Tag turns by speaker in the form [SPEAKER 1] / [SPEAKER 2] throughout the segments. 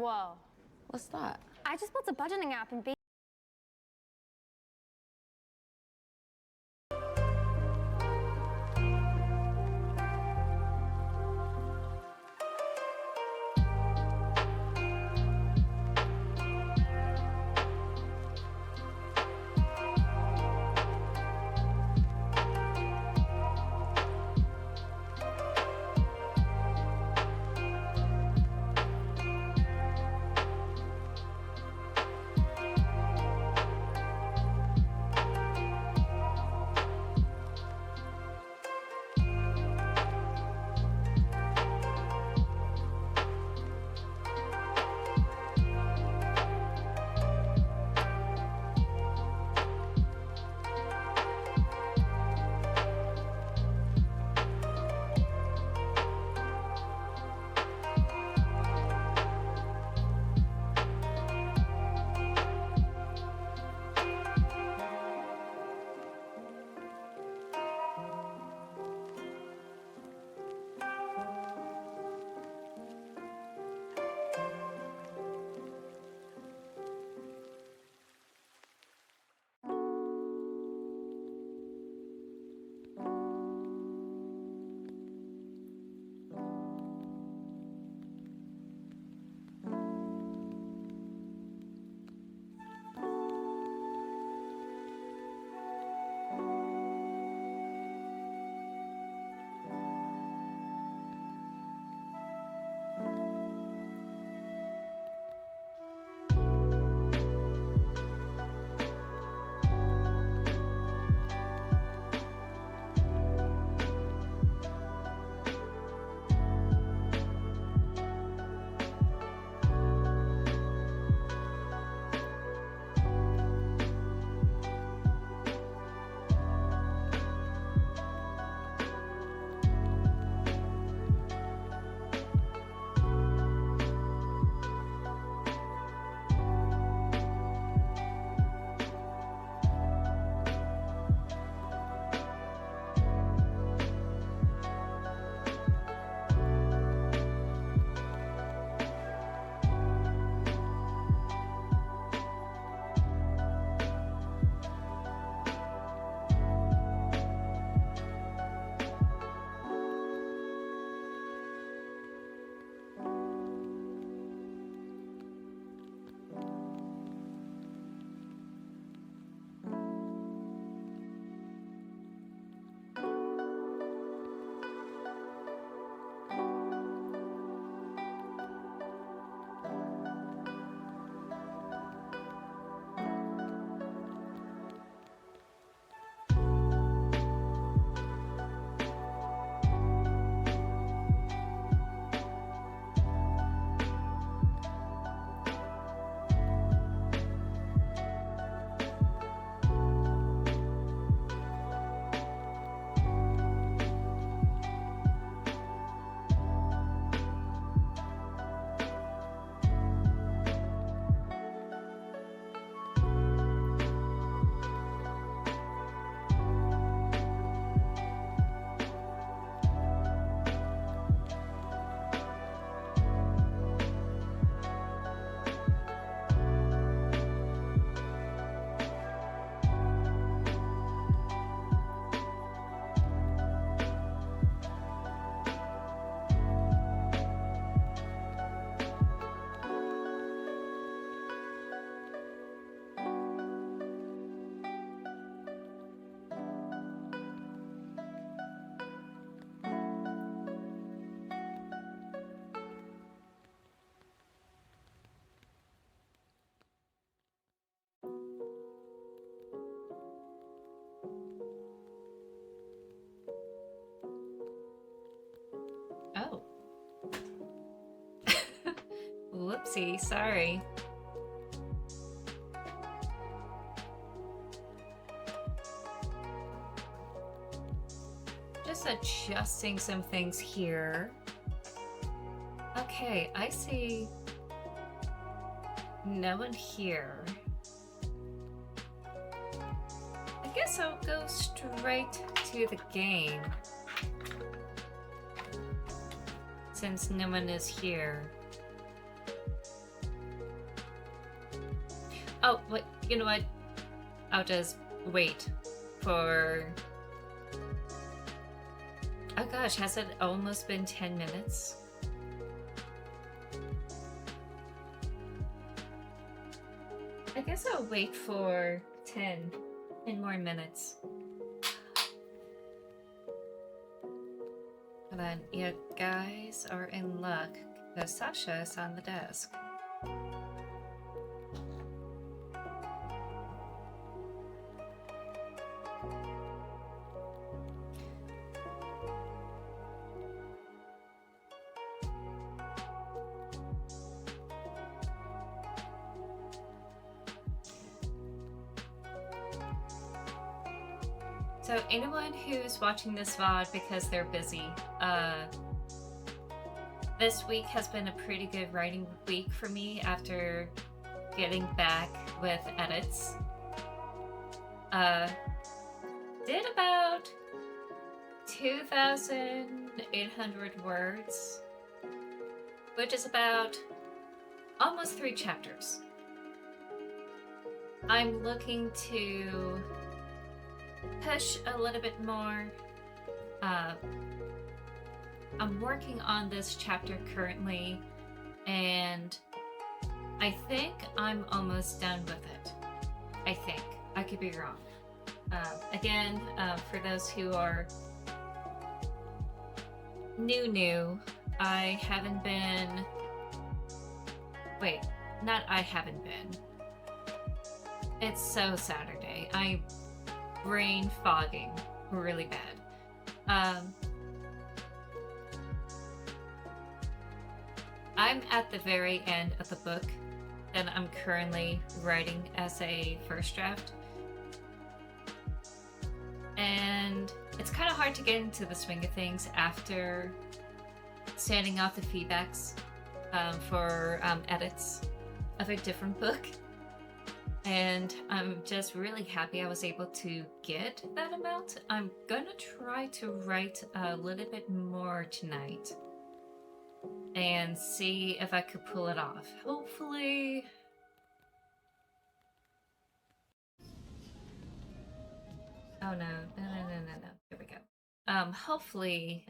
[SPEAKER 1] Whoa.
[SPEAKER 2] What's that?
[SPEAKER 1] I just built a budgeting app and
[SPEAKER 3] Oh. Whoopsie, sorry. Just adjusting some things here. Okay, I see no one here. I guess I'll go straight to the game, since no one is here. Oh, wait, you know what? I'll just wait for... Oh gosh, has it almost been 10 minutes? I guess I'll wait for 10 more minutes. And then you guys are in luck because Sasha is on the desk. So anyone who's watching this VOD because they're busy, this week has been a pretty good writing week for me after getting back with edits. Did about 2,800 words, which is about almost 3 chapters. I'm looking to push a little bit more. I'm working on this chapter currently, and I think I'm almost done with it. I think. I could be wrong. Again, for those who are new, I haven't been... Wait, not I haven't been. It's so Saturday. I'm brain fogging really bad. I'm at the very end of the book that I'm currently writing as a first draft. And it's kind of hard to get into the swing of things after sending off the feedbacks for edits of a different book. And I'm just really happy I was able to get that amount. I'm gonna try to write a little bit more tonight and see if I could pull it off. Hopefully... Oh no. Here we go. Hopefully,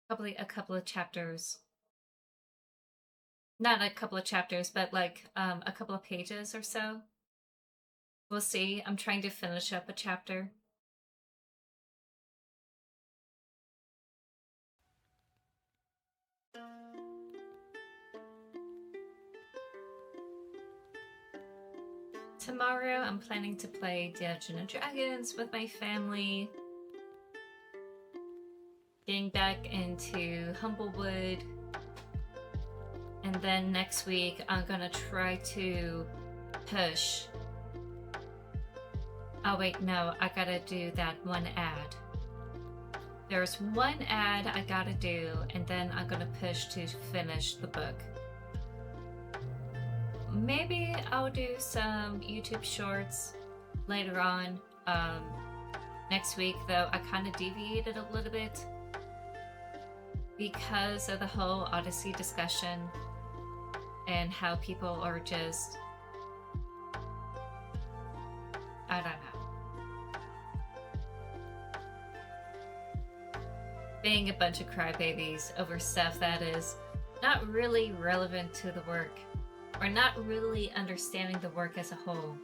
[SPEAKER 3] probably a couple of chapters. Not a couple of chapters, but like a couple of pages or so. We'll see. I'm trying to finish up a chapter. Tomorrow I'm planning to play Dungeons & Dragons with my family. Getting back into Humblewood. And then next week I'm gonna try to push. Oh wait, no, I gotta do that one ad. There's one ad I gotta do, and then I'm gonna push to finish the book. Maybe I'll do some YouTube shorts later on. Next week, though, I kind of deviated a little bit because of the whole Odyssey discussion and how people are just... I don't know. Being a bunch of crybabies over stuff that is not really relevant to the work, or not really understanding the work as a whole.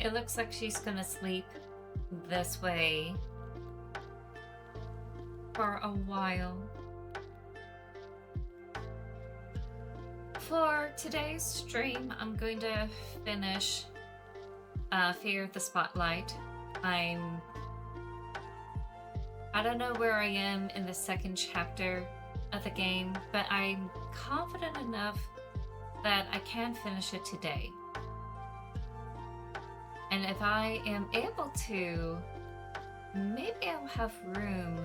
[SPEAKER 3] It looks like she's gonna sleep this way for a while. For today's stream, I'm going to finish Fear of the Spotlight. I don't know where I am in the second chapter, of the game, but I'm confident enough that I can finish it today. And if I am able to, maybe I'll have room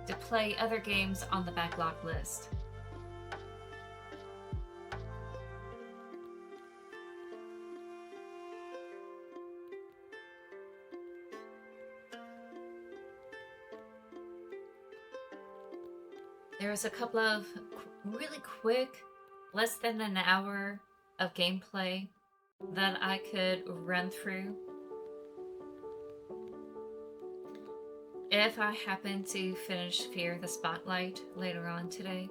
[SPEAKER 3] to play other games on the backlog list. There's a couple of really quick, less than an hour of gameplay that I could run through if I happen to finish Fear the Spotlight later on today.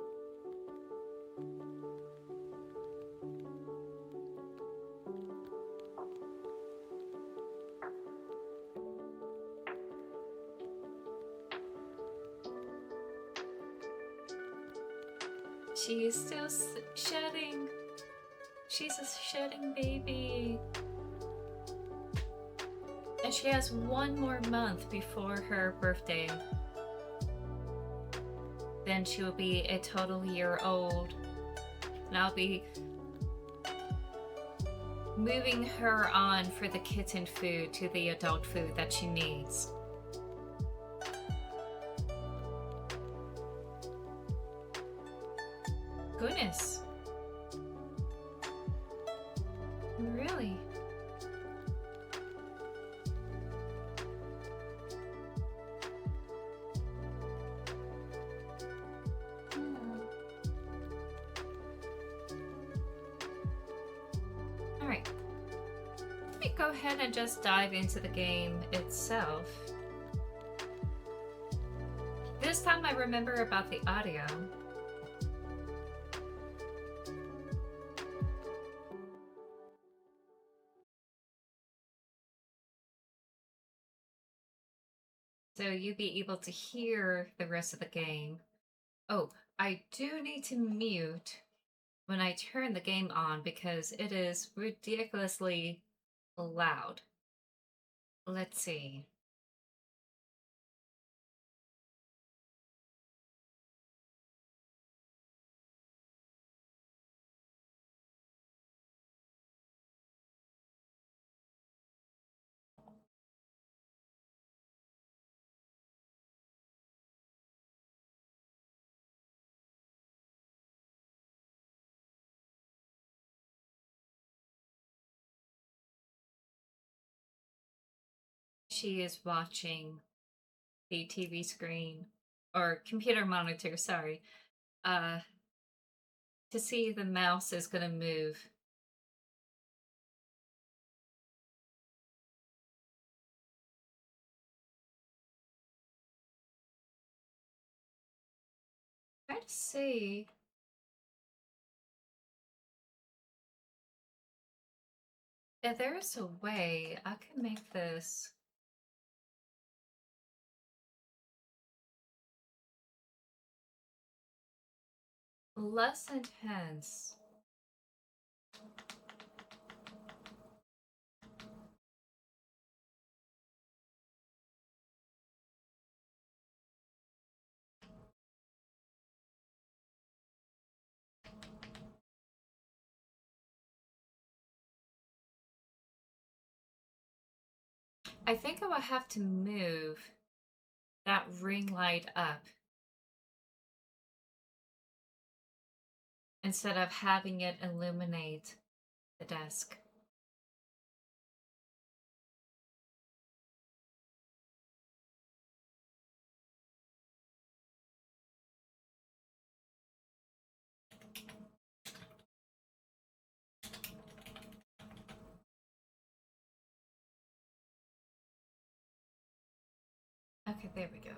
[SPEAKER 3] She is still shedding. She's a shedding baby. And she has one more month before her birthday. Then she will be a total year old. And I'll be moving her on for the kitten food to the adult food that she needs. Goodness. Really? Alright. Let me go ahead and just dive into the game itself. This time I remember about the audio. So you'll be able to hear the rest of the game. Oh, I do need to mute when I turn the game on because it is ridiculously loud. Let's see. She is watching the TV screen or computer monitor, sorry, to see if the mouse is going to move. Try to see if there's a way I can make this less intense. I think I will have to move that ring light up instead of having it illuminate the desk. Okay, there we go.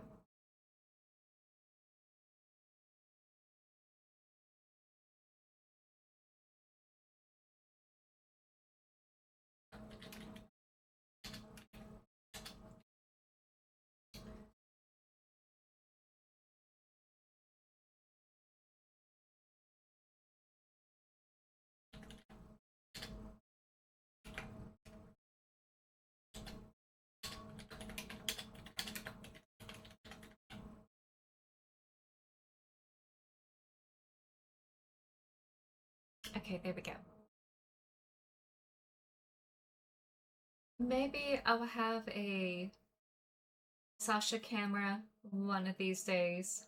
[SPEAKER 3] Okay, there we go. Maybe I will have a Sasha camera one of these days.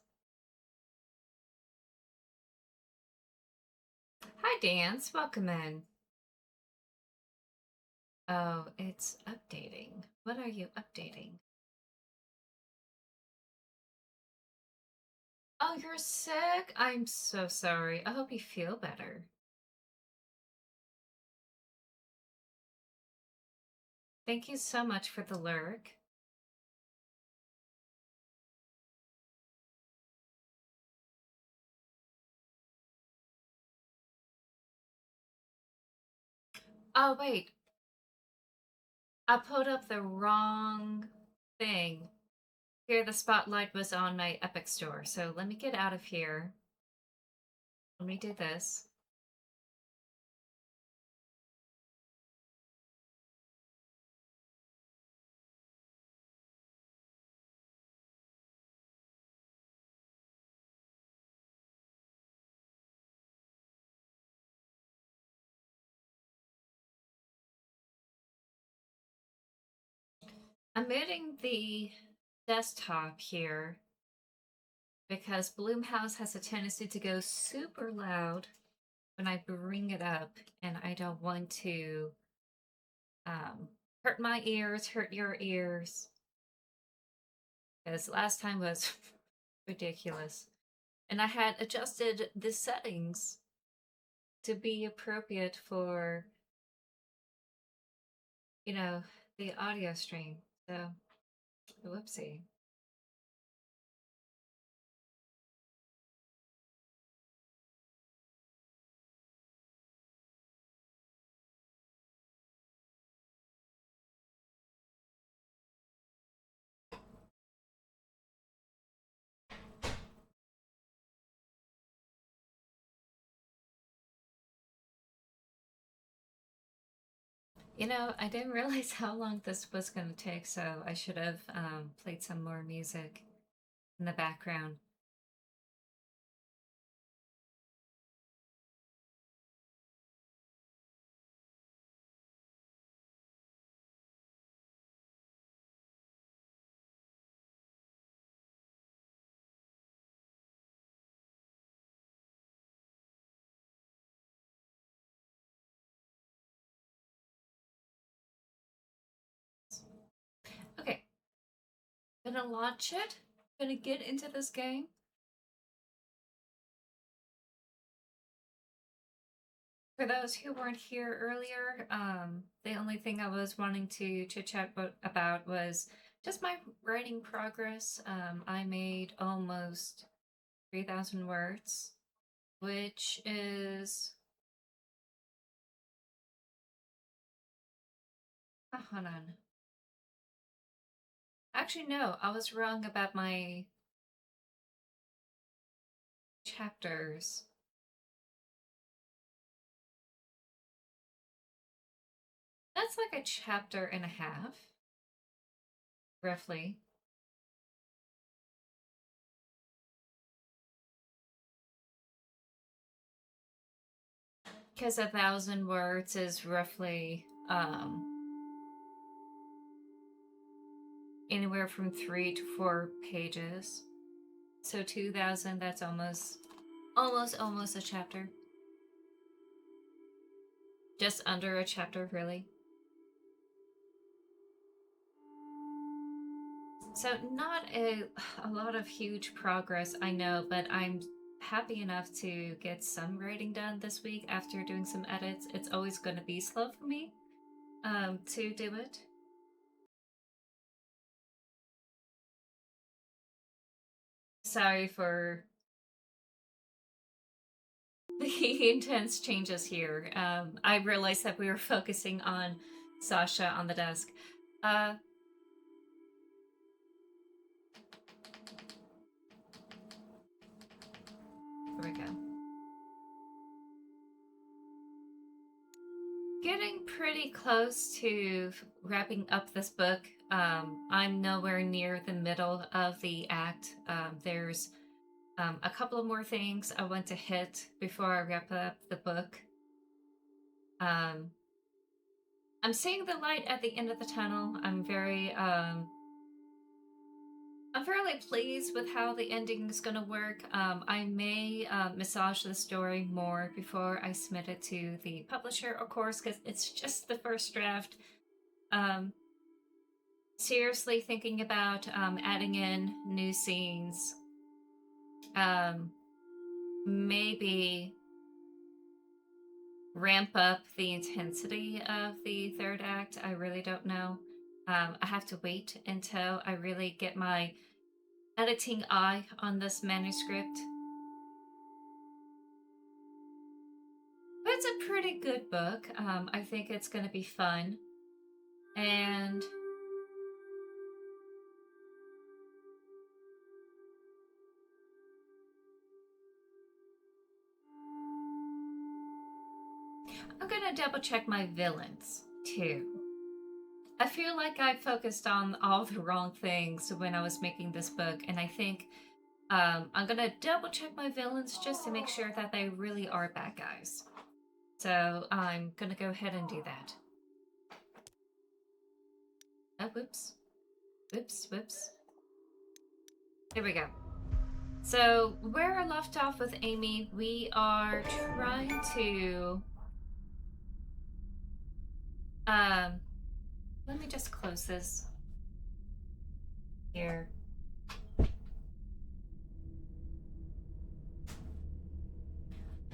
[SPEAKER 3] Hi, Dance. Welcome in. Oh, it's updating. What are you updating? Oh, you're sick? I'm so sorry. I hope you feel better. Thank you so much for the lurk. Oh, wait. I pulled up the wrong thing. Here, the spotlight was on my Epic store. So let me get out of here. Let me do this. I'm muting the desktop here because Bloomhouse has a tendency to go super loud when I bring it up, and I don't want to hurt my ears, hurt your ears. Because last time was ridiculous. And I had adjusted the settings to be appropriate for, you know, the audio stream. So, whoopsie. You know, I didn't realize how long this was going to take, so I should have played some more music in the background. Okay, gonna launch it. Gonna get into this game. For those who weren't here earlier, the only thing I was wanting to chit chat about was just my writing progress. I made almost 3,000 words, which is. Oh, hold on. Actually, no, I was wrong about my chapters. That's like a chapter and a half, roughly. Because 1,000 words is roughly anywhere from 3 to 4 pages. So 2,000, that's almost a chapter. Just under a chapter, really. So not a lot of huge progress, I know, but I'm happy enough to get some writing done this week after doing some edits. It's always going to be slow for me to do it. Sorry for the intense changes here. I realized that we were focusing on Sasha on the desk. There we go. Getting pretty close to wrapping up this book. I'm nowhere near the middle of the act. There's a couple of more things I want to hit before I wrap up the book. I'm seeing the light at the end of the tunnel. I'm fairly pleased with how the ending is going to work. I may massage the story more before I submit it to the publisher, of course, because it's just the first draft. Seriously thinking about adding in new scenes. Maybe ramp up the intensity of the third act. I really don't know. I have to wait until I really get my editing eye on this manuscript. But it's a pretty good book. I think it's going to be fun. And I'm going to double check my villains too. I feel like I focused on all the wrong things when I was making this book, and I think I'm going to double check my villains just to make sure that they really are bad guys. So I'm going to go ahead and do that. Oh, whoops. Whoops. There we go. So where I left off with Amy, we are trying to... let me just close this here.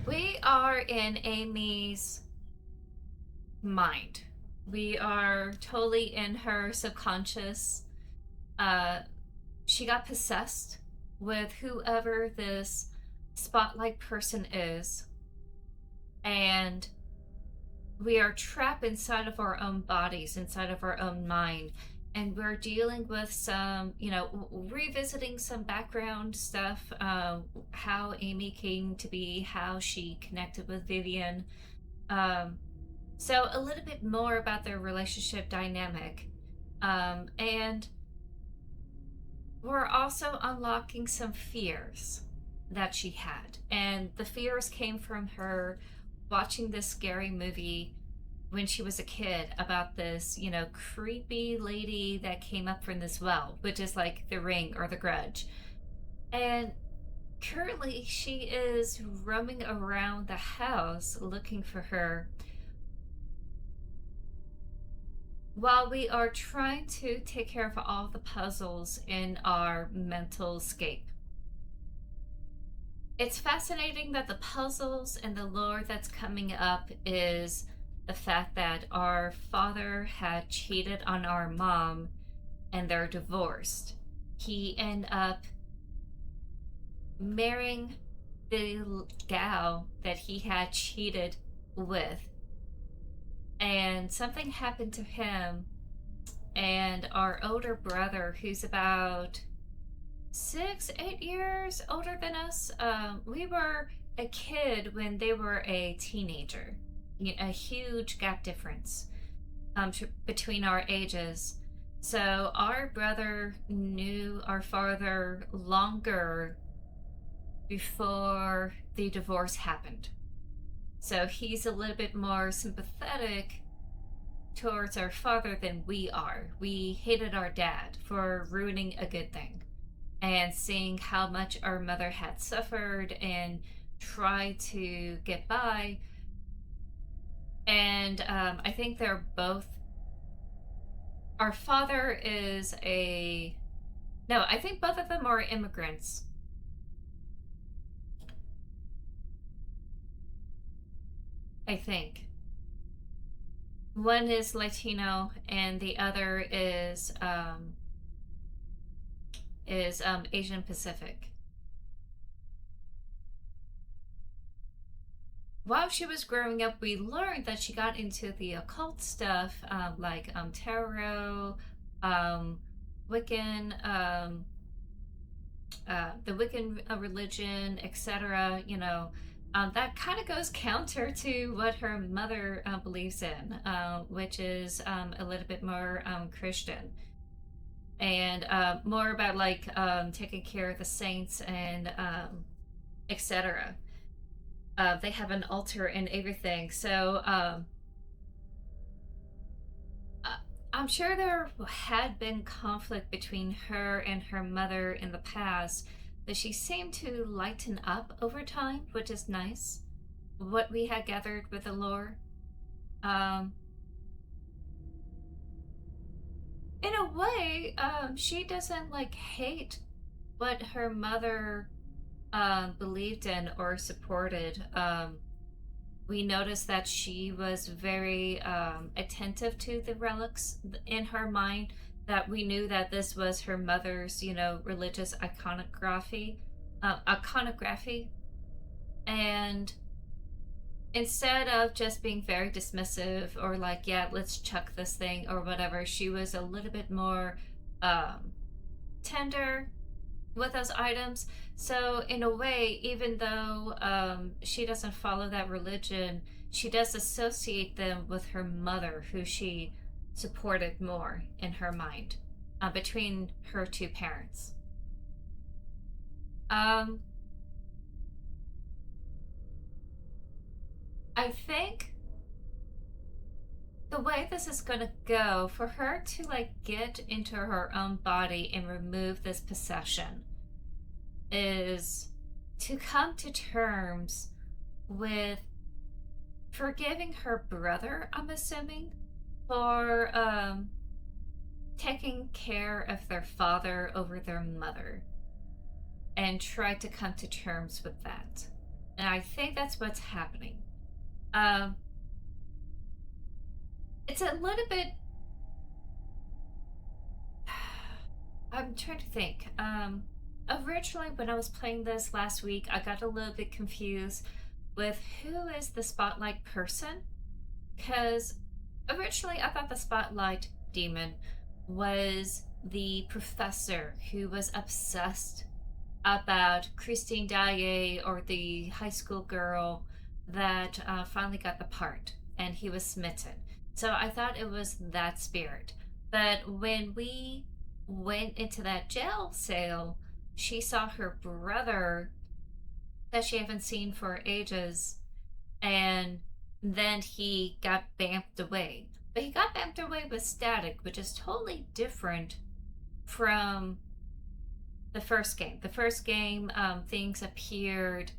[SPEAKER 3] We are in Amy's mind. We are totally in her subconscious. She got possessed with whoever this Spotlight person is. And we are trapped inside of our own bodies, inside of our own mind. And we're dealing with some, revisiting some background stuff, how Amy came to be, how she connected with Vivian. So a little bit more about their relationship dynamic. And we're also unlocking some fears that she had. And the fears came from her watching this scary movie when she was a kid about this, creepy lady that came up from this well, which is like The Ring or The Grudge. And currently she is roaming around the house looking for her while we are trying to take care of all the puzzles in our mental scape. It's fascinating that the puzzles and the lore that's coming up is the fact that our father had cheated on our mom and they're divorced. He ended up marrying the gal that he had cheated with. And something happened to him, and our older brother, who's about 6-8 years older than us, we were a kid when they were a teenager. A huge gap difference between our ages. So our brother knew our father longer before the divorce happened. So he's a little bit more sympathetic towards our father than we are. We hated our dad for ruining a good thing and seeing how much our mother had suffered and tried to get by. And I think they're both... Our father is a... No, I think both of them are immigrants. I think. One is Latino and the other is Asian Pacific. While she was growing up, we learned that she got into the occult stuff, like tarot, Wiccan, the Wiccan religion, etc. That kind of goes counter to what her mother believes in, which is a little bit more Christian. And more about like taking care of the saints and etc. They have an altar and everything. So I'm sure there had been conflict between her and her mother in the past, but she seemed to lighten up over time, which is nice. What we had gathered with the lore. Um, in a way, she doesn't like hate what her mother believed in or supported. We noticed that she was very attentive to the relics in her mind, that we knew that this was her mother's, religious iconography. And instead of just being very dismissive or like, yeah, let's chuck this thing or whatever, she was a little bit more um, tender with those items. So in a way, even though she doesn't follow that religion, she does associate them with her mother, who she supported more in her mind, between her two parents. I think the way this is gonna go, for her to like get into her own body and remove this possession, is to come to terms with forgiving her brother, I'm assuming, for taking care of their father over their mother, and try to come to terms with that. And I think that's what's happening. It's a little bit. I'm trying to think. Originally, when I was playing this last week, I got a little bit confused with who is the Spotlight person. Because originally, I thought the Spotlight demon was the professor who was obsessed about Christine Daae, or the high school girl that finally got the part, and he was smitten. So I thought it was that spirit. But when we went into that jail cell, she saw her brother that she haven't seen for ages, and then he got bamped away. But he got bamped away with static, which is totally different from the first game. The first game, things appeared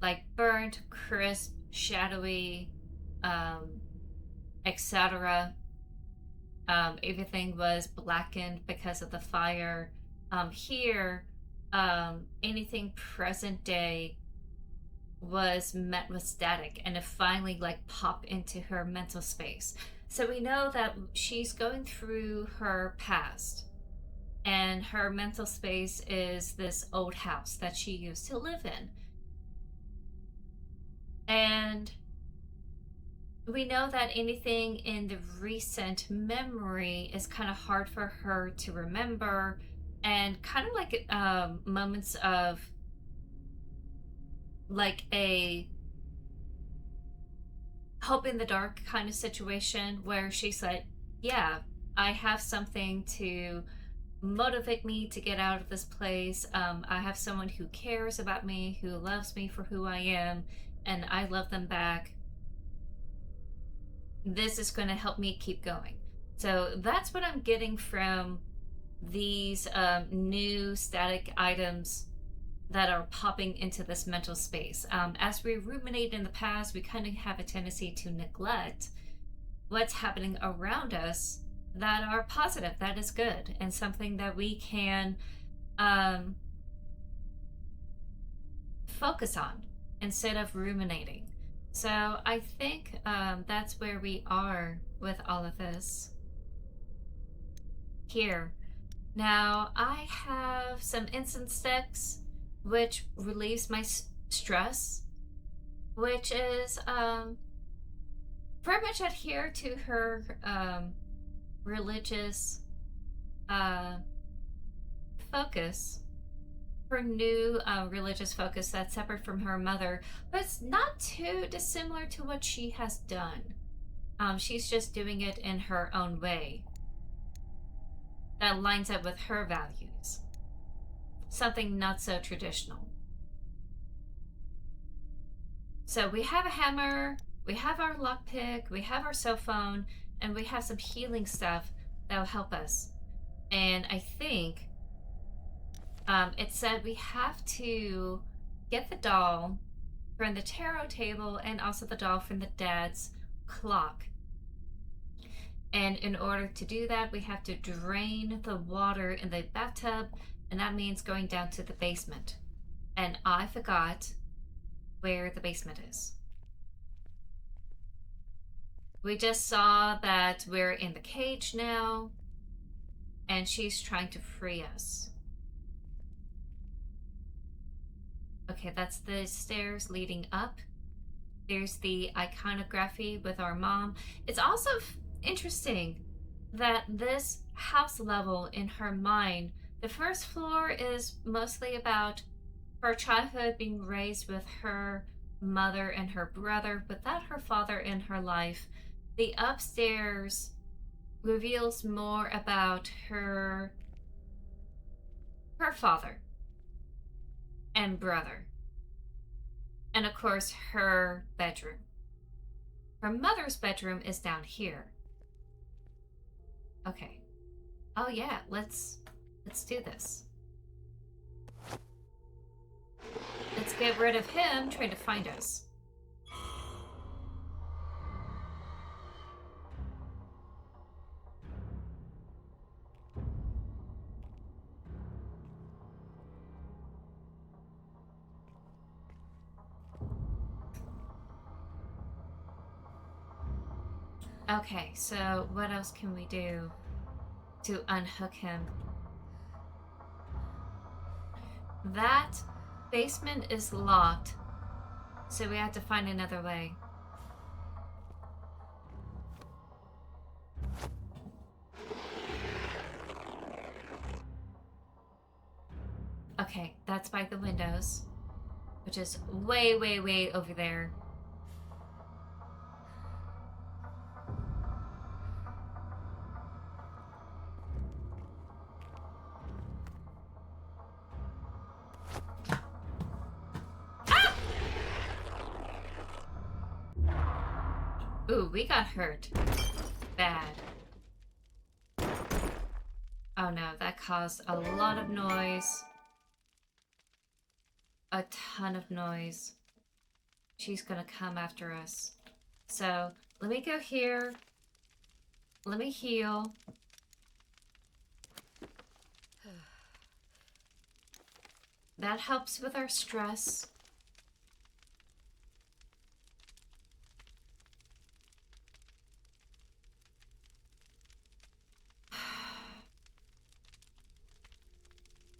[SPEAKER 3] like burnt, crisp, shadowy, etc. Everything was blackened because of the fire. Here, anything present day was met with static, and it finally like popped into her mental space. So we know that she's going through her past, and her mental space is this old house that she used to live in. And we know that anything in the recent memory is kind of hard for her to remember, and kind of like moments of like a hope in the dark kind of situation, where she's like, yeah, I have something to motivate me to get out of this place. I have someone who cares about me, who loves me for who I am, and I love them back. This is going to help me keep going. So that's what I'm getting from these new static items that are popping into this mental space. As we ruminate in the past, we kind of have a tendency to neglect what's happening around us that are positive, that is good, and something that we can focus on instead of ruminating. So I think that's where we are with all of this here. Now I have some incense sticks, which relieves my stress, which is very much adhere to her religious focus, her new religious focus that's separate from her mother, but it's not too dissimilar to what she has done. She's just doing it in her own way that lines up with her values. Something not so traditional. So we have a hammer, we have our lockpick, we have our cell phone. and we have some healing stuff that will help us. And I think it said we have to get the doll from the tarot table and also the doll from the dad's clock. And in order to do that, we have to drain the water in the bathtub, and that means going down to the basement. And I forgot where the basement is. We just saw that we're in the cage now, and she's trying to free us. Okay, that's the stairs leading up. There's the iconography with our mom. It's also interesting that this house level in her mind, the first floor is mostly about her childhood being raised with her mother and her brother without her father in her life. The upstairs reveals more about her father and brother, and of course her bedroom. Her mother's bedroom is down here. Okay. Oh yeah, let's do this. Let's get rid of him trying to find us. Okay, so what else can we do to unhook him? That basement is locked, so we have to find another way. Okay, that's by the windows, which is way, way, way over there. Ooh, we got hurt. Bad. Oh no, that caused a lot of noise. A ton of noise. She's gonna come after us. So, let me go here. Let me heal. That helps with our stress.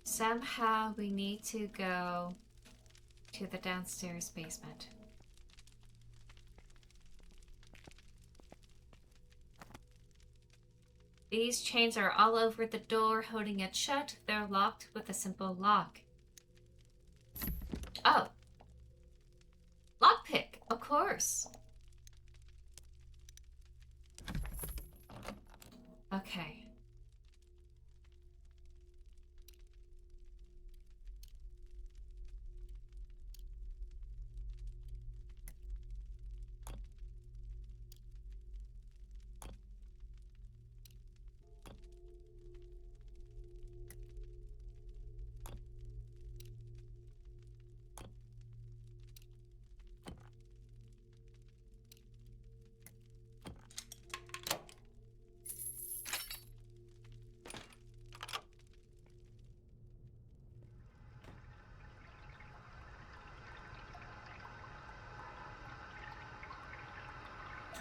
[SPEAKER 3] Somehow we need to go to the downstairs basement. These chains are all over the door, holding it shut. They're locked with a simple lock. Oh. Lockpick, of course. Okay.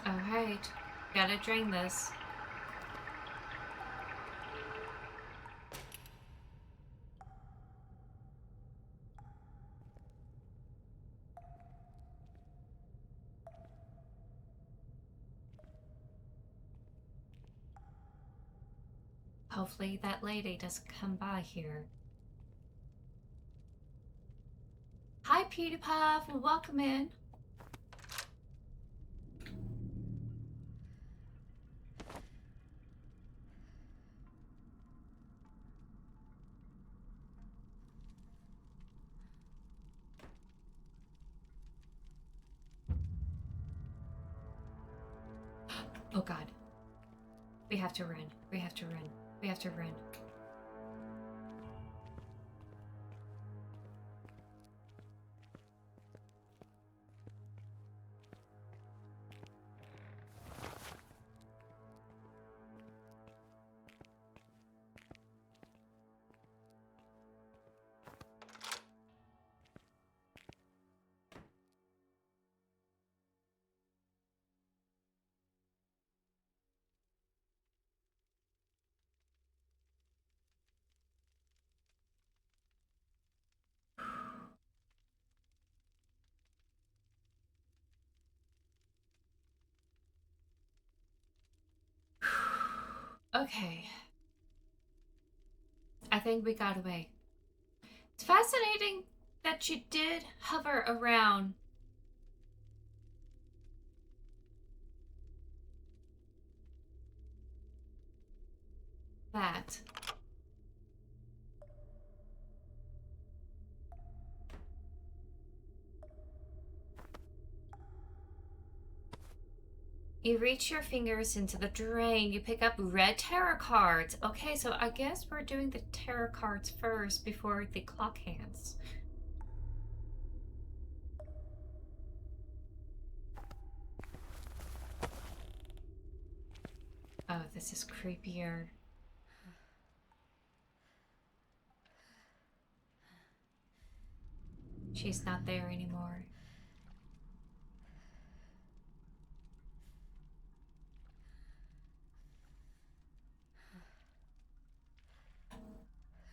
[SPEAKER 3] Alright, gotta drain this. Hopefully that lady doesn't come by here. Hi, Peter Puff, and welcome in. Oh God. We have to run. We have to run. We have to run. Okay. I think we got away. It's fascinating that you did hover around. That. You reach your fingers into the drain. You pick up red tarot cards. Okay, so I guess we're doing the tarot cards first before the clock hands. Oh, this is creepier. She's not there anymore.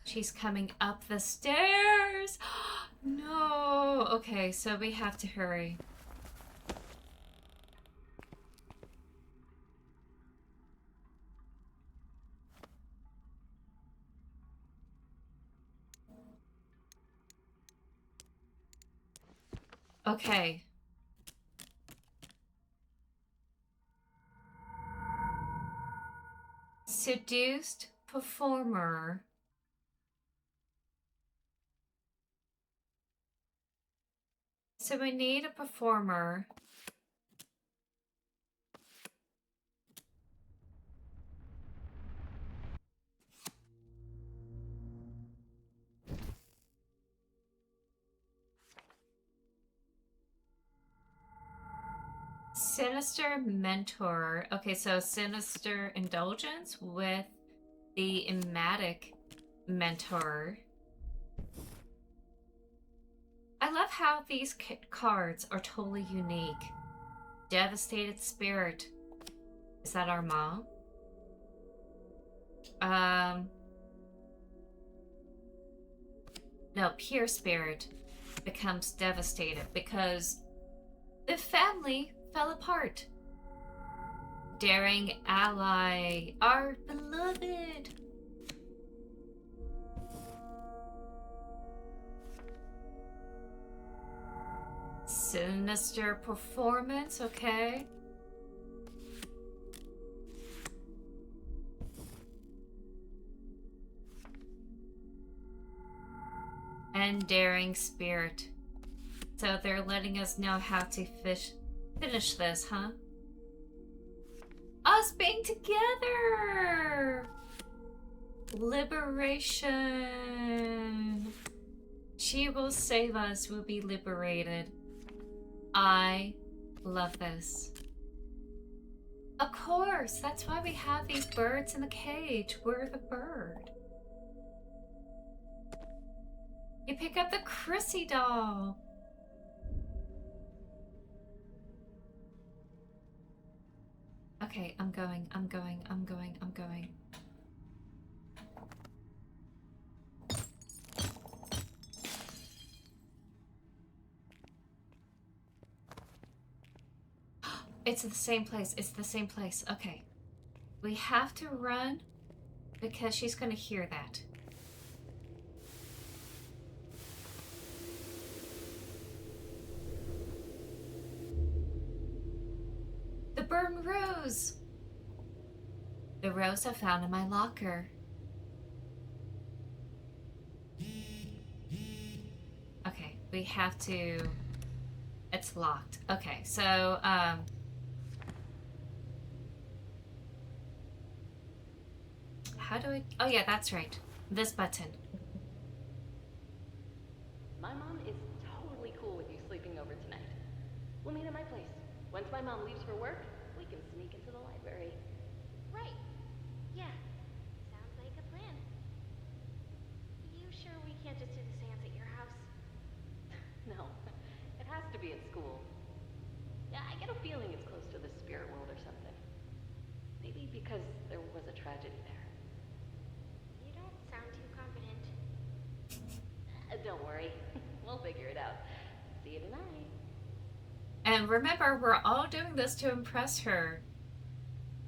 [SPEAKER 3] She's coming up the stairs. No. Okay, so we have to hurry. Okay. Seduced performer. So we need a performer. Sinister mentor. Okay, so sinister indulgence with the emetic mentor. I love how these cards are totally unique. Devastated spirit. Is that our mom? No, pure spirit becomes devastated because the family fell apart. Daring ally, our beloved. Sinister performance, okay. And daring spirit. So they're letting us know how to finish this, huh? Us being together! Liberation. She will save us, we'll be liberated. I love this. Of course, that's why we have these birds in the cage. We're the bird. You pick up the Chrissy doll. Okay, I'm going. It's the same place. It's the same place. Okay. We have to run because she's gonna hear that. The burned rose! The rose I found in my locker. Okay, we have to... It's locked. Okay, so, how do I... Oh yeah, that's right. This button.
[SPEAKER 2] My mom is totally cool with you sleeping over tonight. We'll meet at my place. Once my mom leaves for work, we can sneak into the library.
[SPEAKER 4] Right. Yeah. Sounds like a plan. You sure we can't just do the seance at your house?
[SPEAKER 2] No, it has to be at school. Yeah, I get a feeling it's close to the spirit world or something. Maybe because there was a tragedy there.
[SPEAKER 4] You don't sound too confident.
[SPEAKER 2] Don't worry, we'll figure it out. See you tonight.
[SPEAKER 3] And remember, we're all doing this to impress her.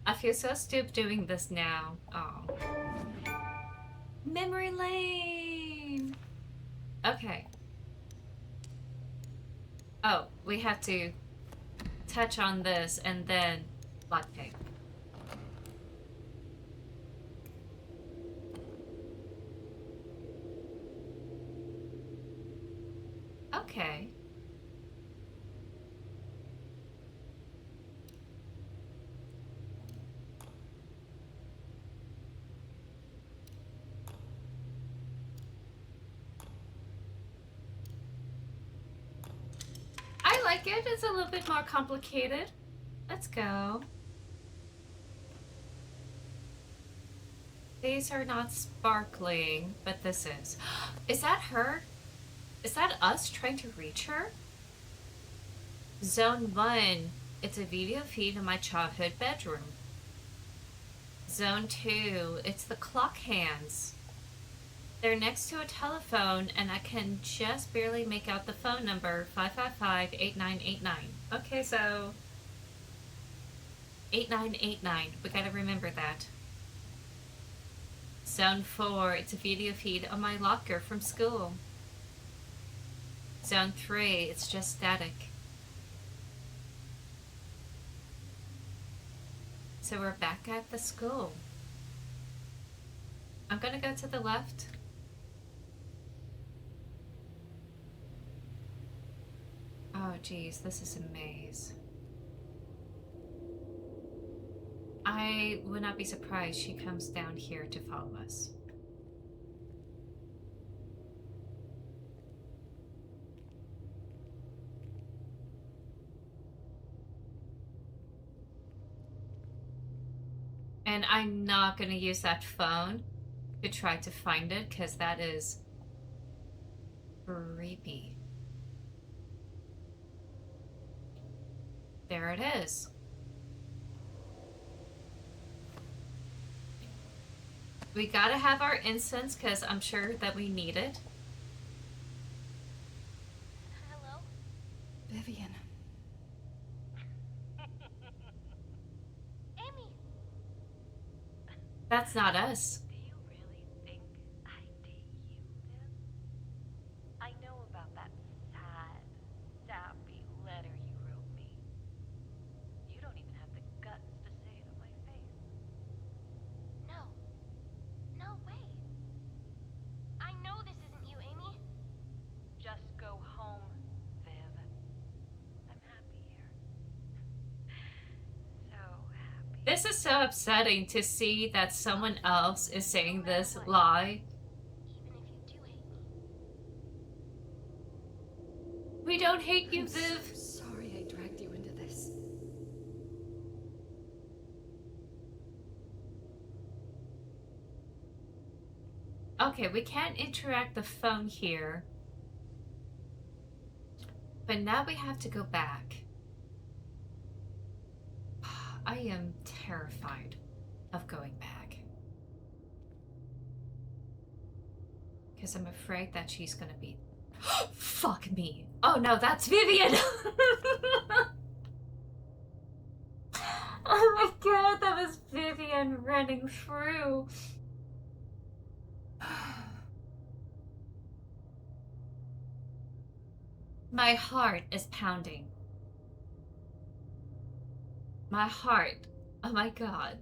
[SPEAKER 3] I feel so stupid doing this now. Oh. Memory lane! Okay. Oh, we have to touch on this and then lockpick. Okay. I like it. It's a little bit more complicated. Let's go. These are not sparkling, but this is. Is that her? Is that us trying to reach her? Zone 1. It's a video feed in my childhood bedroom. Zone 2. It's the clock hands. They're next to a telephone, and I can just barely make out the phone number, 555-8989. Okay, so 8989. We gotta remember that. Zone 4. It's a video feed on my locker from school. Zone 3. It's just static. So we're back at the school. I'm gonna go to the left. Oh geez, this is a maze. I would not be surprised she comes down here to follow us. And I'm not gonna use that phone to try to find it, because that is creepy. There it is. We gotta have our incense, because I'm sure that we need it.
[SPEAKER 4] Hello?
[SPEAKER 5] Vivian.
[SPEAKER 4] Amy!
[SPEAKER 3] That's not us.
[SPEAKER 2] Do you really think I'd date you, Viv? I know about that sad, sappy letter you wrote me. You don't even have the guts to say it to my face.
[SPEAKER 4] No. No way. I know this isn't you, Amy.
[SPEAKER 2] Just go home, Viv. I'm happy here. So happy.
[SPEAKER 3] This is so upsetting to see that someone else is saying this lie.
[SPEAKER 4] Even if you do hate me.
[SPEAKER 3] We don't hate you,
[SPEAKER 5] I'm
[SPEAKER 3] Viv.
[SPEAKER 5] so sorry I dragged you into this.
[SPEAKER 3] Okay, we can't interact the phone here. But now we have to go back. I am terrified of going back. Because I'm afraid that she's gonna be... Fuck me. Oh no, that's Vivian! Oh my god, that was Vivian running through. My heart is pounding. My heart. Oh my god.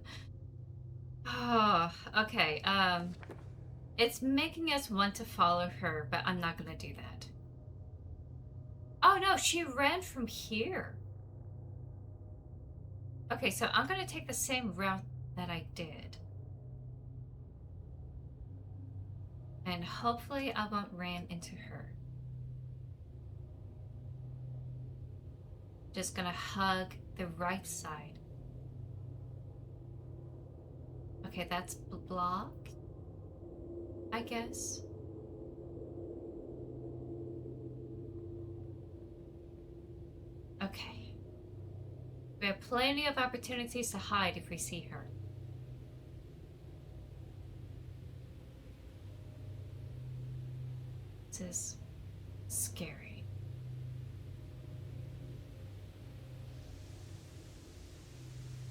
[SPEAKER 3] Oh, okay. It's making us want to follow her, but I'm not gonna do that. Oh no, she ran from here. Okay, so I'm gonna take the same route that I did. And hopefully I won't ran into her. Just gonna hug the right side. Okay, that's blocked, I guess. Okay. We have plenty of opportunities to hide if we see her. This is scary.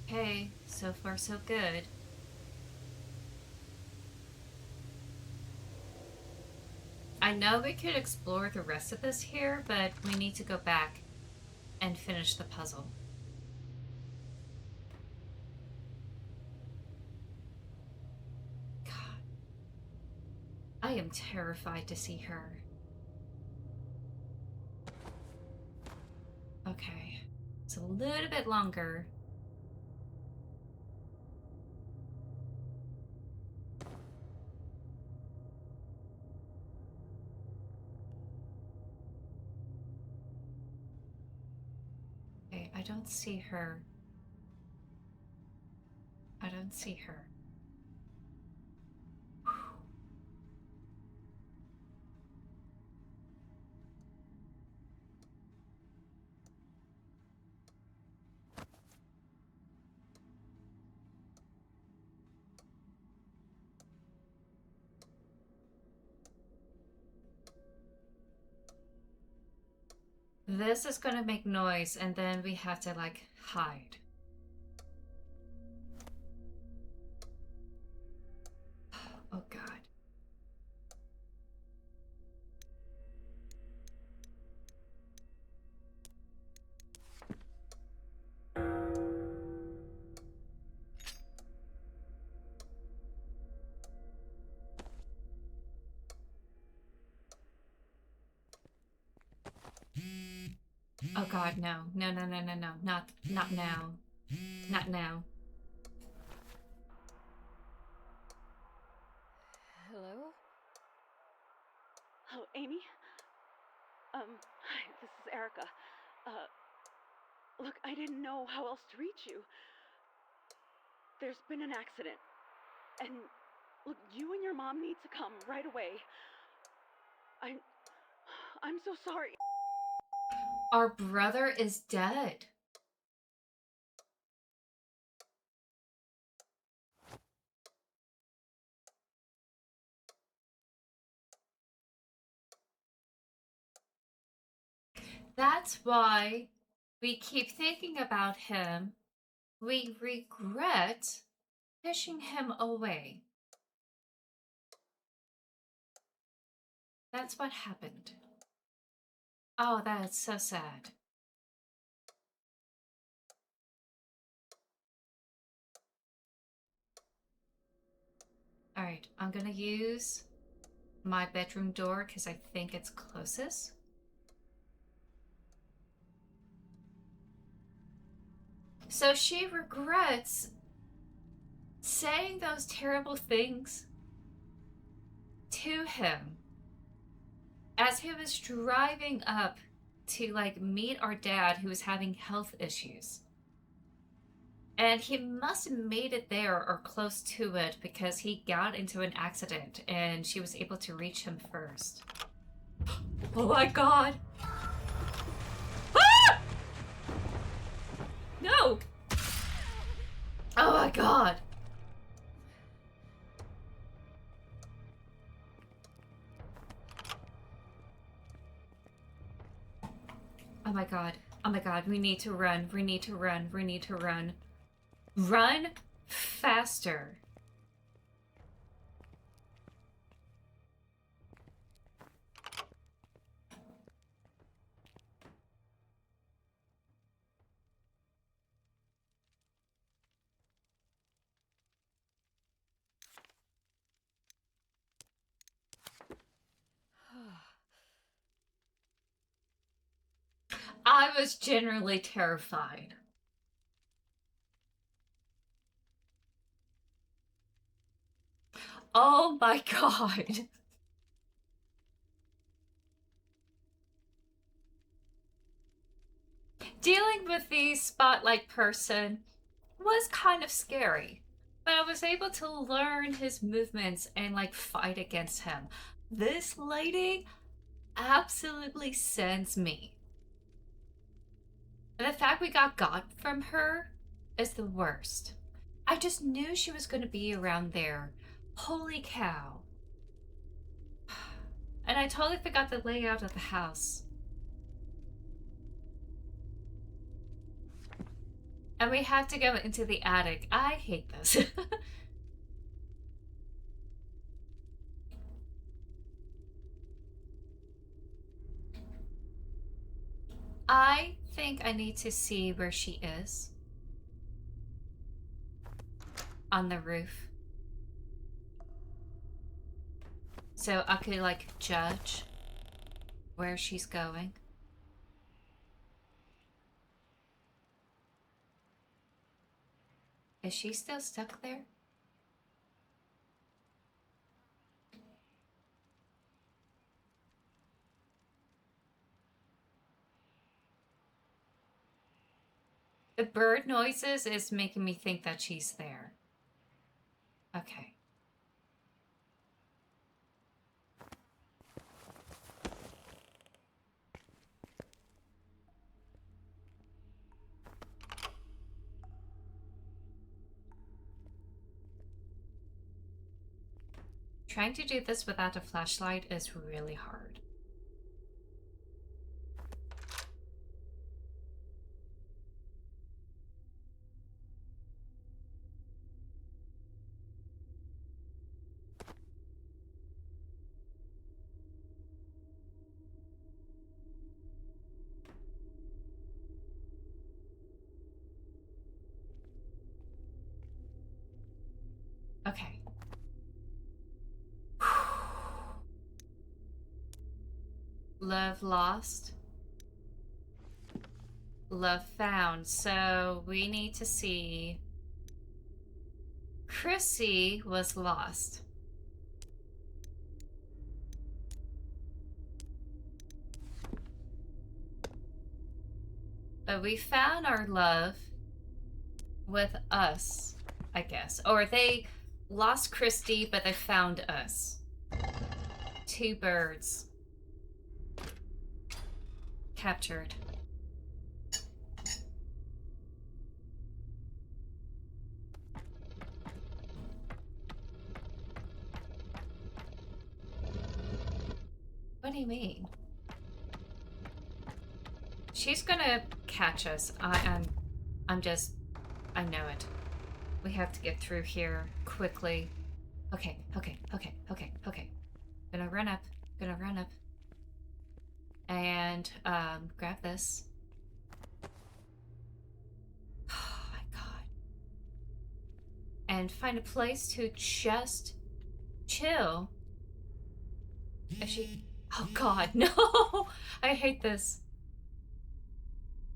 [SPEAKER 3] Okay, so far so good. I know we could explore the rest of this here, but we need to go back and finish the puzzle. God. I am terrified to see her. Okay. It's a little bit longer. Okay, I don't see her. I don't see her. This is gonna make noise, and then we have to, like, hide. Oh, God. Oh, God, no. No, no, no, no, no. Not now. Not now.
[SPEAKER 5] Hello?
[SPEAKER 6] Oh, Amy? Hi, this is Erica. Look, I didn't know how else to reach you. There's been an accident. And, look, you and your mom need to come right away. I'm so sorry.
[SPEAKER 3] Our brother is dead. That's why we keep thinking about him. We regret pushing him away. That's what happened. Oh, that is so sad. Alright, I'm gonna use my bedroom door because I think it's closest. So she regrets saying those terrible things to him as he was driving up to, like, meet our dad who was having health issues. And he must have made it there or close to it because he got into an accident and she was able to reach him first. Oh my God. Ah! No. Oh my God. Oh my God. Oh my God. We need to run. We need to run. We need to run. Run faster. I was generally terrified. Oh my God. dealing with the Spotlight person was kind of scary, but I was able to learn his movements and like fight against him. This lady absolutely sends me. And the fact we got from her is the worst. I just knew she was going to be around there. Holy cow. And I totally forgot the layout of the house. And we have to go into the attic. I hate this. I think I need to see where she is. On the roof. So I could like judge where she's going. Is she still stuck there? The bird noises is making me think that she's there. Okay. Trying to do this without a flashlight is really hard. Okay. Love lost. Love found. So we need to see. Chrissy was lost. But we found our love with us, I guess. Or they lost Christy, but they found us. Two birds. Captured. What do you mean? She's gonna catch us. I'm just, I know it. We have to get through here quickly. Okay. Gonna run up. And, grab this. Oh my god. And find a place to just chill. Is she... Oh god, no! I hate this.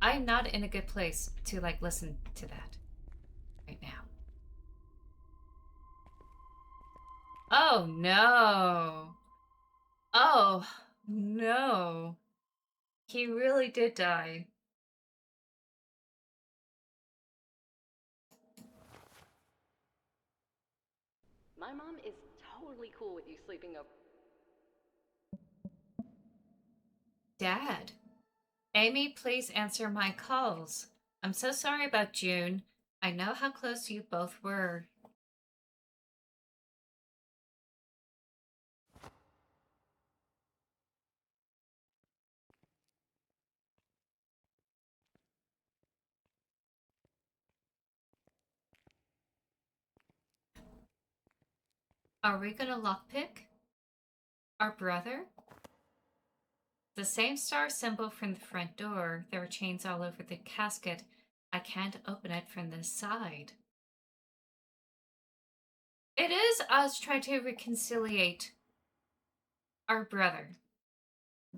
[SPEAKER 3] I'm not in a good place to, like, listen to that right now. Oh, no. Oh, no. He really did die.
[SPEAKER 7] My mom is totally cool with you sleeping over.
[SPEAKER 3] Dad. Amy, please answer my calls. I'm so sorry about June. I know how close you both were. Are we gonna lockpick? Our brother? The same star symbol from the front door. There are chains all over the casket. I can't open it from this side. It is us trying to reconciliate our brother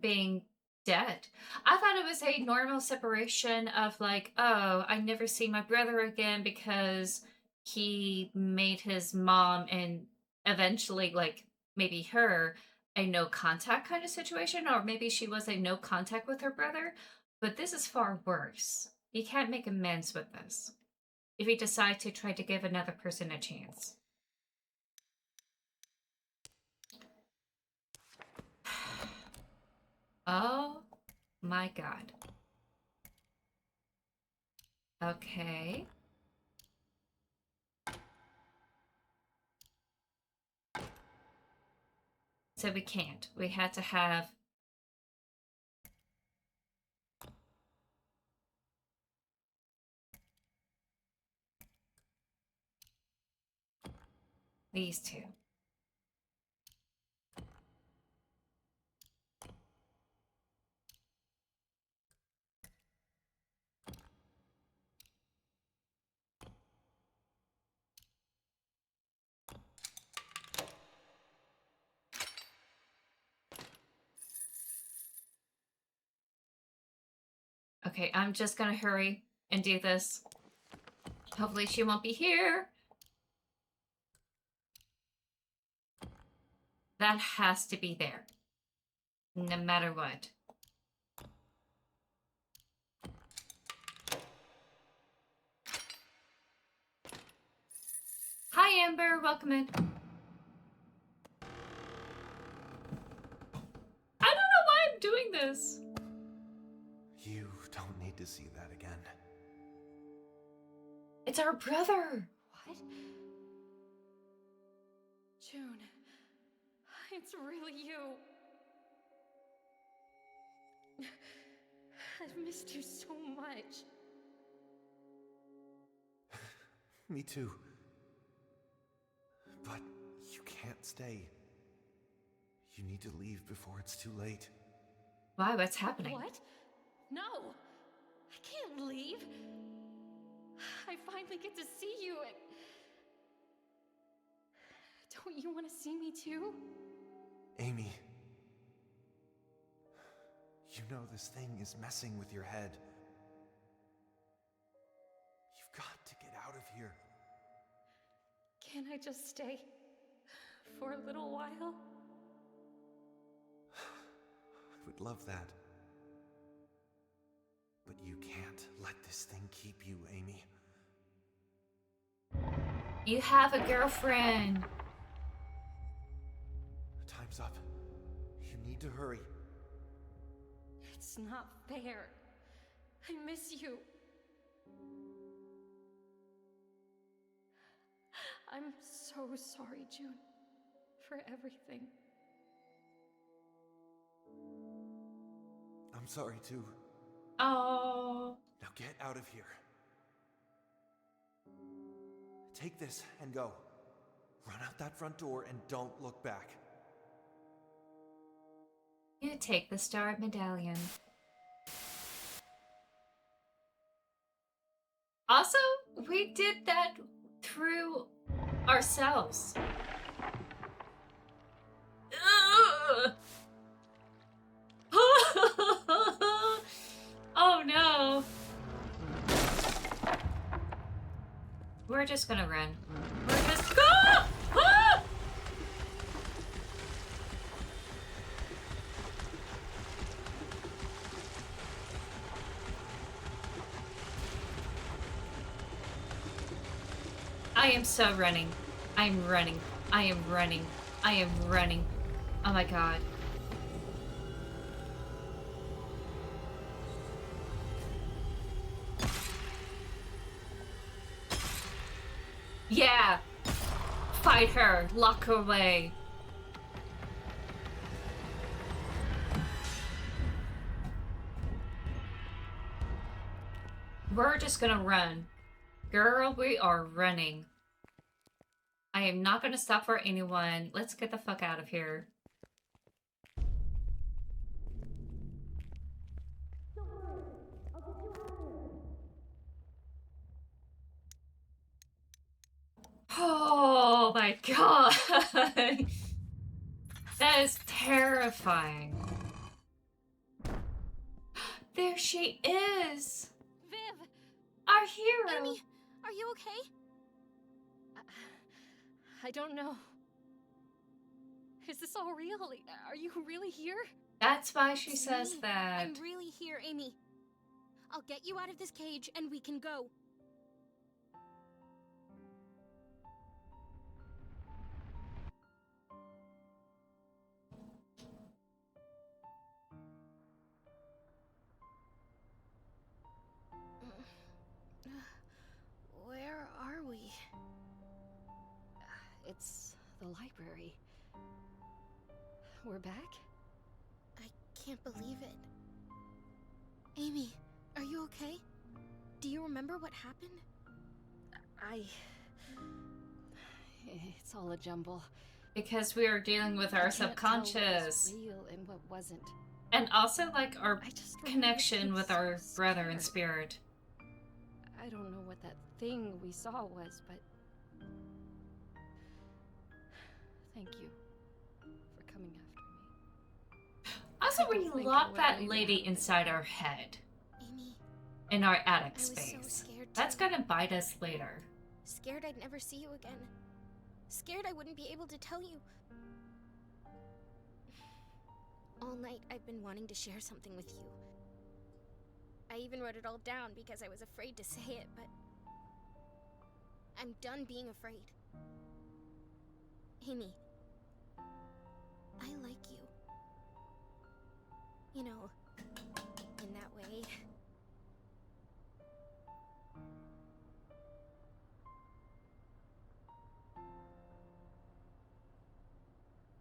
[SPEAKER 3] being dead. I thought it was a normal separation of like, oh, I never see my brother again because he made his mom and eventually like maybe her a no contact kind of situation, or maybe she was a no contact with her brother. But this is far worse. You can't make amends with this if you decide to try to give another person a chance. Oh my god. Okay. So we can't. We had to have these two. Okay, I'm just gonna hurry and do this. Hopefully she won't be here. That has to be there. No matter what. Hi Amber, welcome in. I don't know why I'm doing this.
[SPEAKER 8] You don't need to see that again.
[SPEAKER 3] It's our brother.
[SPEAKER 5] What? June, it's really you. I've missed you so much.
[SPEAKER 8] Me too. But you can't stay. You need to leave before it's too late.
[SPEAKER 3] Why? What's happening?
[SPEAKER 5] What? No! I can't leave! I finally get to see you and... Don't you want to see me too?
[SPEAKER 8] Amy. You know this thing is messing with your head. You've got to get out of here.
[SPEAKER 5] Can I just stay? For a little while?
[SPEAKER 8] I would love that. But you can't let this thing keep you, Amy.
[SPEAKER 3] You have a girlfriend.
[SPEAKER 8] Time's up. You need to hurry.
[SPEAKER 5] It's not fair. I miss you. I'm so sorry, June, for everything.
[SPEAKER 8] I'm sorry too.
[SPEAKER 3] Oh.
[SPEAKER 8] Now get out of here. Take this and go. Run out that front door and don't look back.
[SPEAKER 3] You take the star medallion. Also, we did that through ourselves. Ugh. Oh no. We're just gonna run. We're just ah! Ah! I am so running. I'm running. I am running. I am running. Oh my god. Yeah! Fight her! Lock her away! We're just gonna run. Girl, we are running. I am not gonna stop for anyone. Let's get the fuck out of here. Oh my god! That is terrifying. There she is!
[SPEAKER 4] Viv!
[SPEAKER 3] Our hero!
[SPEAKER 4] Amy, are you okay?
[SPEAKER 5] I don't know. Is this all real? Are you really here?
[SPEAKER 3] That's why she
[SPEAKER 4] It's
[SPEAKER 3] says
[SPEAKER 4] me.
[SPEAKER 3] that.
[SPEAKER 4] I'm really here, Amy. I'll get you out of this cage and we can go. Where are we?
[SPEAKER 7] It's the library. We're back?
[SPEAKER 4] I can't believe it. Amy, are you okay? Do you remember what happened?
[SPEAKER 7] It's all a jumble.
[SPEAKER 3] Because we are dealing with
[SPEAKER 7] I
[SPEAKER 3] our
[SPEAKER 7] can't tell what was
[SPEAKER 3] subconscious.
[SPEAKER 7] real and what wasn't.
[SPEAKER 3] And also, like, our
[SPEAKER 7] I just remember
[SPEAKER 3] connection
[SPEAKER 7] being
[SPEAKER 3] with
[SPEAKER 7] so
[SPEAKER 3] our brother in
[SPEAKER 7] scared.
[SPEAKER 3] spirit.
[SPEAKER 7] I don't know what that thing we saw was, but thank you for coming after me.
[SPEAKER 3] Also,
[SPEAKER 7] I
[SPEAKER 3] we
[SPEAKER 7] don't think I
[SPEAKER 3] locked
[SPEAKER 7] would
[SPEAKER 3] that
[SPEAKER 7] believe it
[SPEAKER 3] lady
[SPEAKER 7] happened.
[SPEAKER 3] inside our head.
[SPEAKER 4] Amy,
[SPEAKER 3] In our attic
[SPEAKER 4] I was so
[SPEAKER 3] space.
[SPEAKER 4] scared
[SPEAKER 3] That's
[SPEAKER 4] too.
[SPEAKER 3] gonna bite us later.
[SPEAKER 4] Scared I'd never see you again. Scared I wouldn't be able to tell you. All night I've been wanting to share something with you. I even wrote it all down because I was afraid to say it, but I'm done being afraid. Amy, I like you. You know, in that way.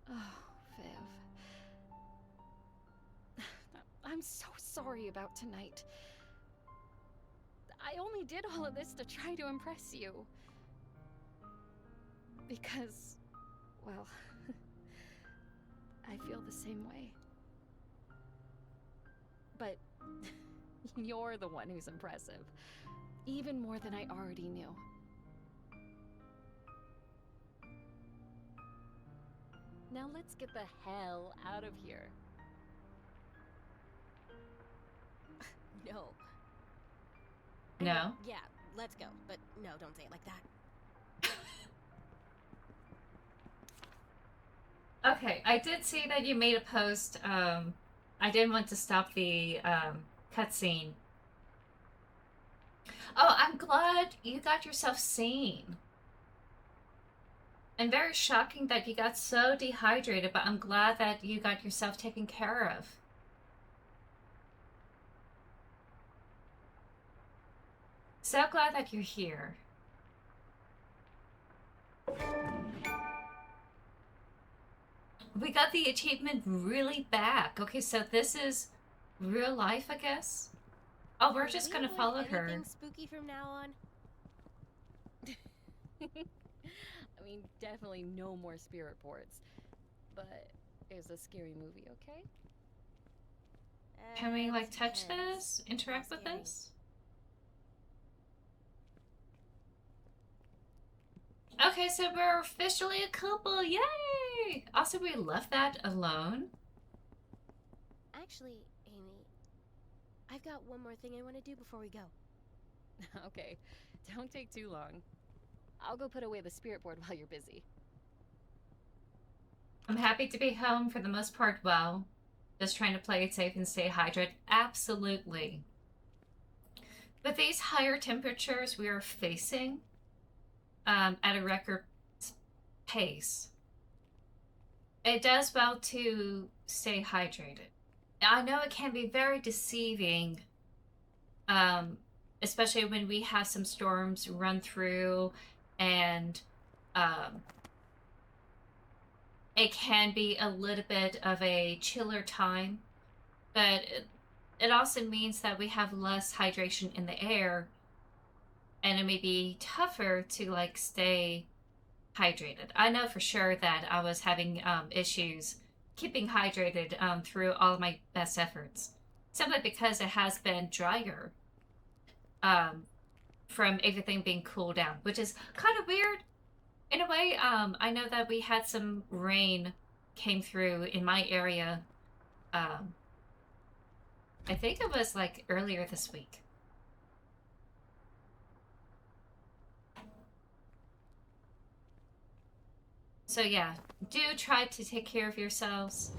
[SPEAKER 7] Oh, Viv. I'm so sorry about tonight. I only did all of this to try to impress you. Because, well, I feel the same way. But you're the one who's impressive. Even more than I already knew. Now let's get the hell out of here.
[SPEAKER 4] No.
[SPEAKER 3] No?
[SPEAKER 4] Yeah, let's go. But no, don't say it like that.
[SPEAKER 3] Okay, I did see that you made a post. I didn't want to stop the cutscene. Oh, I'm glad you got yourself seen. And very shocking that you got so dehydrated, but I'm glad that you got yourself taken care of. So glad that you're here. We got the achievement really back. Okay, so this is real life, I guess. Oh, we're just gonna follow her.
[SPEAKER 4] Anything spooky from now on?
[SPEAKER 7] I mean, definitely no more spirit boards. But it's a scary movie, okay?
[SPEAKER 3] Can we, like, touch
[SPEAKER 4] Depends.
[SPEAKER 3] this? Interact with
[SPEAKER 4] Scary.
[SPEAKER 3] this? Okay, so we're officially a couple. Yay! Also, we left that alone.
[SPEAKER 4] Actually, Amy, I've got one more thing I want to do before we go.
[SPEAKER 7] Okay, don't take too long. I'll go put away the spirit board while you're busy.
[SPEAKER 3] I'm happy to be home for the most part well. Just trying to play it safe and stay hydrated. Absolutely. With these higher temperatures we are facing at a record pace, it does well to stay hydrated. I know it can be very deceiving, especially when we have some storms run through and it can be a little bit of a chiller time, but it also means that we have less hydration in the air, and it may be tougher to like stay hydrated. I know for sure that I was having issues keeping hydrated through all of my best efforts, simply because it has been drier from everything being cooled down, which is kind of weird. In a way, I know that we had some rain came through in my area. I think it was like earlier this week. So yeah, do try to take care of yourselves.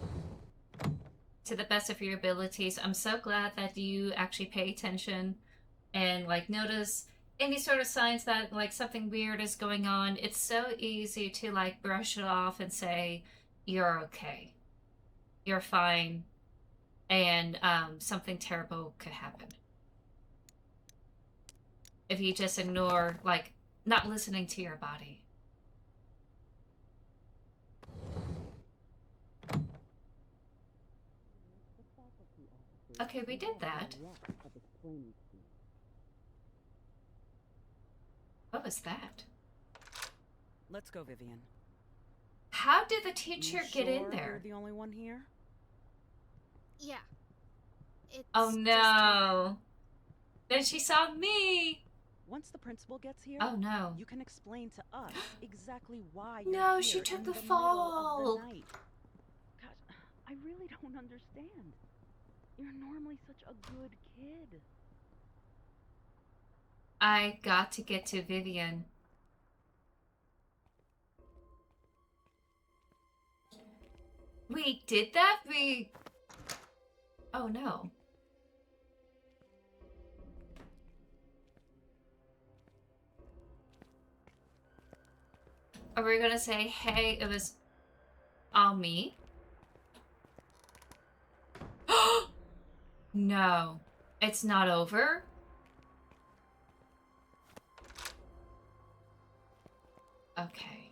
[SPEAKER 3] to the best of your abilities. I'm so glad that you actually pay attention and like notice any sort of signs that like something weird is going on. It's so easy to like brush it off and say you're okay, you're fine, and something terrible could happen if you just ignore, like, not listening to your body. Okay, we did that. What was that?
[SPEAKER 9] Let's go, Vivian.
[SPEAKER 3] How did the teacher get in
[SPEAKER 9] You're
[SPEAKER 3] there?
[SPEAKER 9] the only one here?
[SPEAKER 4] Yeah. It's
[SPEAKER 3] Oh
[SPEAKER 4] just
[SPEAKER 3] no. Then she saw me.
[SPEAKER 9] Once the principal gets here,
[SPEAKER 3] Oh no.
[SPEAKER 9] you can explain to us exactly why
[SPEAKER 3] No,
[SPEAKER 9] you're
[SPEAKER 3] she
[SPEAKER 9] here
[SPEAKER 3] took
[SPEAKER 9] in
[SPEAKER 3] the
[SPEAKER 9] the
[SPEAKER 3] fall.
[SPEAKER 9] middle of the night. Gosh, I really don't understand. You're normally such a good kid.
[SPEAKER 3] I got to get to Vivian. We did that? Oh no. Are we gonna say, hey, it was all me? No. It's not over? Okay.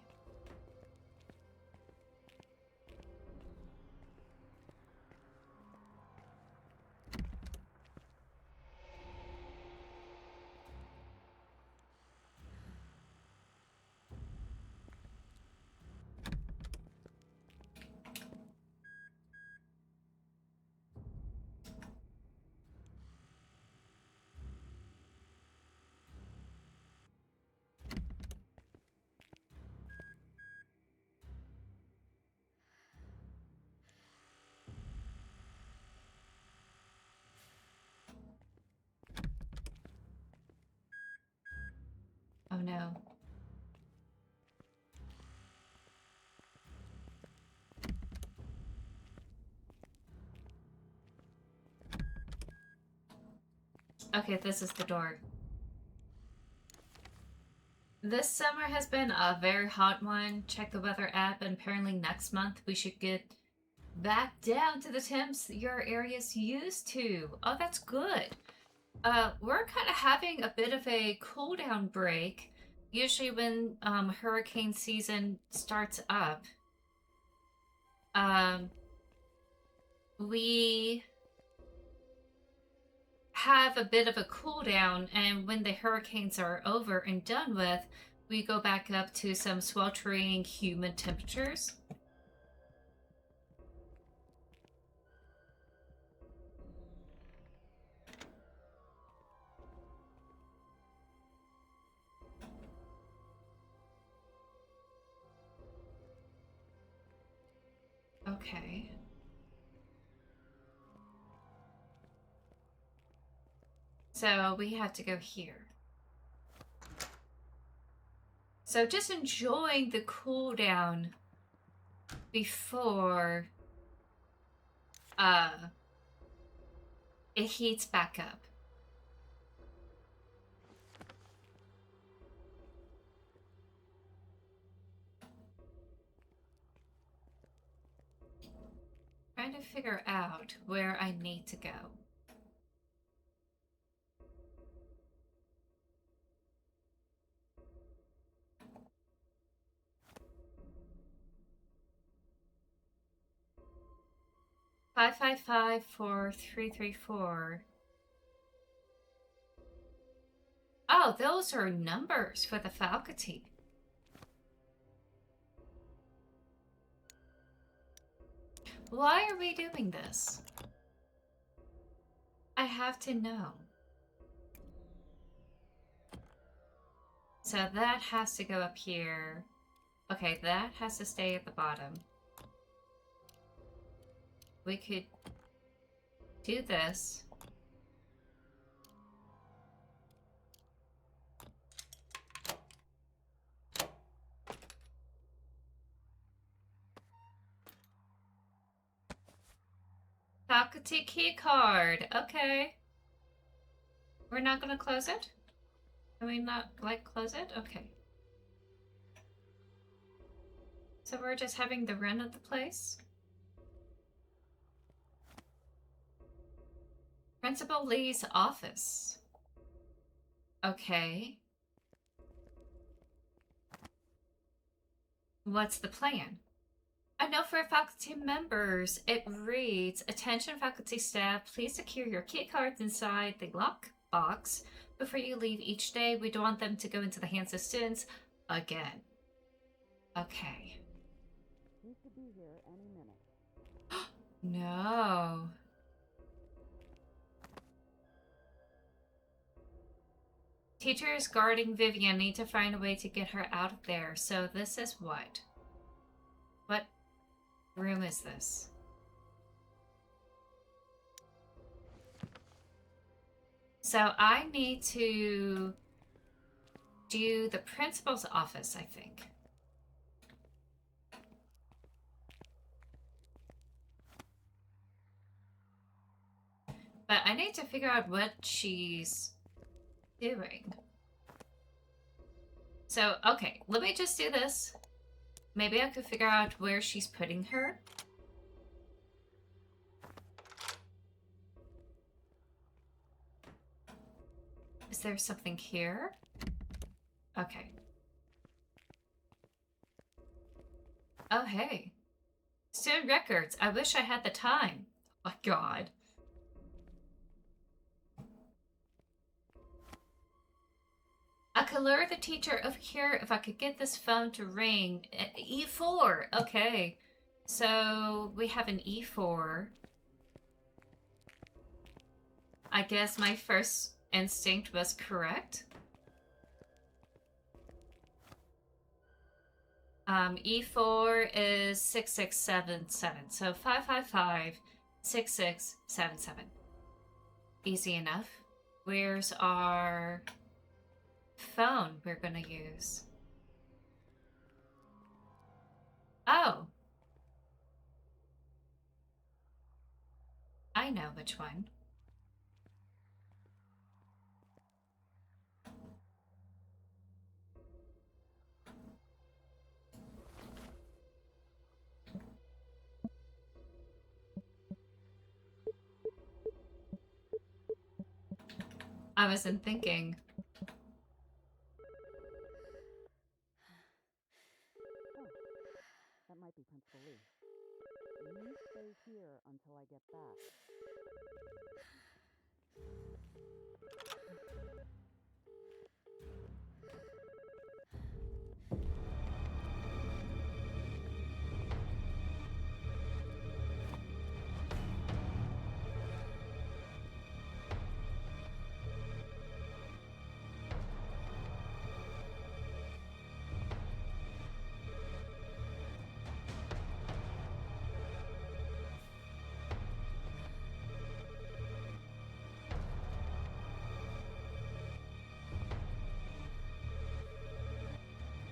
[SPEAKER 3] Oh no. Okay, this is the door. This summer has been a very hot one. Check the weather app, and apparently next month we should get back down to the temps your area's used to. Oh, that's good. We're kind of having a bit of a cool down break. Usually when hurricane season starts up, we have a bit of a cool down, and when the hurricanes are over and done with, we go back up to some sweltering humid temperatures. Okay. So we have to go here. So just enjoying the cool down before it heats back up. Trying to figure out where I need to go. Five 334. Oh, those are numbers for the faculty. Why are we doing this? I have to know. So that has to go up here. Okay, that has to stay at the bottom. We could do this. Faculty key card. Okay. We're not gonna close it? Can we not, like, close it? Okay. So we're just having the run of the place? Principal Lee's office. Okay. What's the plan? I know for faculty members, it reads, "Attention faculty staff, please secure your key cards inside the lock box before you leave each day. We don't want them to go into the hands of students again." Okay.
[SPEAKER 9] He should be here any minute.
[SPEAKER 3] No. Teachers guarding Vivian need to find a way to get her out of there. So this is what? What room is this? So I need to do the principal's office, I think. But I need to figure out what she's doing. So, okay, let me just do this. Maybe I could figure out where she's putting her. Is there something here? Okay. Oh, hey. Student records. I wish I had the time. Oh, my God. I could lure the teacher over here if I could get this phone to ring. E4. Okay. So we have an E4. I guess my first instinct was correct. E4 is 6677. So 555 6677. Easy enough. Where's our phone we're gonna use? Oh. I know which one. I wasn't thinking.
[SPEAKER 9] That might be Principal Lee. You stay here until I get back.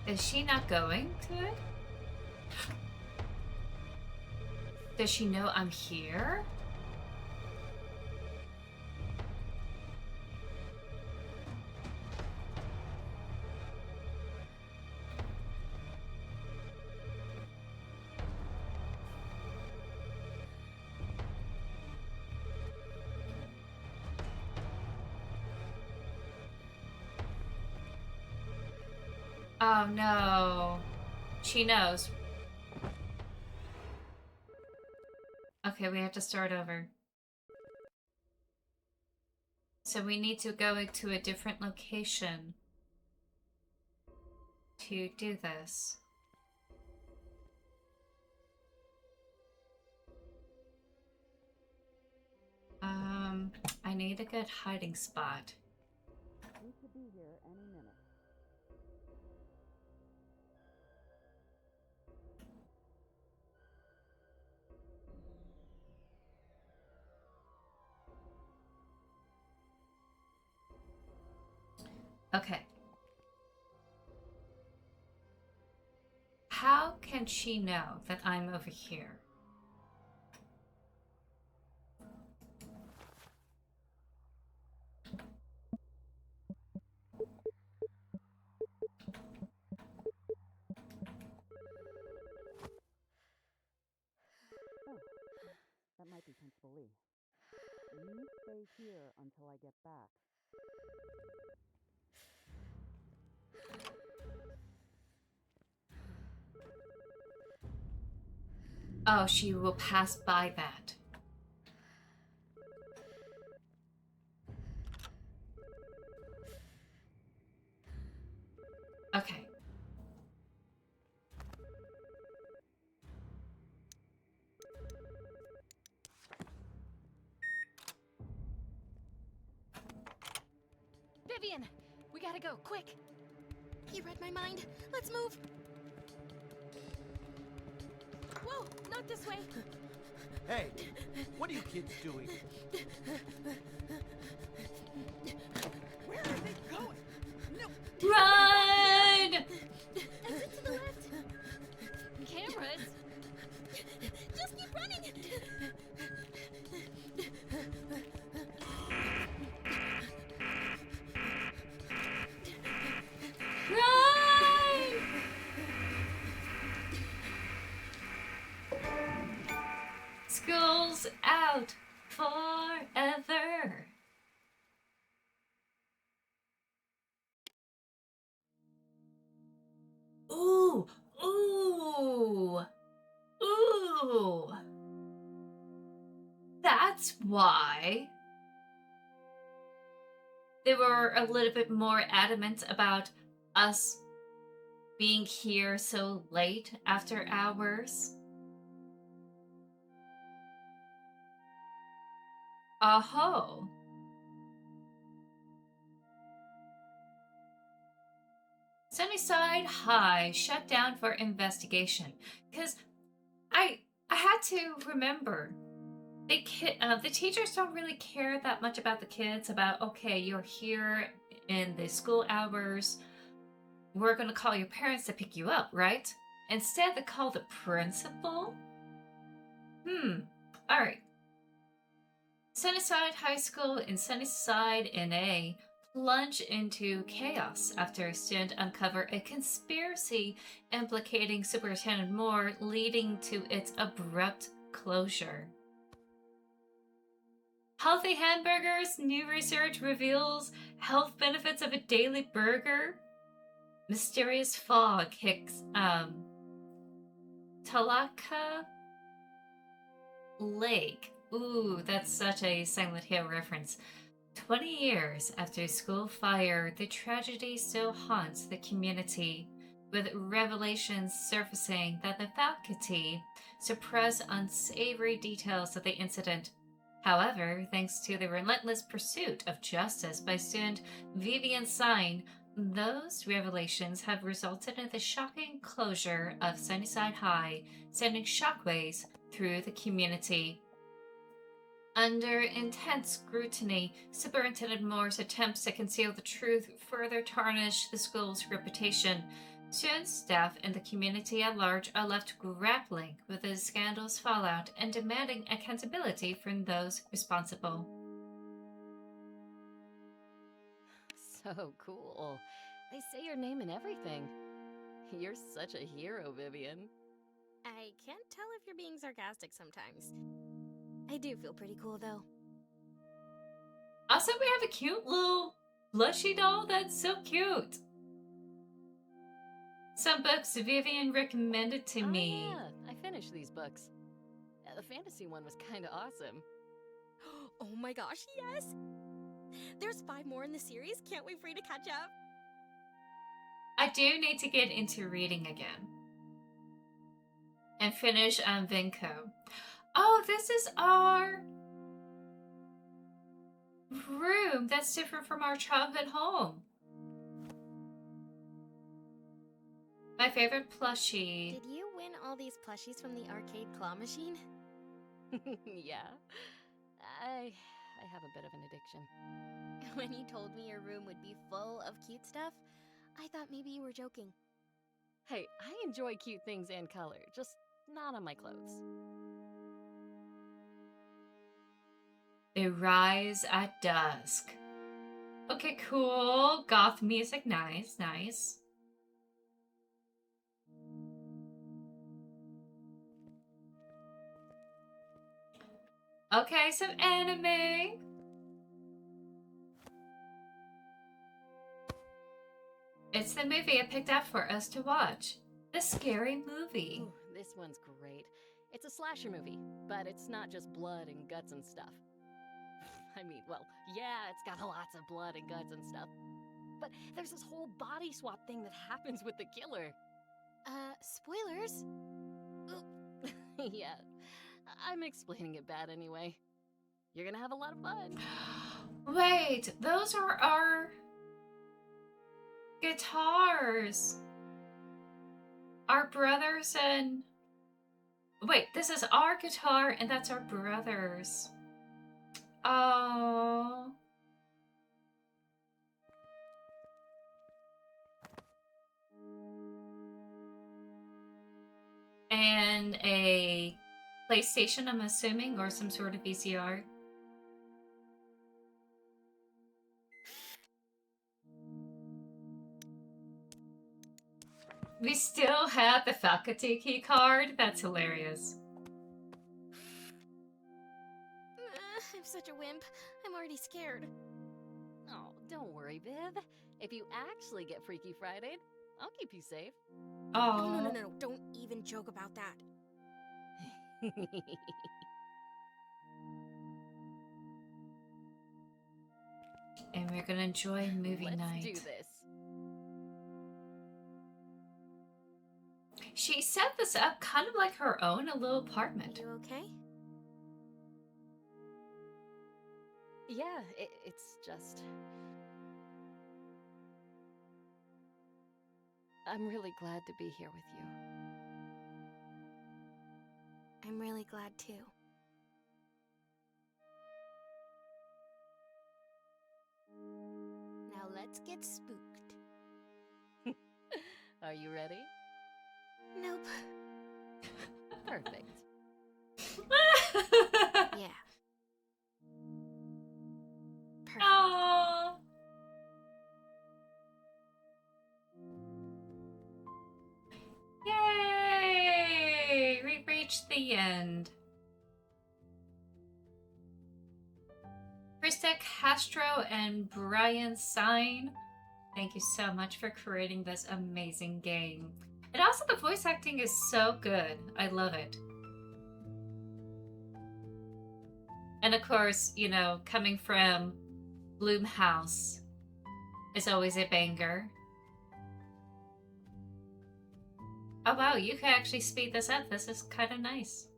[SPEAKER 3] Is she not going to it? Does she know I'm here? Oh no. She knows. Okay, we have to start over. So we need to go to a different location to do this. I need a good hiding spot.
[SPEAKER 9] We should be here any minute.
[SPEAKER 3] Okay. How can she know that I'm over here?
[SPEAKER 9] early. You stay here until I get back.
[SPEAKER 3] Oh, she will pass by that. Okay.
[SPEAKER 7] Vivian! We gotta go, quick!
[SPEAKER 4] He read my mind. Let's move. Whoa, not this way.
[SPEAKER 10] Hey, what are you kids doing? Where are they going? No!
[SPEAKER 3] Run!
[SPEAKER 4] Exit to the left.
[SPEAKER 5] Cameras?
[SPEAKER 4] Just keep running.
[SPEAKER 3] Run! School's out forever. Ooh, ooh, ooh. That's why they were a little bit more adamant about us being here so late after hours. Aho. Sunnyside High shut down for investigation because I had to remember the teachers don't really care that much about the kids. About, okay, you're here in the school hours, we're gonna call your parents to pick you up, right? Instead, they call the principal. All right. Sunnyside High School in Sunnyside, NA, plunge into chaos after a student uncover a conspiracy implicating Superintendent Moore, leading to its abrupt closure. Healthy hamburgers, new research reveals health benefits of a daily burger. Mysterious fog hits Talaka Lake. Ooh, that's such a Silent Hill reference. 20 years after a school fire, the tragedy still haunts the community, with revelations surfacing that the faculty suppress unsavory details of the incident. However, thanks to the relentless pursuit of justice by student Vivian Sign, those revelations have resulted in the shocking closure of Sunnyside High, sending shockwaves through the community. Under intense scrutiny, Superintendent Moore's attempts to conceal the truth further tarnish the school's reputation. Students, staff, and the community at large are left grappling with the scandal's fallout and demanding accountability from those responsible.
[SPEAKER 7] So cool. They say your name and everything. You're such a hero, Vivian.
[SPEAKER 4] I can't tell if you're being sarcastic sometimes. I do feel pretty cool, though.
[SPEAKER 3] Also, we have a cute little plushy doll that's so cute. Some books Vivian recommended to me.
[SPEAKER 7] Yeah, I finished these books. The fantasy one was kind of awesome.
[SPEAKER 4] Oh my gosh, yes! There's 5 more in the series. Can't wait for you to catch up.
[SPEAKER 3] I do need to get into reading again. And finish Vinco. Oh, this is our room that's different from our childhood home. My favorite plushie.
[SPEAKER 4] Did you win all these plushies from the arcade claw machine?
[SPEAKER 7] Yeah. I have a bit of an addiction.
[SPEAKER 4] When you told me your room would be full of cute stuff, I thought maybe you were joking.
[SPEAKER 7] Hey, I enjoy cute things and color, just not on my clothes.
[SPEAKER 3] They rise at dusk. Okay, cool. Goth music, nice, nice. Okay, some anime. It's the movie I picked out for us to watch. The Scary Movie.
[SPEAKER 7] Ooh, this one's great. It's a slasher movie, but it's not just blood and guts and stuff. I mean, well, yeah, it's got lots of blood and guts and stuff. But there's this whole body swap thing that happens with the killer.
[SPEAKER 4] Spoilers?
[SPEAKER 7] Yeah, I'm explaining it bad anyway. You're gonna have a lot of fun.
[SPEAKER 3] Wait, those are our guitars. Our brothers and... Wait, this is our guitar and that's our brothers. Oh. And a PlayStation, I'm assuming, or some sort of VCR. We still have the faculty key card? That's hilarious.
[SPEAKER 4] I'm such a wimp. I'm already scared.
[SPEAKER 7] Oh, don't worry, Viv. If you actually get Freaky Friday, I'll keep you safe.
[SPEAKER 3] Oh.
[SPEAKER 4] No. Don't even joke about that.
[SPEAKER 3] And we're gonna enjoy movie night.
[SPEAKER 7] Let's do this.
[SPEAKER 3] She set this up kind of like her own, a little apartment.
[SPEAKER 4] You okay?
[SPEAKER 7] Yeah, it's just... I'm really glad to be here with you.
[SPEAKER 4] I'm really glad too. Now let's get spooked.
[SPEAKER 7] Are you ready?
[SPEAKER 4] Nope.
[SPEAKER 7] Perfect.
[SPEAKER 4] Yeah. Perfect.
[SPEAKER 3] Aww. Yay! We reached the end. Krista Castro and Brian Sign, thank you so much for creating this amazing game. And also the voice acting is so good. I love it. And of course, you know, coming from Bloomhouse is always a banger. Oh wow, you can actually speed this up. This is kind of nice.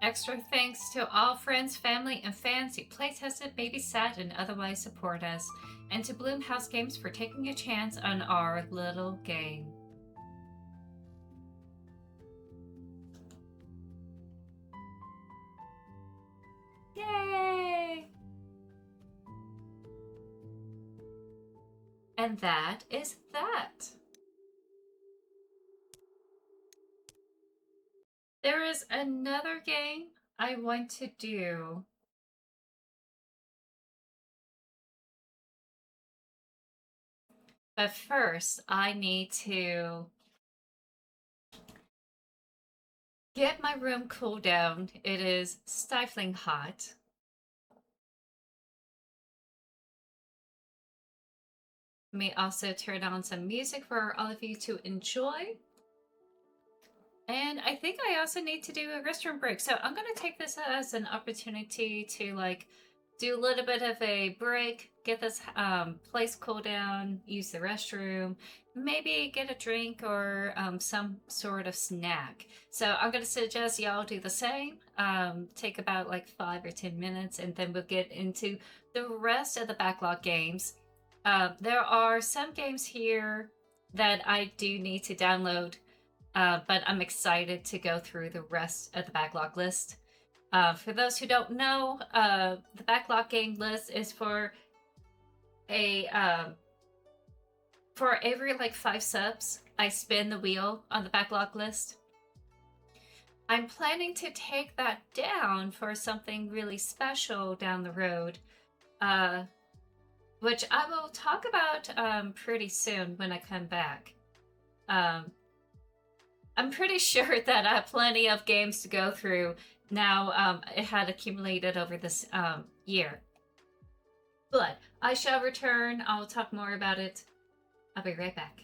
[SPEAKER 3] Extra thanks to all friends, family, and fans who playtested, babysat, and otherwise support us, and to Bloomhouse Games for taking a chance on our little game. Yay! And that is that. There is another game I want to do. But first, I need to get my room cooled down. It is stifling hot. Let me also turn on some music for all of you to enjoy. And I think I also need to do a restroom break. So I'm going to take this as an opportunity to like do a little bit of a break, get this place cooled down, use the restroom, maybe get a drink or some sort of snack. So I'm going to suggest y'all do the same. Take about like 5 or 10 minutes and then we'll get into the rest of the backlog games. There are some games here that I do need to download. But I'm excited to go through the rest of the backlog list. For those who don't know, the backlog game list is for for every like 5 subs, I spin the wheel on the backlog list. I'm planning to take that down for something really special down the road. which I will talk about pretty soon when I come back. I'm pretty sure that I have plenty of games to go through now. It had accumulated over this year. But I shall return. I'll talk more about it. I'll be right back.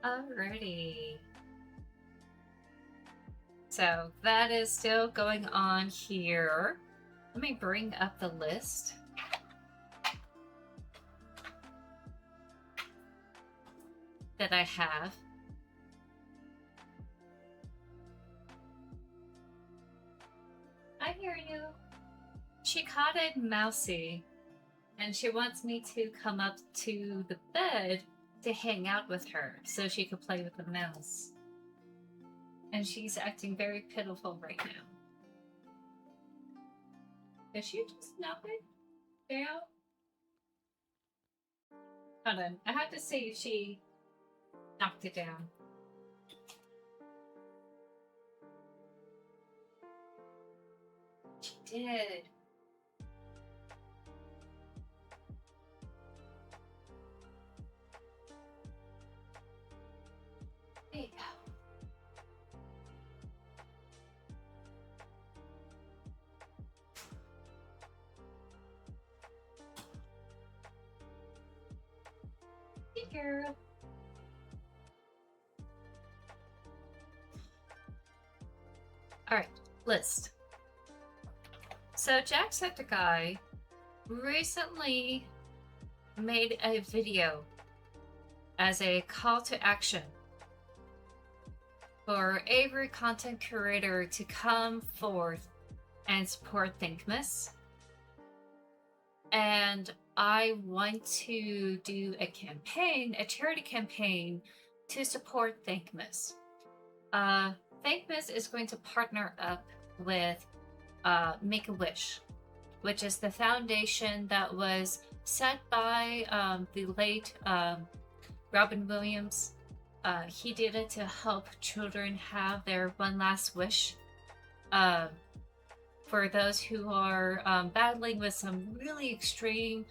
[SPEAKER 3] Alrighty. So that is still going on here. Let me bring up the list. That I have. I hear you. She caught a mousy, and she wants me to come up to the bed to hang out with her so she could play with the mouse. And she's acting very pitiful right now. Did she just knock it down? Hold on, I have to see if she knocked it down. She did. There you go. Hey, girl. Alright, list. So Jacksepticeye recently made a video as a call to action for every content curator to come forth and support Thinkmas. And I want to do a campaign, a charity campaign, to support Thinkmas. Thinkmas is going to partner up with Make-A-Wish, which is the foundation that was set by the late Robin Williams. He did it to help children have their one last wish. For those who are battling with some really extreme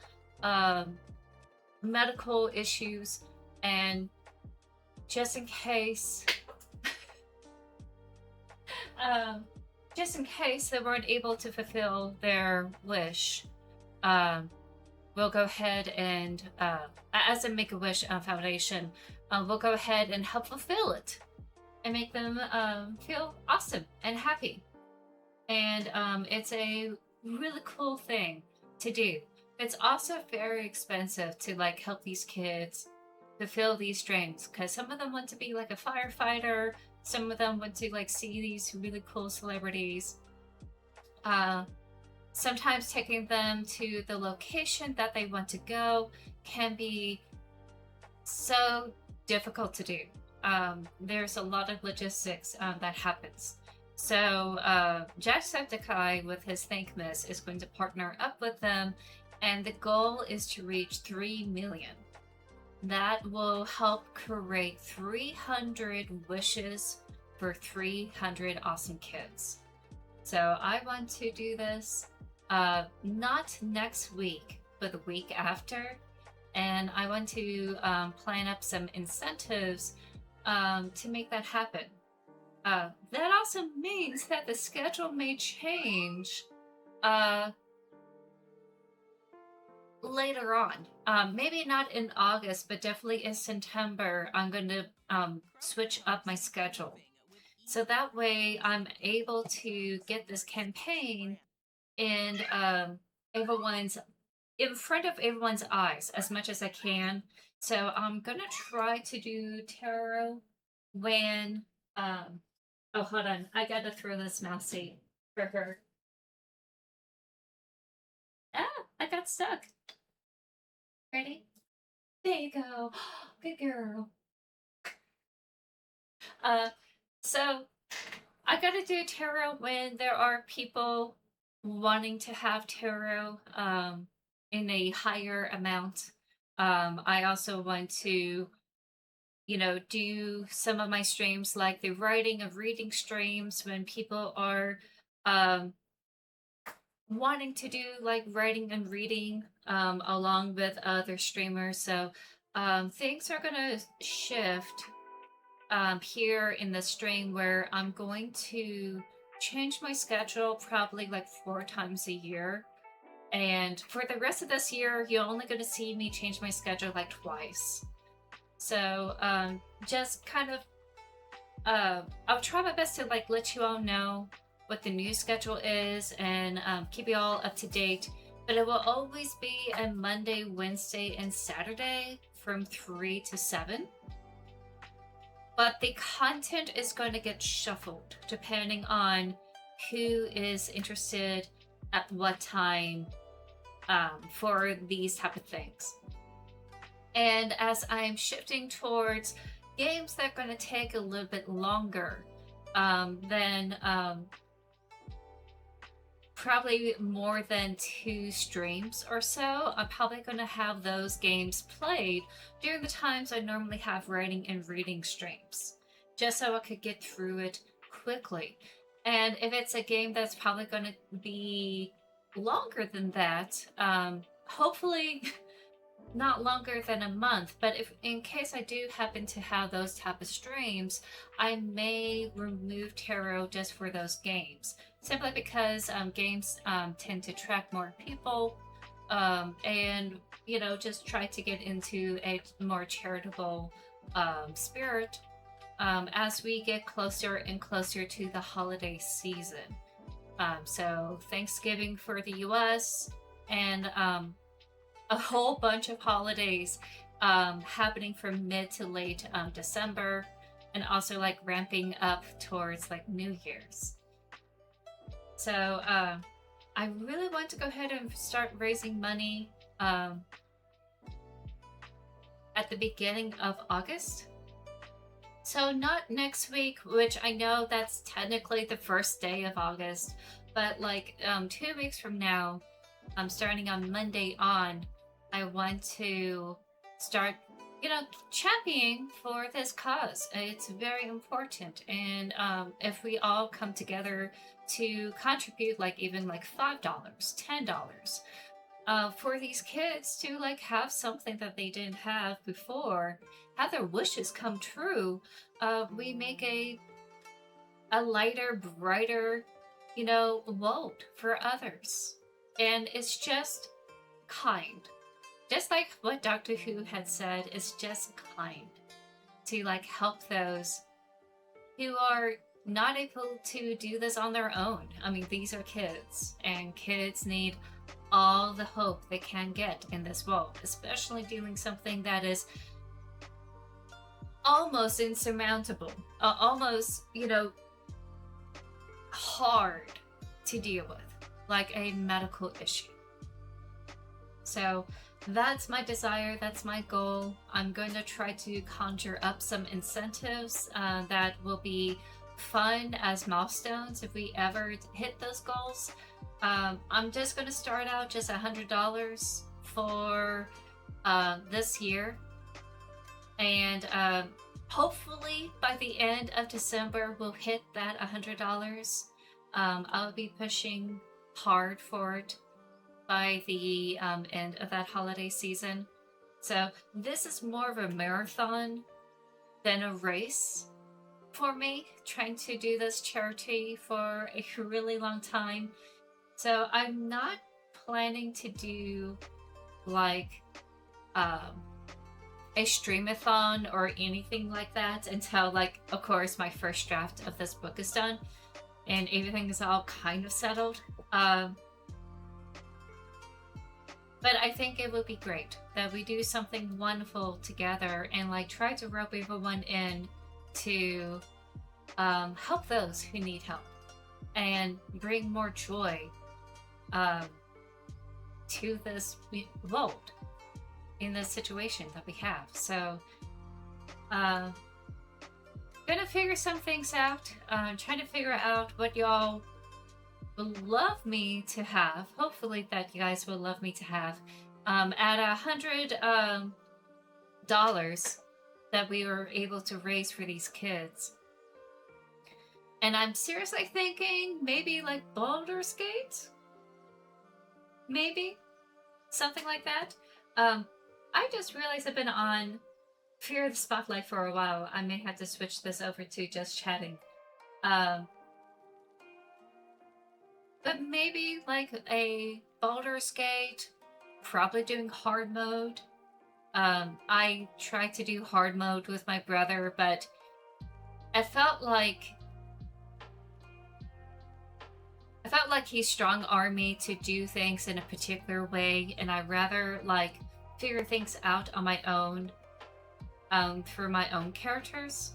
[SPEAKER 3] medical issues, and just in case they weren't able to fulfill their wish, we'll go ahead and, as a Make-A-Wish Foundation, we'll go ahead and help fulfill it and make them feel awesome and happy. And it's a really cool thing to do. It's also very expensive to like help these kids fulfill these dreams, because some of them want to be like a firefighter, some of them want to like see these really cool celebrities. Sometimes taking them to the location that they want to go can be so difficult to do. There's a lot of logistics that happens. So Jacksepticeye with his Thinkmas is going to partner up with them, and the goal is to reach 3 million. That will help create 300 wishes for 300 awesome kids. So I want to do this not next week, but the week after. And I want to plan up some incentives to make that happen. That also means that the schedule may change later on. Maybe not in August, but definitely in September, I'm going to switch up my schedule. So that way I'm able to get this campaign in front of everyone's eyes as much as I can. So I'm going to try to do tarot when... oh, hold on. I got to throw this mousey for her. Ah, I got stuck. Ready? There you go. Good girl. So I gotta do tarot when there are people wanting to have tarot in a higher amount. I also want to, do some of my streams like the writing and reading streams when people are wanting to do like writing and reading along with other streamers. So things are gonna shift here in the stream, where I'm going to change my schedule probably like 4 times a year. And for the rest of this year, you're only going to see me change my schedule like twice. So just kind of I'll try my best to like let you all know what the new schedule is and keep you all up to date. But it will always be a Monday, Wednesday, and Saturday from 3 to 7. But the content is going to get shuffled depending on who is interested at what time for these type of things. And as I'm shifting towards games that are going to take a little bit longer than probably more than 2 streams or so, I'm probably going to have those games played during the times I normally have writing and reading streams, just so I could get through it quickly. And if it's a game that's probably going to be longer than that, hopefully not longer than a month, but if in case I do happen to have those type of streams, I may remove tarot just for those games, simply because games tend to attract more people, and you know, just try to get into a more charitable spirit as we get closer and closer to the holiday season. So Thanksgiving for the US, and a whole bunch of holidays happening from mid to late December, and also like ramping up towards like New Year's. So I really want to go ahead and start raising money at the beginning of August. So not next week, which I know that's technically the first day of August, but like 2 weeks from now, starting on Monday on, I want to start, you know, championing for this cause. It's very important, and if we all come together to contribute, like even like $5, $10, for these kids to like have something that they didn't have before, have their wishes come true, we make a lighter, brighter, you know, world for others. And it's just kind. Just like what Doctor Who had said, it's just kind to like help those who are not able to do this on their own. I mean, these are kids, and kids need all the hope they can get in this world, especially doing something that is almost insurmountable, almost, you know, hard to deal with, like a medical issue. So that's my desire, that's my goal. I'm going to try to conjure up some incentives that will be fun as milestones if we ever hit those goals. I'm just going to start out just $100 for this year, and hopefully by the end of December we'll hit that $100. I'll be pushing hard for it by the end of that holiday season. So this is more of a marathon than a race for me, trying to do this charity for a really long time. So I'm not planning to do like a streamathon or anything like that until, like, of course, my first draft of this book is done and everything is all kind of settled. But I think it would be great that we do something wonderful together and like try to rope everyone in to help those who need help and bring more joy to this world in this situation that we have. So gonna figure some things out, trying to figure out what y'all would love me to have. Hopefully that you guys will love me to have at $100 that we were able to raise for these kids. And I'm seriously thinking maybe like Baldur's Gate? Maybe? Something like that? I just realized I've been on Fear of the Spotlight for a while. I may have to switch this over to just chatting. But maybe like a Baldur's Gate, probably doing hard mode. I tried to do hard mode with my brother, but I felt like he strong-armed me to do things in a particular way, and I'd rather like figure things out on my own through my own characters.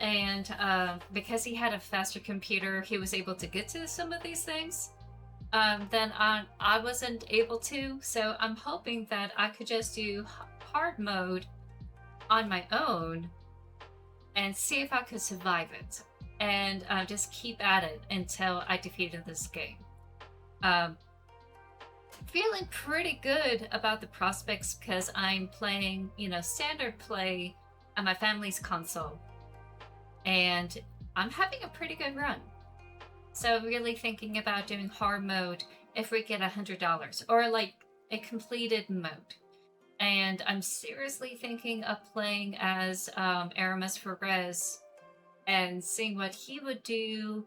[SPEAKER 3] And because he had a faster computer, he was able to get to some of these things. Then I wasn't able to, so I'm hoping that I could just do hard mode on my own and see if I could survive it, and just keep at it until I defeated this game. Feeling pretty good about the prospects because I'm playing, standard play on my family's console, and I'm having a pretty good run. So really thinking about doing hard mode if we get $100 or like a completed mode. And I'm seriously thinking of playing as Aramis Ferrez and seeing what he would do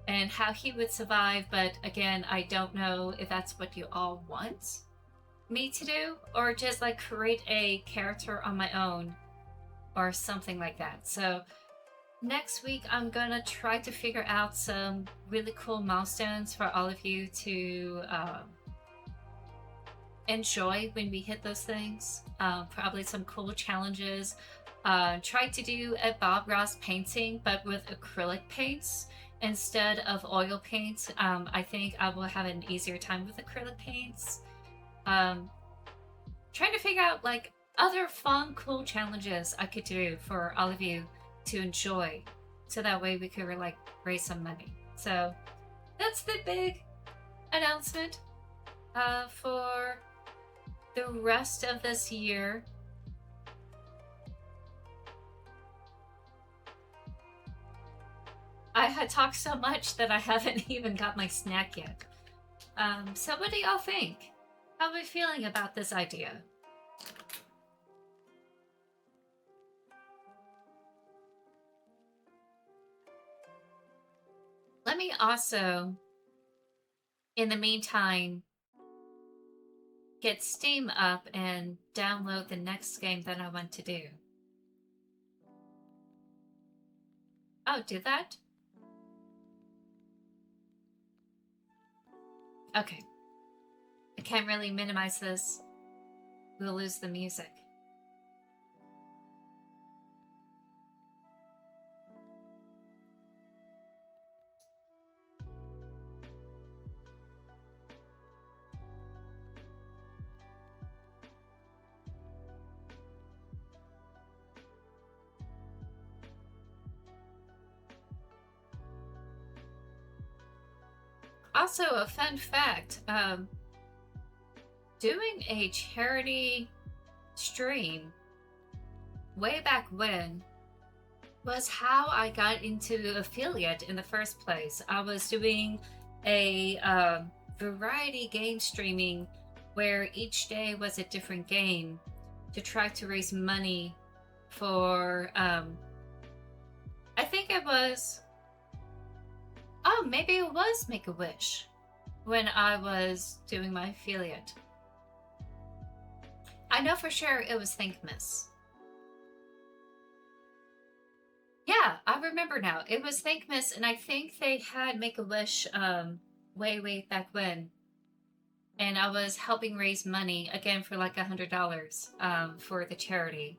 [SPEAKER 3] and how he would survive. But again, I don't know if that's what you all want me to do, or just like create a character on my own or something like that. So next week, I'm gonna try to figure out some really cool milestones for all of you to enjoy when we hit those things. Probably some cool challenges. Try to do a Bob Ross painting, but with acrylic paints instead of oil paints. I think I will have an easier time with acrylic paints. Trying to figure out like other fun, cool challenges I could do for all of you to enjoy, so that way we could like raise some money. So that's the big announcement for the rest of this year. I had talked so much that I haven't even got my snack yet. So what do y'all think? How are we feeling about this idea? Let me also, in the meantime, get Steam up and download the next game that I want to do. Oh, do that? Okay. I can't really minimize this. We'll lose the music. Also, a fun fact, doing a charity stream way back when was how I got into affiliate in the first place. I was doing a variety game streaming where each day was a different game to try to raise money for, I think it was, oh, maybe it was Make-A-Wish when I was doing my affiliate. I know for sure it was Thankmas. Yeah, I remember now. It was Thankmas, and I think they had Make-A-Wish way back when. And I was helping raise money, again, for like $100 for the charity.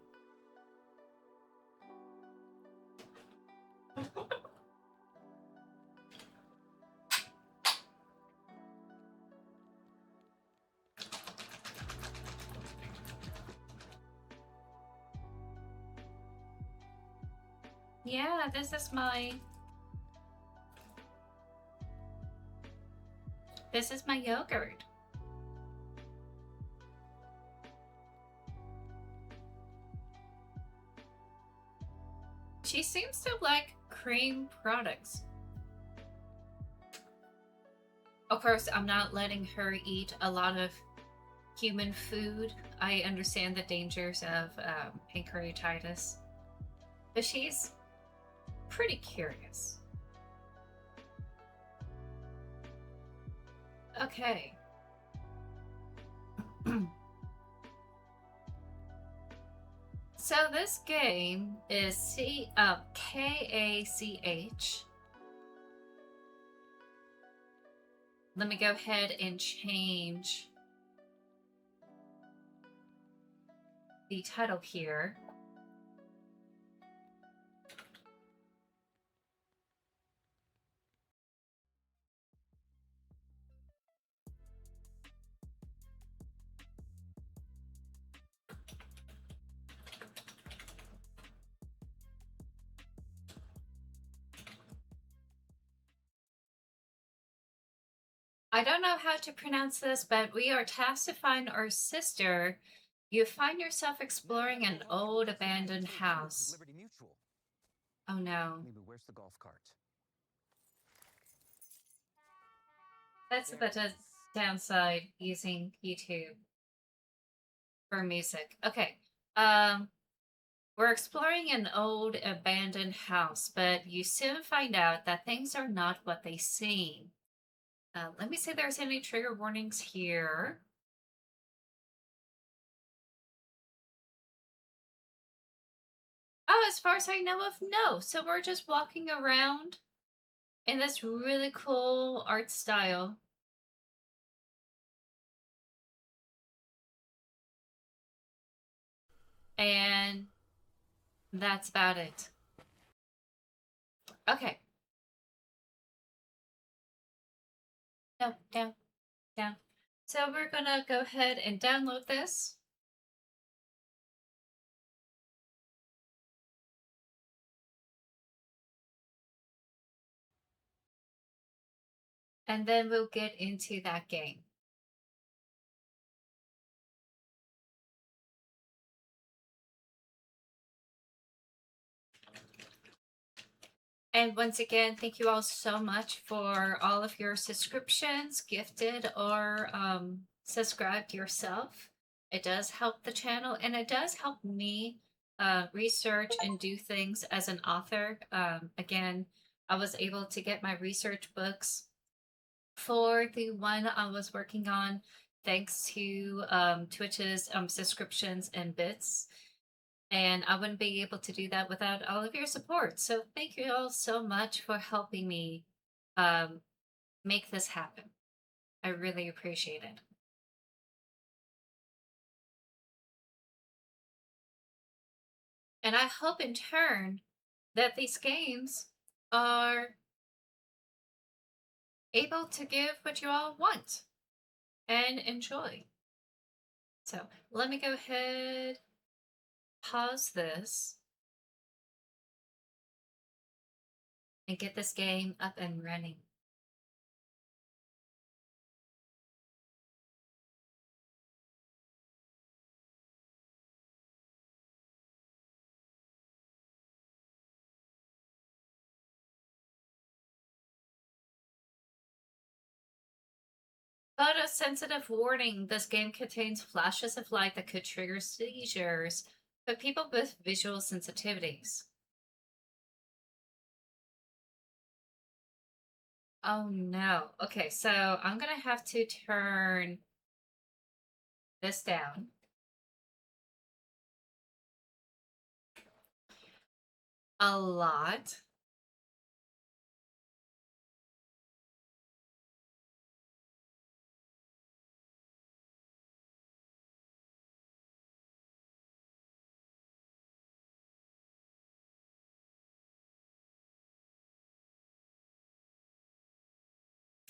[SPEAKER 3] Yeah, this is my yogurt. She seems to like cream products. Of course, I'm not letting her eat a lot of human food. I understand the dangers of pancreatitis, but she's pretty curious. Okay. So this game is K-A-C-H. Let me go ahead and change the title here. I don't know how to pronounce this, but we are tasked to find our sister. You find yourself exploring an old abandoned house.
[SPEAKER 11] Liberty Mutual.
[SPEAKER 3] Oh no.
[SPEAKER 11] Maybe where's the golf cart?
[SPEAKER 3] That's the downside using YouTube for music. Okay. We're exploring an old abandoned house, but you soon find out that things are not what they seem. Let me see if there's any trigger warnings here. Oh, as far as I know of, no. So we're just walking around in this really cool art style. And that's about it. Okay. No, down, down. So we're gonna go ahead and download this. And then we'll get into that game. And once again, thank you all so much for all of your subscriptions, gifted or subscribed yourself. It does help the channel, and it does help me research and do things as an author. Again, I was able to get my research books for the one I was working on thanks to Twitch's subscriptions and bits. And I wouldn't be able to do that without all of your support. So thank you all so much for helping me make this happen. I really appreciate it. And I hope in turn that these games are able to give what you all want and enjoy. So let me go ahead, pause this, and get this game up and running. Photosensitive warning. This game contains flashes of light that could trigger seizures for people with visual sensitivities. Oh no. Okay, so I'm gonna have to turn this down. A lot.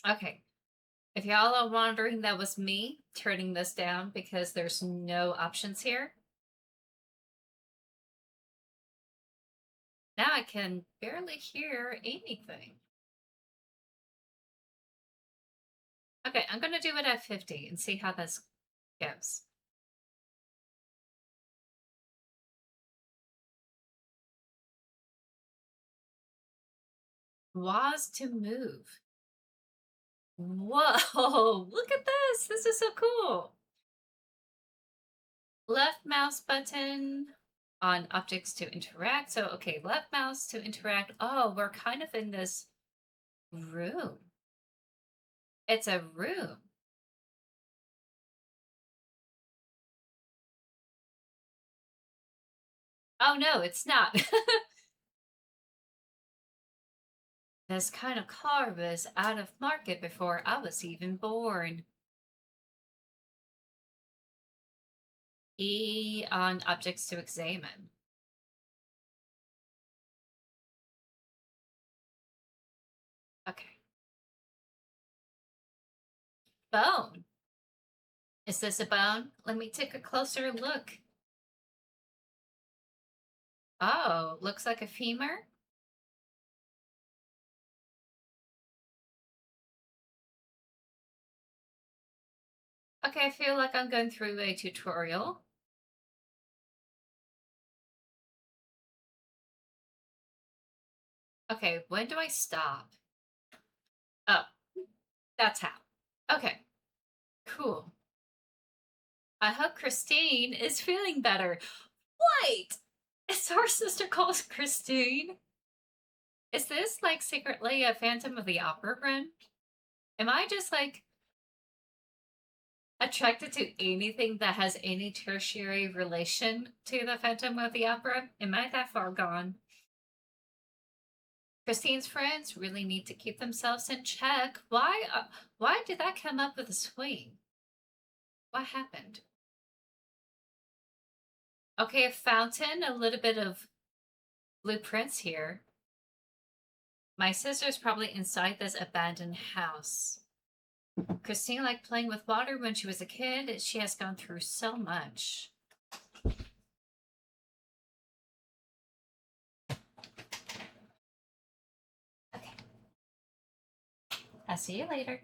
[SPEAKER 3] Okay. If y'all are wondering, that was me turning this down because there's no options here. Now I can barely hear anything. Okay, I'm gonna do it at 50 and see how this goes. Was to move. Whoa, look at this. This is so cool. Left mouse button on objects to interact. So, okay, left mouse to interact. Oh, we're kind of in this room. It's a room. Oh no, it's not. This kind of car was out of market before I was even born. E on objects to examine. Okay. Bone. Is this a bone? Let me take a closer look. Oh, looks like a femur. Okay, I feel like I'm going through a tutorial. Okay, when do I stop? Oh, that's how. Okay, cool. I hope Christine is feeling better. Wait! Is our sister called Christine? Is this like secretly a Phantom of the Opera run? Am I just like attracted to anything that has any tertiary relation to the Phantom of the Opera? Am I that far gone? Christine's friends really need to keep themselves in check. Why did that come up with a swing? What happened? Okay, a fountain, a little bit of blueprints here. My sister's probably inside this abandoned house. Christine liked playing with water when she was a kid. She has gone through so much. Okay. I'll see you later.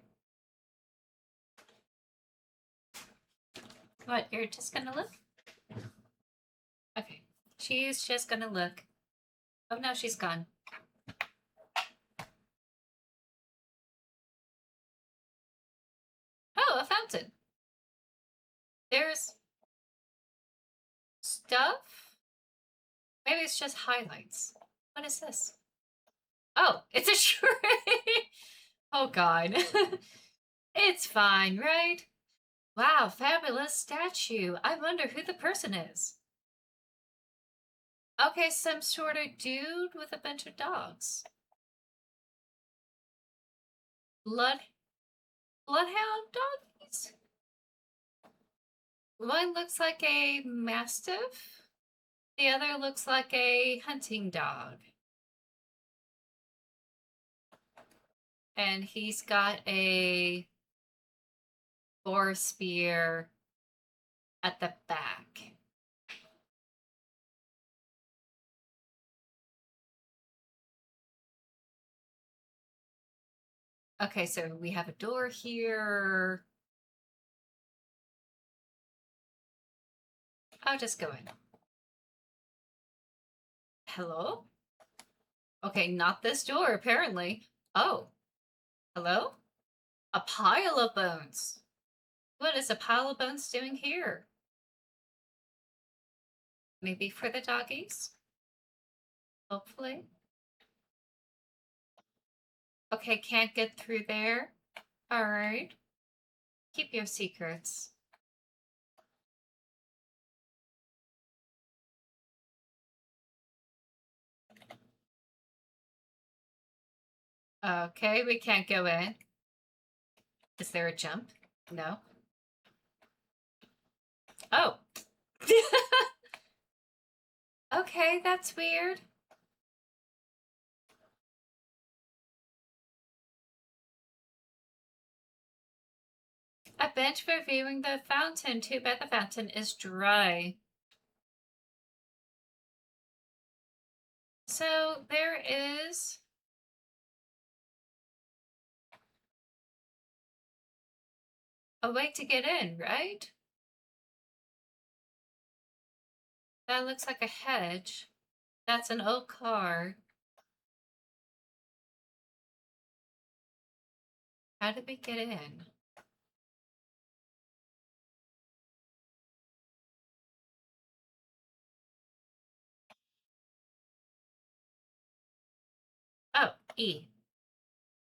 [SPEAKER 3] What, you're just gonna look? Okay. She's just gonna look. Oh no, she's gone. Oh, a fountain. There's stuff? Maybe it's just highlights. What is this? Oh, it's a shrine! Oh god. It's fine, right? Wow, fabulous statue. I wonder who the person is. Okay, some sort of dude with a bunch of dogs. Bloodhound doggies? One looks like a mastiff. The other looks like a hunting dog. And he's got a boar spear at the back. Okay, so we have a door here. I'll just go in. Hello? Okay, not this door, apparently. Oh. Hello? A pile of bones. What is a pile of bones doing here? Maybe for the doggies? Hopefully. Okay, can't get through there. Alright. Keep your secrets. Okay, we can't go in. Is there a jump? No. Oh. Okay, that's weird. A bench for viewing the fountain. Too bad the fountain is dry. So there is a way to get in, right? That looks like a hedge. That's an old car. How did we get in? Oh, E.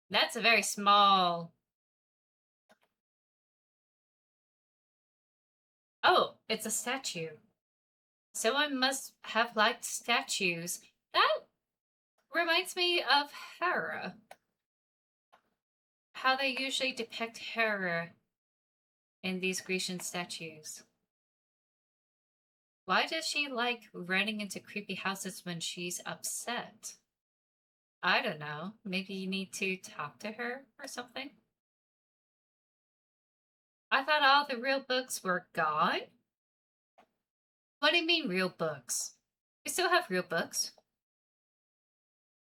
[SPEAKER 3] That's a very small... Oh, it's a statue. Someone must have liked statues. That reminds me of Hera. How they usually depict Hera in these Grecian statues. Why does she like running into creepy houses when she's upset? I don't know. Maybe you need to talk to her or something? I thought all the real books were gone? What do you mean real books? We still have real books.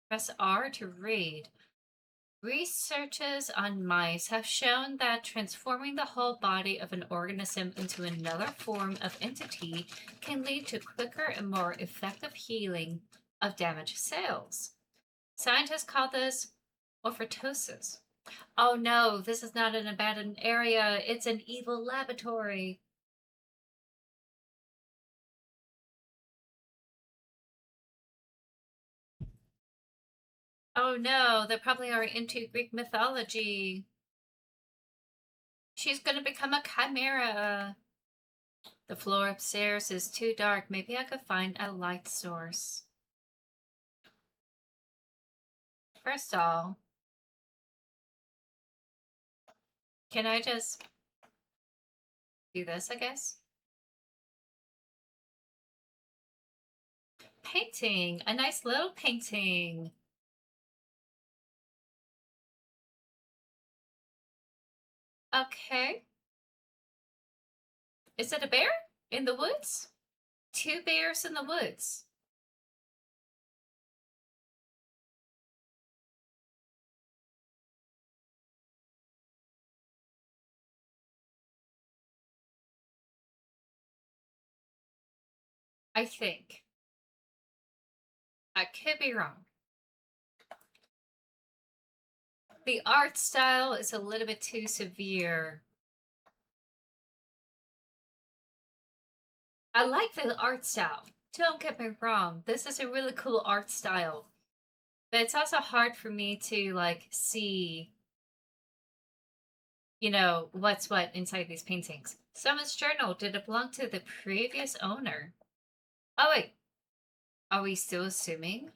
[SPEAKER 3] Press R to read. Researches on mice have shown that transforming the whole body of an organism into another form of entity can lead to quicker and more effective healing of damaged cells. Scientists call this orphotosis. Oh no, this is not an abandoned area, it's an evil laboratory. Oh no, they probably are into Greek mythology. She's gonna become a chimera. The floor upstairs is too dark. Maybe I could find a light source. First of all, can I just do this, I guess? Painting! A nice little painting! Okay. Is it a bear? In the woods? 2 bears in the woods. I think. I could be wrong. The art style is a little bit too severe. I like the art style. Don't get me wrong. This is a really cool art style. But it's also hard for me to, like, see, you know, what's what inside these paintings. Someone's journal. Did it belong to the previous owner? Oh, wait. Are we still assuming?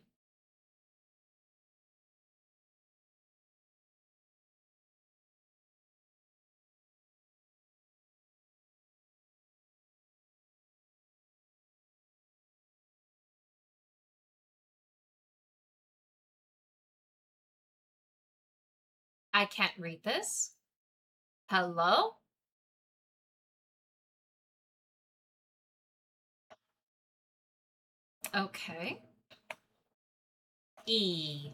[SPEAKER 3] I can't read this. Hello? Okay. E.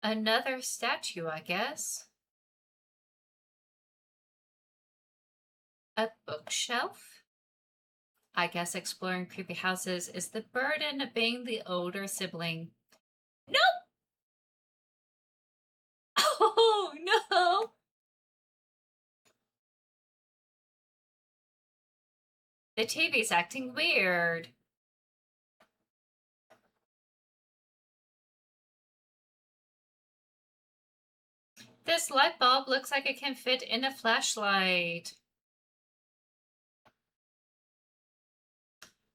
[SPEAKER 3] Another statue, I guess. A bookshelf? I guess exploring creepy houses is the burden of being the older sibling. Nope! Oh, no! The TV's acting weird. This light bulb looks like it can fit in a flashlight.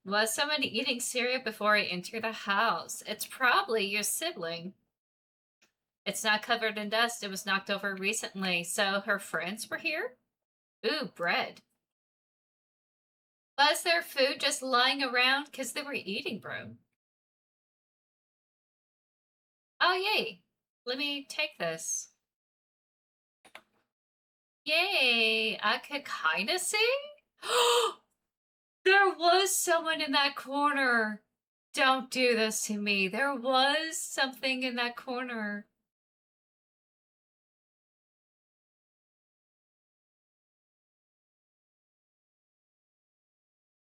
[SPEAKER 3] Was someone eating cereal before I enter the house? It's probably your sibling. It's not covered in dust. It was knocked over recently. So her friends were here? Ooh, bread. Was there food just lying around? Because they were eating, bro. Oh, yay. Let me take this. Yay. I could kind of see? There was someone in that corner. Don't do this to me. There was something in that corner.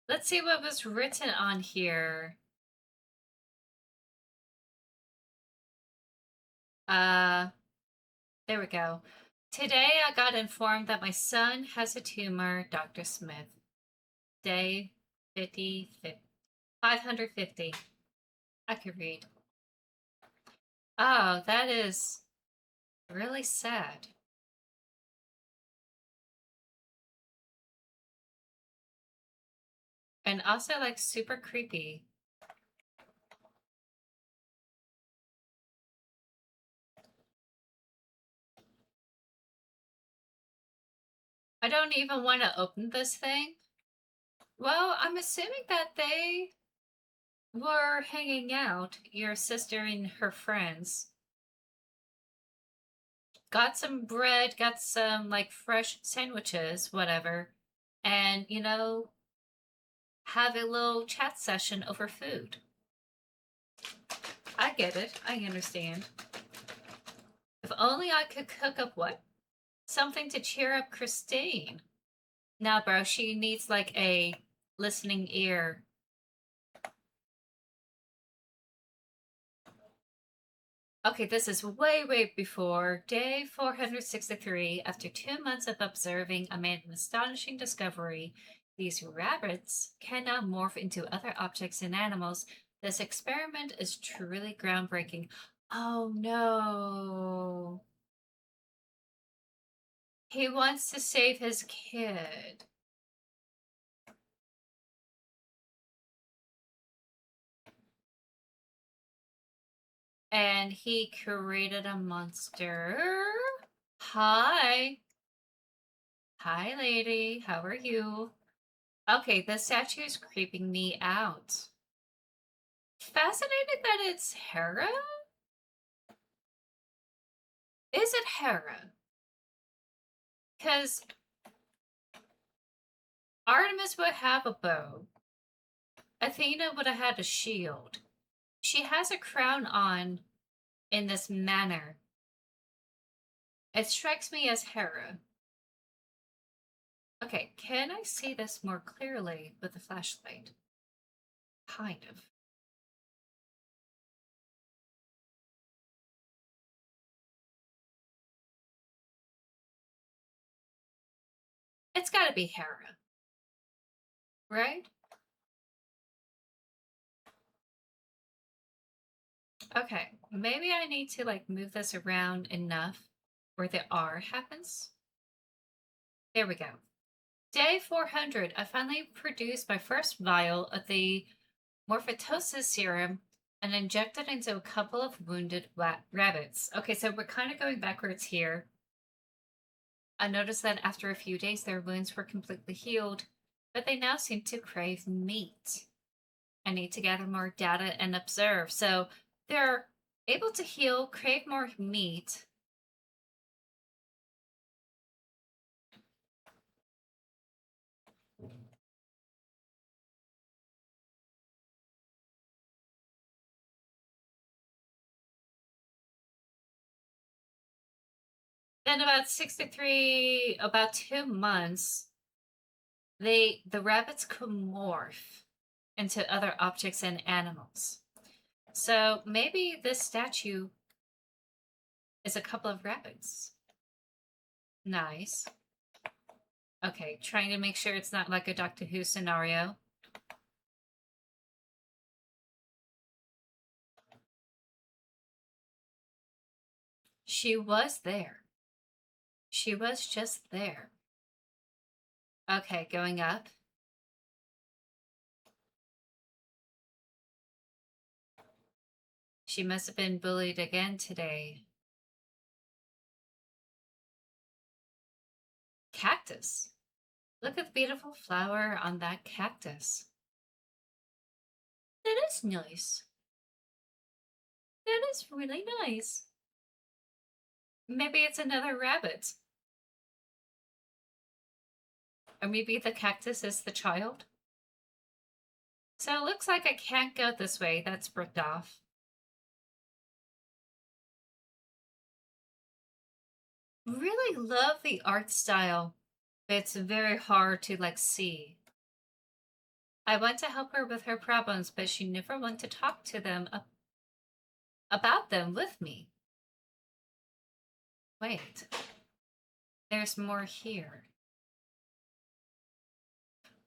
[SPEAKER 3] Let's see what was written on here. There we go. Today I got informed that my son has a tumor, Dr. Smith. Day 550. I could read. Oh, that is really sad. And also, like, super creepy. I don't even want to open this thing. Well, I'm assuming that they were hanging out, your sister and her friends. Got some bread, got some, like, fresh sandwiches, whatever. And, you know, have a little chat session over food. I get it. I understand. If only I could cook up what? Something to cheer up Christine. Nah, bro, she needs, like, a listening ear. Okay, this is way before day 463. After 2 months of observing, I made an astonishing discovery. These rabbits can now morph into other objects and animals. This experiment is truly groundbreaking. Oh no. He wants to save his kid. And he created a monster. Hi. Hi, lady. How are you? Okay, the statue is creeping me out. Fascinated that it's Hera? Is it Hera? Because Artemis would have a bow. Athena would have had a shield. She has a crown on in this manner. It strikes me as Hera. Okay, can I see this more clearly with the flashlight? Kind of. It's gotta be Hera. Right? Okay, maybe I need to, like, move this around enough where the R happens. There we go. Day 400, I finally produced my first vial of the morphotosis serum and injected into a couple of wounded rabbits. Okay, so we're kind of going backwards here. I noticed that after a few days, their wounds were completely healed, but they now seem to crave meat. I need to gather more data and observe. So they're able to heal, crave more meat. Then about 63, about 2 months, the rabbits could morph into other objects and animals. So maybe this statue is a couple of rabbits. Nice. Okay, trying to make sure it's not like a Doctor Who scenario. She was there. She was just there. Okay, going up. She must have been bullied again today. Cactus. Look at the beautiful flower on that cactus. That is nice. That is really nice. Maybe it's another rabbit. Or maybe the cactus is the child. So it looks like I can't go this way. That's bricked off. Really love the art style. It's very hard to, like, see. I want to help her with her problems, but she never wanted to talk to them about them with me. Wait. There's more here.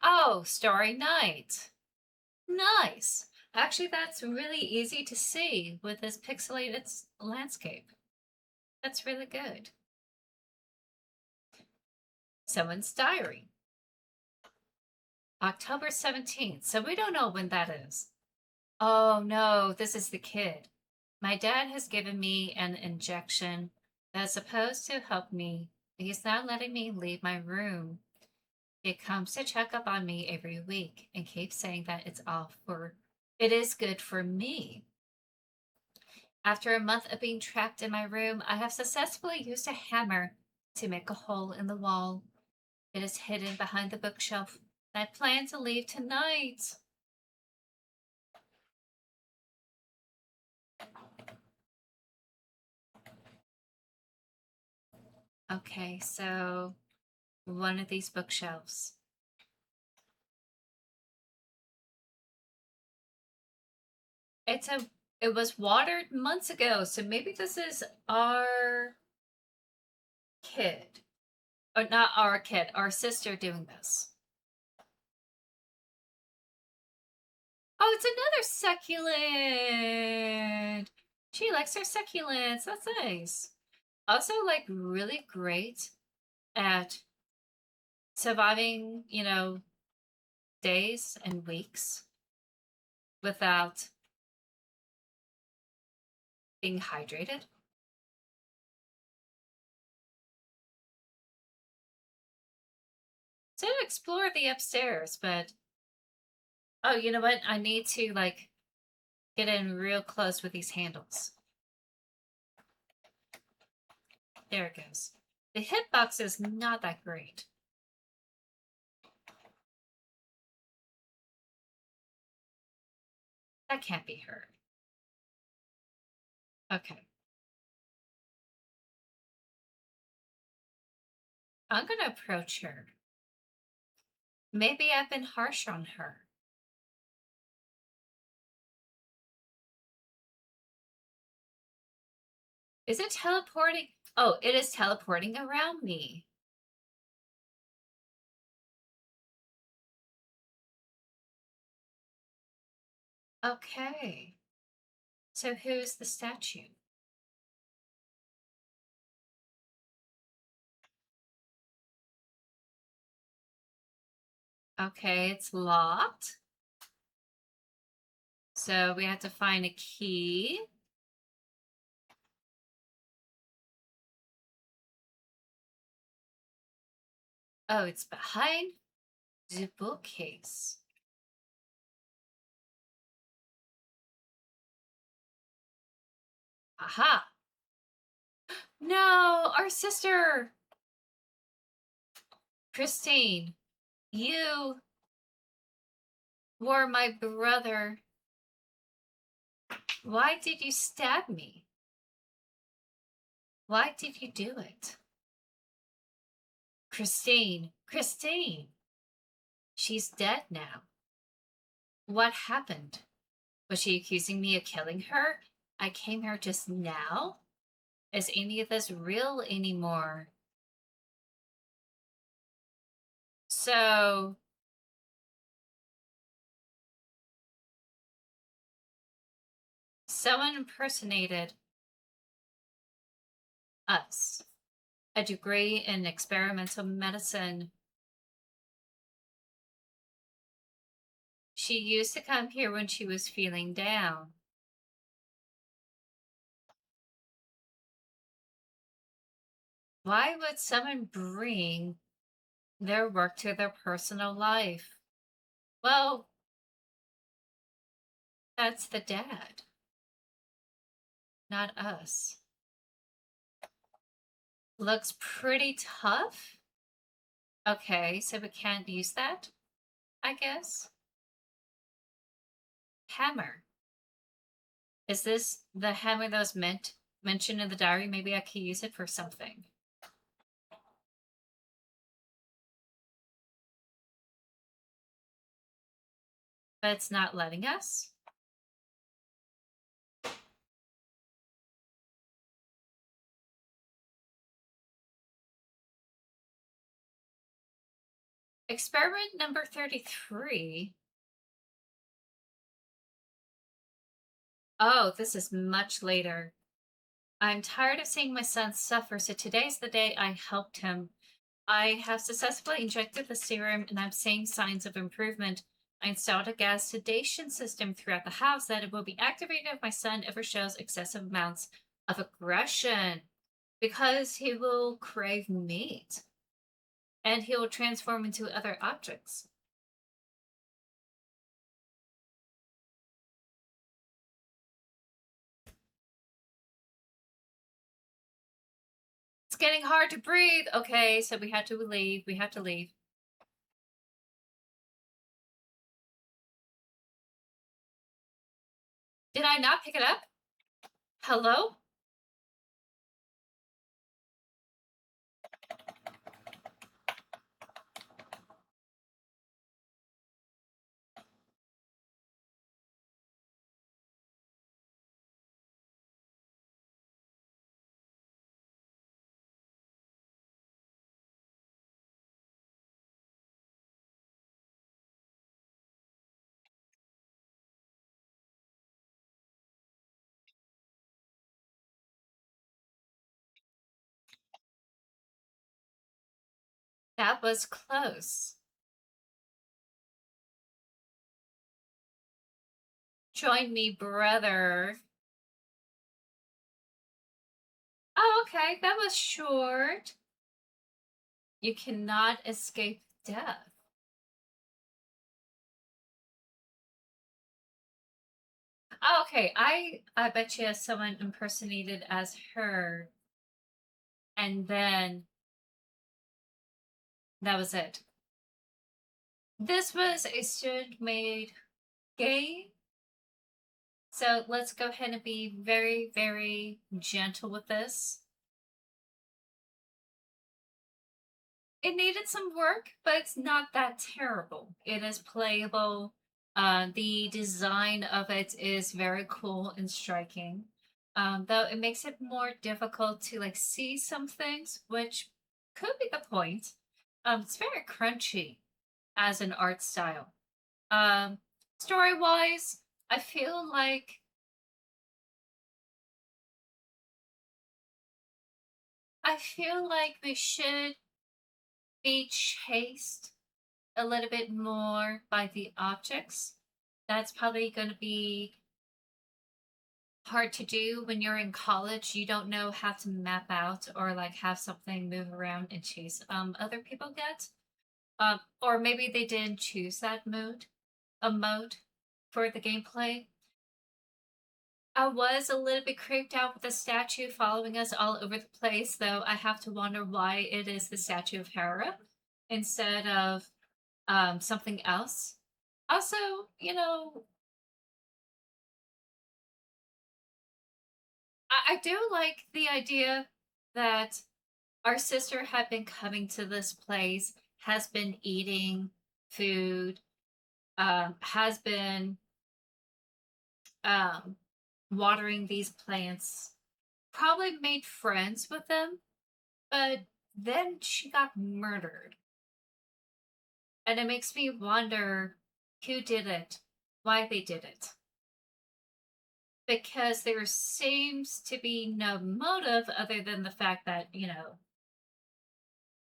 [SPEAKER 3] Oh, Starry Night. Nice. Actually, that's really easy to see with this pixelated landscape. That's really good. Someone's diary. October 17th, so we don't know when that is. Oh no, this is the kid. My dad has given me an injection that's supposed to help me. He's not letting me leave my room. He comes to check up on me every week and keeps saying that it is good for me. After a month of being trapped in my room, I have successfully used a hammer to make a hole in the wall. It is hidden behind the bookshelf. I plan to leave tonight. Okay, so one of these bookshelves. It was watered months ago, so maybe this is our kid. Or not our kid, our sister doing this. Oh, it's another succulent. She likes her succulents. That's nice. Also, like, really great at surviving, days and weeks without being hydrated. So I explore the upstairs, but oh, you know what? I need to like get in real close with these handles. There it goes. The hitbox is not that great. That can't be her. Okay. I'm gonna approach her. Maybe I've been harsh on her. Is it teleporting? Oh, it is teleporting around me. Okay. So who's the statue? Okay, it's locked. So we have to find a key. Oh, it's behind the bookcase. Aha! No, our sister! Christine, you were my brother. Why did you stab me? Why did you do it? Christine, Christine! She's dead now. What happened? Was she accusing me of killing her? I came here just now? Is any of this real anymore? So... someone impersonated us. A degree in experimental medicine. She used to come here when she was feeling down. Why would someone bring their work to their personal life? Well, that's the dad, not us. Looks pretty tough. Okay, so we can't use that, I guess. Hammer. Is this the hammer that was mentioned in the diary? Maybe I could use it for something. But it's not letting us. Experiment number 33. Oh, this is much later. I'm tired of seeing my son suffer, so today's the day I helped him. I have successfully injected the serum and I'm seeing signs of improvement. I installed a gas sedation system throughout the house that it will be activated if my son ever shows excessive amounts of aggression, because he will crave meat and he will transform into other objects. It's getting hard to breathe. Okay, so we had to leave. We have to leave. Did I not pick it up? Hello? That was close. Join me, brother. Oh, okay. That was short. You cannot escape death. Oh, okay. I bet you someone impersonated as her, and then that was it. This was a student-made game, so let's go ahead and be very, very gentle with this. It needed some work, but it's not that terrible. It is playable. The design of it is very cool and striking. Though it makes it more difficult to like see some things, which could be the point. It's very crunchy as an art style. Story-wise, I feel like we should be chased a little bit more by the objects. That's probably going to be hard to do when you're in college. You don't know how to map out or like have something move around and chase other people get. Or maybe they didn't choose that mode for the gameplay. I was a little bit creeped out with the statue following us all over the place, though I have to wonder why it is the statue of Hera instead of something else. Also, you know, I do like the idea that our sister had been coming to this place, has been eating food, has been watering these plants, probably made friends with them, but then she got murdered. And it makes me wonder who did it, why they did it. Because there seems to be no motive other than the fact that, you know,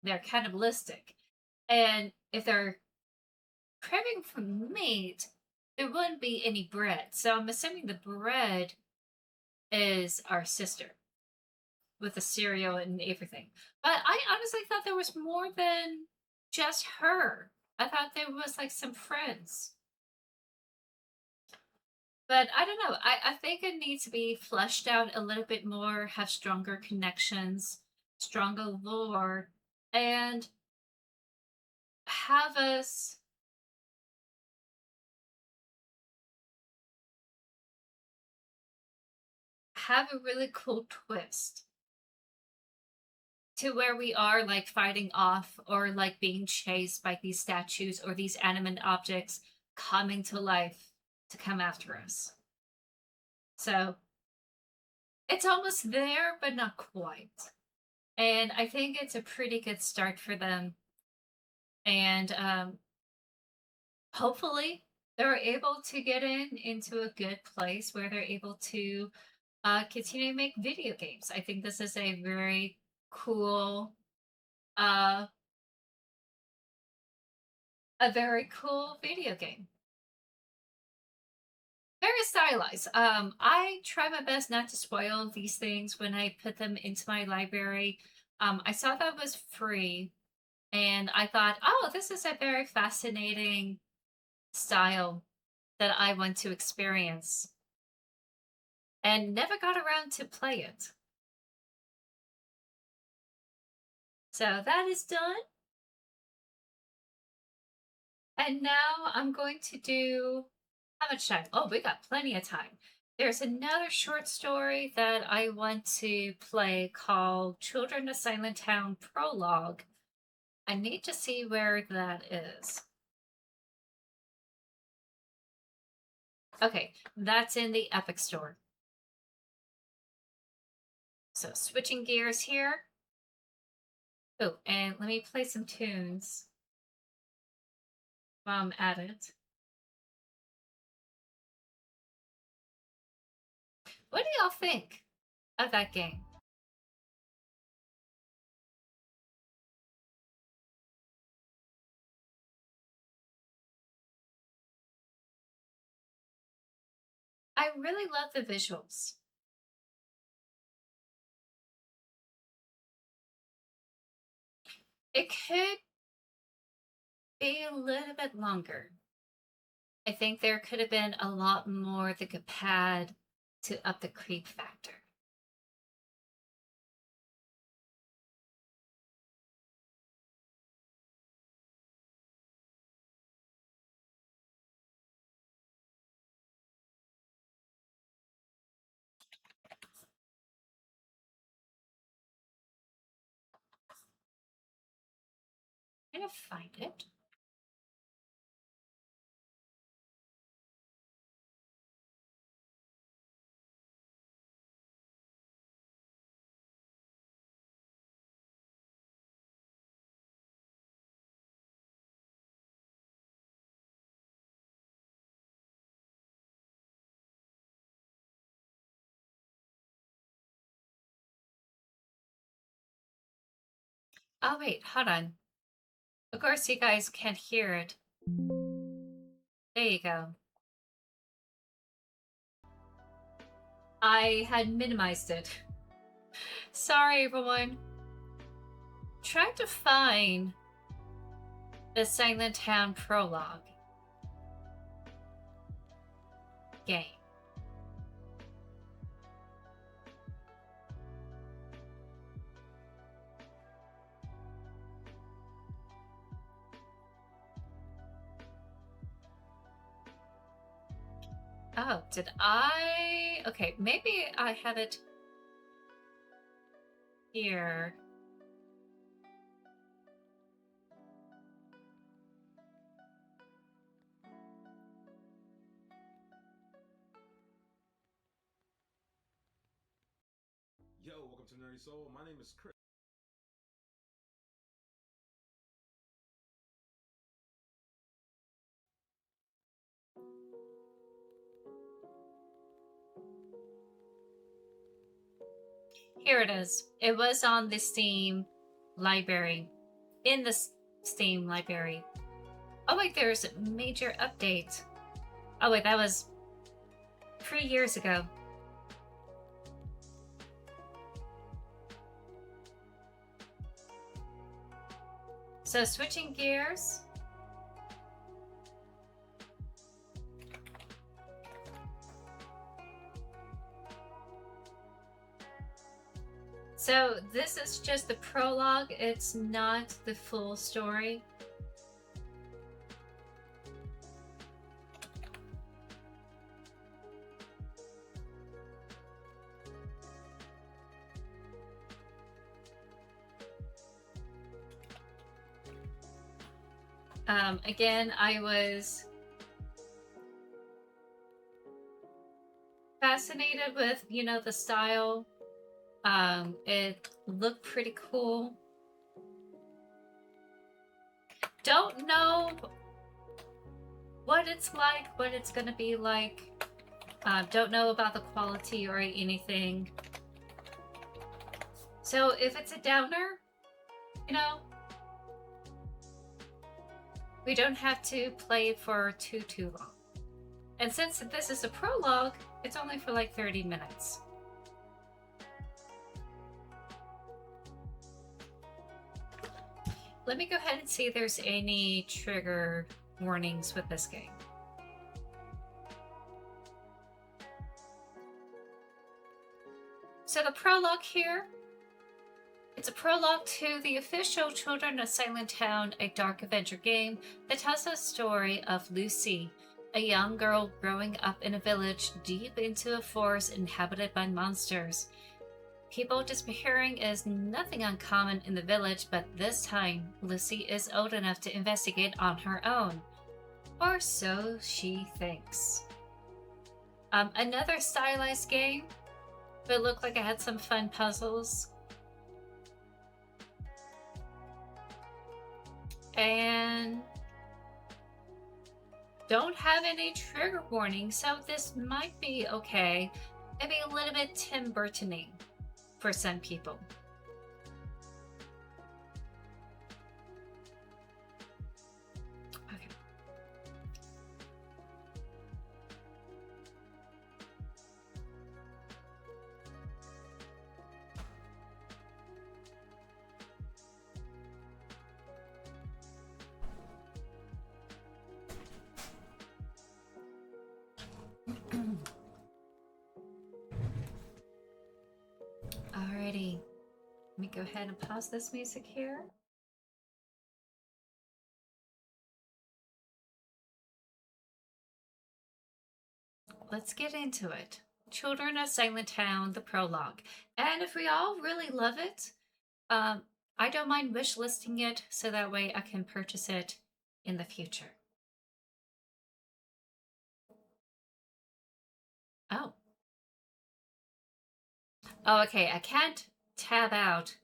[SPEAKER 3] they're cannibalistic. And if they're craving for meat, there wouldn't be any bread. So I'm assuming the bread is our sister with the cereal and everything. But I honestly thought there was more than just her. I thought there was like some friends. But I don't know. I think it needs to be fleshed out a little bit more, have stronger connections, stronger lore, and have us have a really cool twist to where we are like fighting off or like being chased by these statues or these animate objects coming to life to come after us. So it's almost there, but not quite. And I think it's a pretty good start for them. And hopefully they're able to get into a good place where they're able to continue to make video games. I think this is a very cool a very cool video game. Very stylized. I try my best not to spoil these things when I put them into my library. I saw that was free, and I thought, oh, this is a very fascinating style that I want to experience, and never got around to play it. So that is done. And now I'm going to do, how much time? Oh, we got plenty of time. There's another short story that I want to play called Children of Silent Town Prologue. I need to see where that is. Okay, that's in the Epic Store. So switching gears here. Oh, and let me play some tunes while I'm at it. What do y'all think of that game? I really love the visuals. It could be a little bit longer. I think there could have been a lot more that could pad to up the creep factor. I'm gonna find it. Oh wait, hold on. Of course you guys can't hear it. There you go. I had minimized it. Sorry everyone. Trying to find the Silent Town Prologue game. Oh, did I? Okay, maybe I have it here.
[SPEAKER 11] Yo, welcome to Nerdy Soul. My name is Chris.
[SPEAKER 3] Here it is. It was on the Steam library. In the Steam library. Oh wait, there's a major update. Oh wait, that was 3 years ago. So switching gears. So this is just the prologue, it's not the full story. Again, I was fascinated with, you know, the style. It looked pretty cool. Don't know what it's like, what it's gonna be like. Don't know about the quality or anything. So if it's a downer, you know, we don't have to play it for too long. And since this is a prologue, it's only for like 30 minutes. Let me go ahead and see if there's any trigger warnings with this game. So the prologue here, it's a prologue to the official Children of Silent Town, a dark adventure game that tells the story of Lucy, a young girl growing up in a village deep into a forest inhabited by monsters. People disappearing is nothing uncommon in the village, but this time, Lucy is old enough to investigate on her own. Or so she thinks. Another stylized game, but it looked like it had some fun puzzles. And don't have any trigger warnings, so this might be okay. Maybe a little bit Tim Burton-y for some people. Okay. Alrighty, let me go ahead and pause this music here. Let's get into it. Children of Silent Town, the prologue. And if we all really love it, I don't mind wishlisting it so that way I can purchase it in the future. Oh. Oh, okay, I can't tab out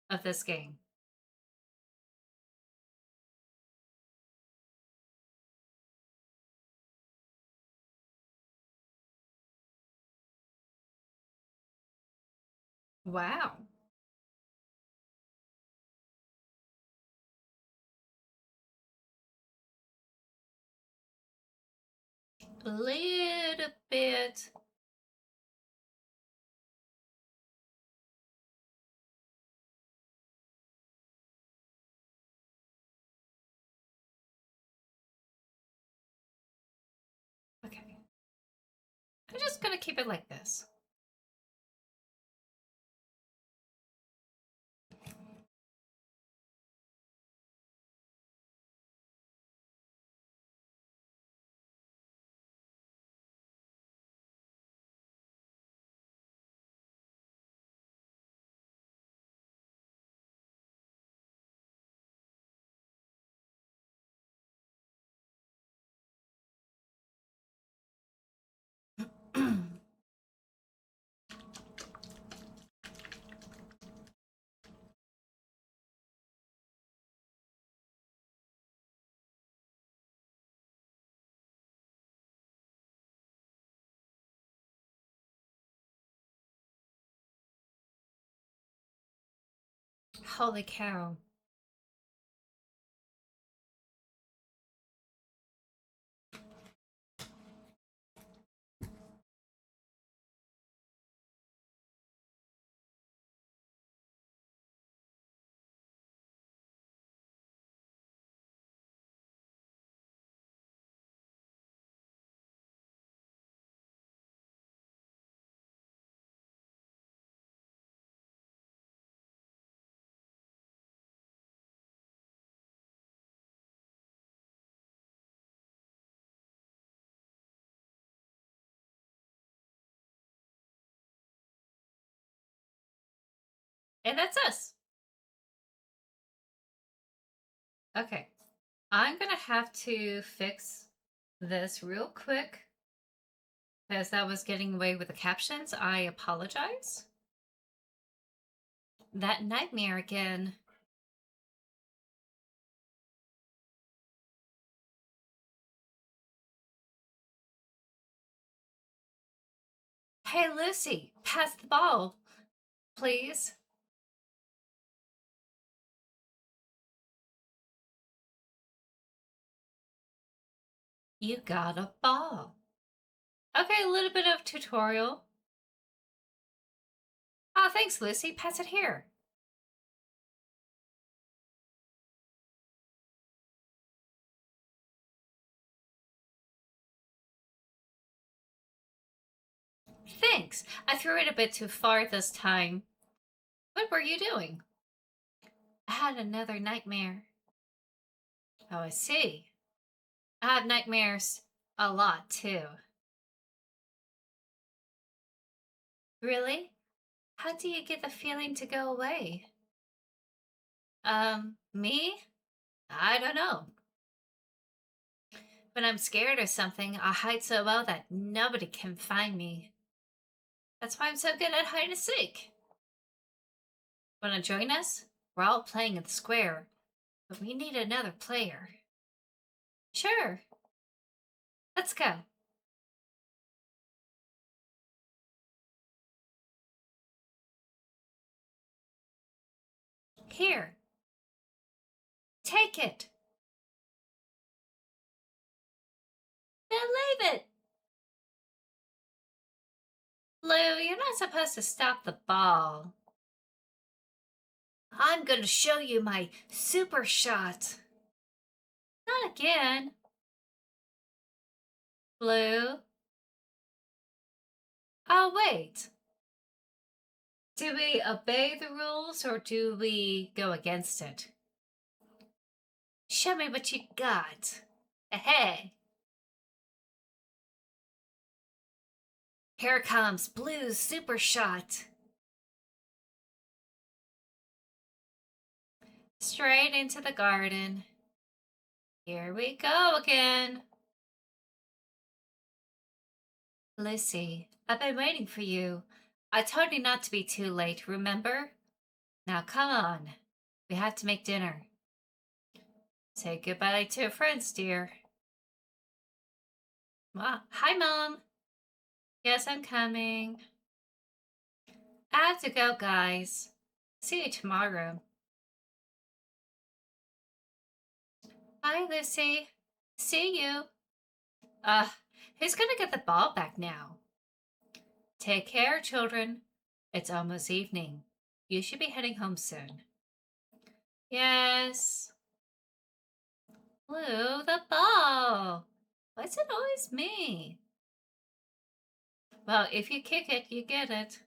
[SPEAKER 3] of this game. Wow. A little bit. Okay. I'm just gonna keep it like this. Holy cow. And that's us. Okay. I'm gonna have to fix this real quick because that was getting away with the captions. I apologize. That nightmare again. Hey, Lucy, pass the ball, please. You got a ball. Okay, a little bit of tutorial. Oh, thanks, Lucy. Pass it here. Thanks. I threw it a bit too far this time. What were you doing? I had another nightmare. Oh, I see. I have nightmares a lot, too. Really? How do you get the feeling to go away? Me? I don't know. When I'm scared or something, I hide so well that nobody can find me. That's why I'm so good at hide and seek. Wanna join us? We're all playing in the square, but we need another player. Sure. Let's go. Here. Take it. Then leave it. Lou, you're not supposed to stop the ball. I'm gonna show you my super shot. Not again. Blue. Oh, wait. Do we obey the rules or do we go against it? Show me what you got. Hey. Here comes Blue's super shot. Straight into the garden. Here we go again. Lucy, I've been waiting for you. I told you not to be too late, remember? Now come on. We have to make dinner. Say goodbye to your friends, dear. Hi, Mom. Yes, I'm coming. I have to go, guys. See you tomorrow. Bye, Lucy. See you. Who's gonna get the ball back now? Take care, children. It's almost evening. You should be heading home soon. Yes. Blue, the ball. Why's it always me? Well, if you kick it, you get it.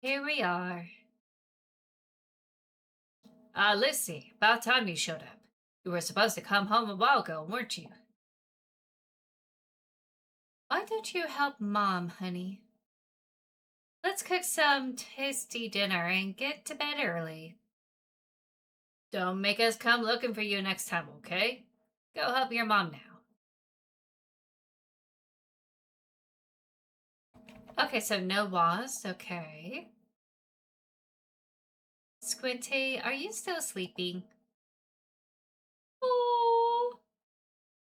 [SPEAKER 3] Here we are. Lucy, about time you showed up. You were supposed to come home a while ago, weren't you? Why don't you help Mom, honey? Let's cook some tasty dinner and get to bed early. Don't make us come looking for you next time, okay? Go help your mom now. Okay, so no was, okay. Squinty, are you still sleeping? Oh,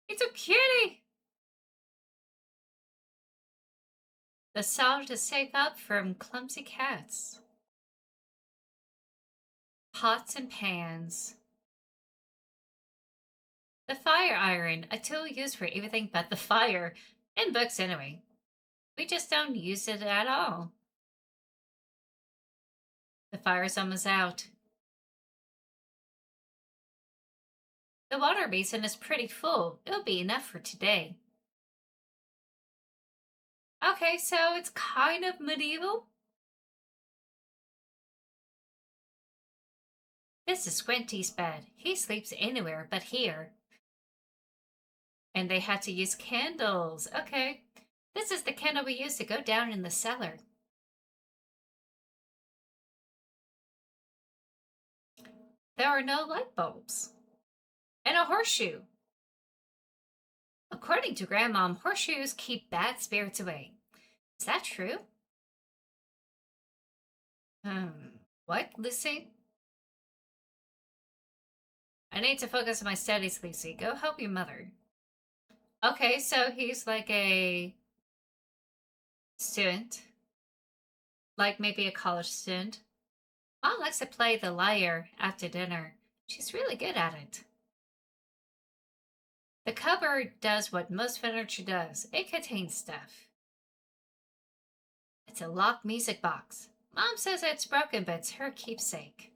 [SPEAKER 3] it's a kitty! The salt to save up from clumsy cats. Pots and pans. The fire iron, a tool used for everything but the fire. In books anyway. We just don't use it at all. The fire's almost out. The water basin is pretty full. It'll be enough for today. Okay, so it's kind of medieval. This is Squinty's bed. He sleeps anywhere but here. And they had to use candles. Okay. This is the candle we used to go down in the cellar. There are no light bulbs. And a horseshoe. According to Grandmom, horseshoes keep bad spirits away. Is that true? What, Lucy? I need to focus on my studies, Lucy. Go help your mother. Okay, so he's like a student. Like maybe a college student. Mom likes to play the lyre after dinner. She's really good at it. The cupboard does what most furniture does. It contains stuff. It's a locked music box. Mom says it's broken, but it's her keepsake.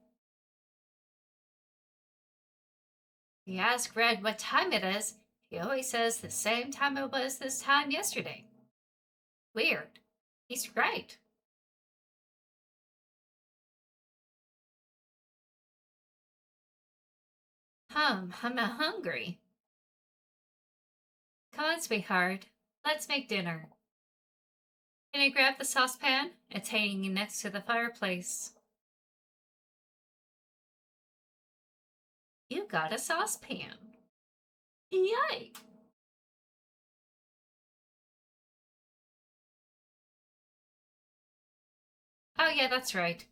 [SPEAKER 3] You ask Red what time it is, he always says the same time it was this time yesterday. Weird. He's right. I'm not hungry. Come on, sweetheart. Let's make dinner. Can you grab the saucepan? It's hanging next to the fireplace. You got a saucepan. Yay! Oh yeah, that's right.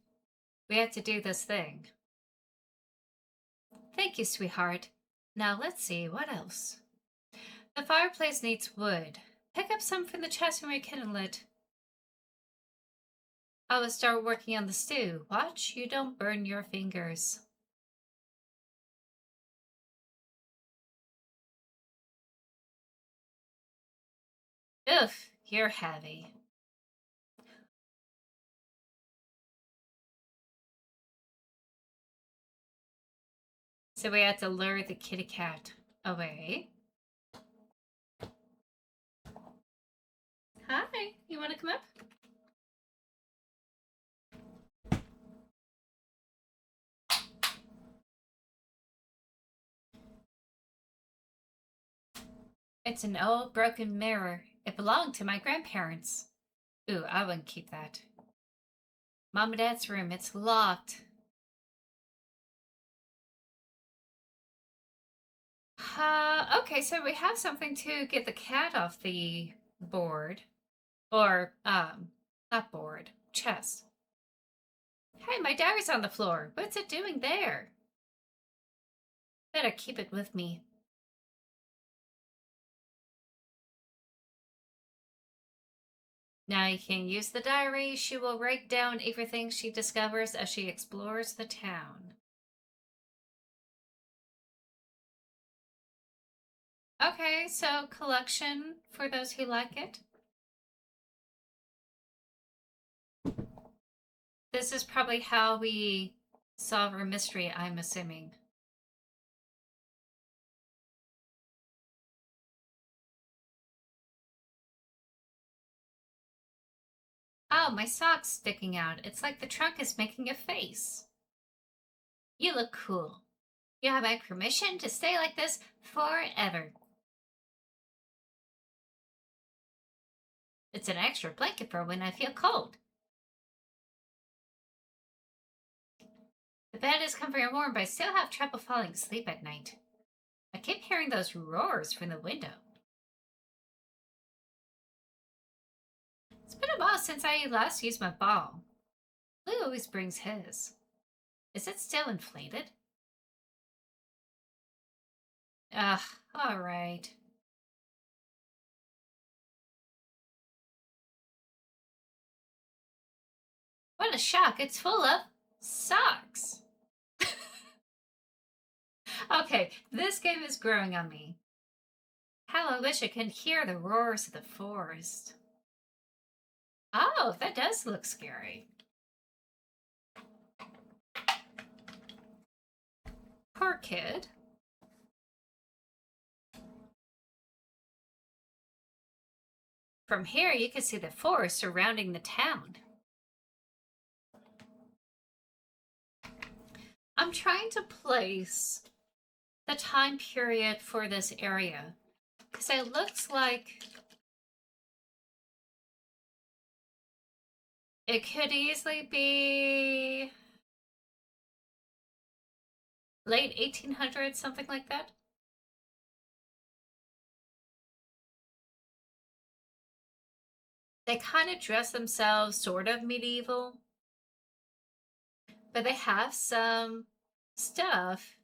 [SPEAKER 3] We have to do this thing. Thank you, sweetheart. Now let's see, what else? The fireplace needs wood. Pick up some from the chest and rekindle it. I will start working on the stew. Watch you don't burn your fingers. Oof, you're heavy. So we had to lure the kitty cat away. Hi, you want to come up? It's an old broken mirror. It belonged to my grandparents. Ooh, I wouldn't keep that. Mom and Dad's room, it's locked. Okay, so we have something to get the cat off the board. Or, not board, chest. Hey, my diary's on the floor. What's it doing there? Better keep it with me. Now you can use the diary. She will write down everything she discovers as she explores the town. Okay, so collection for those who like it. This is probably how we solve our mystery, I'm assuming. Oh, my sock's sticking out. It's like the trunk is making a face. You look cool. You have my permission to stay like this forever. It's an extra blanket for when I feel cold. The bed is comfy and warm, but I still have trouble falling asleep at night. I keep hearing those roars from the window. It's been a while since I last used my ball. Blue always brings his. Is it still inflated? Ugh, alright. What a shock, it's full of socks. Okay, this game is growing on me. How I wish I could hear the roars of the forest. Oh, that does look scary. Poor kid. From here, you can see the forest surrounding the town. I'm trying to place the time period for this area because it looks like it could easily be late 1800s, something like that. They kind of dress themselves sort of medieval, but they have some stuff.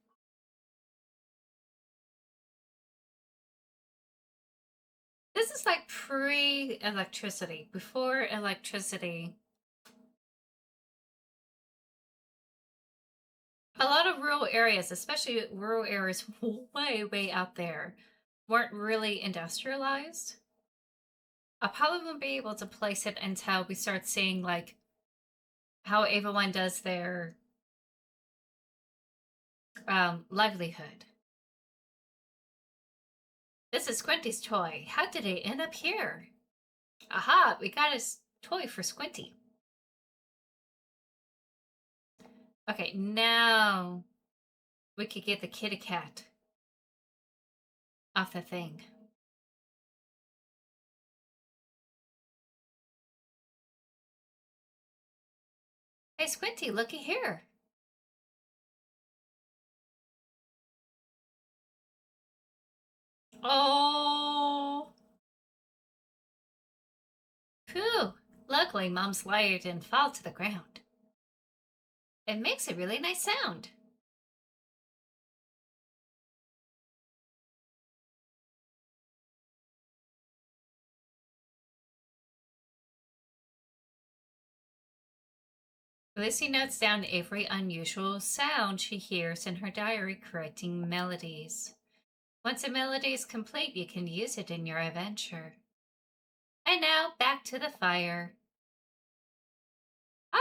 [SPEAKER 3] This is like pre-electricity, before electricity. A lot of rural areas, especially rural areas way, way out there, weren't really industrialized. I probably won't be able to place it until we start seeing like how everyone does their livelihood. This is Squinty's toy. How did it end up here? Aha, we got his toy for Squinty. Okay, now we could get the kitty cat off the thing. Hey, Squinty, looky here. Oh. Phew. Luckily, Mom's lyre didn't fall to the ground. It makes a really nice sound. Lucy notes down every unusual sound she hears in her diary, correcting melodies. Once a melody is complete, you can use it in your adventure. And now, back to the fire.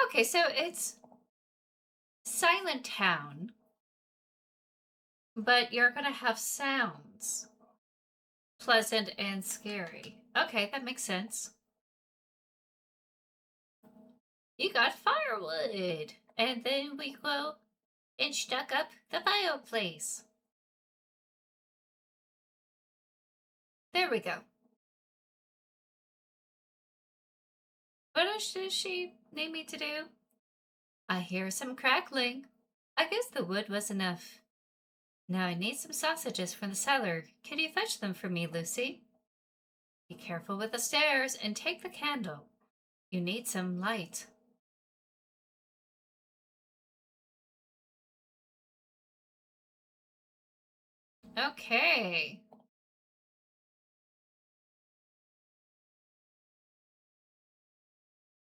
[SPEAKER 3] Okay, so it's Silent Town, but you're gonna have sounds. Pleasant and scary. Okay, that makes sense. You got firewood, and then we go and stuck up the fireplace. There we go. What else does she need me to do? I hear some crackling. I guess the wood was enough. Now I need some sausages from the cellar. Can you fetch them for me, Lucy? Be careful with the stairs and take the candle. You need some light. Okay.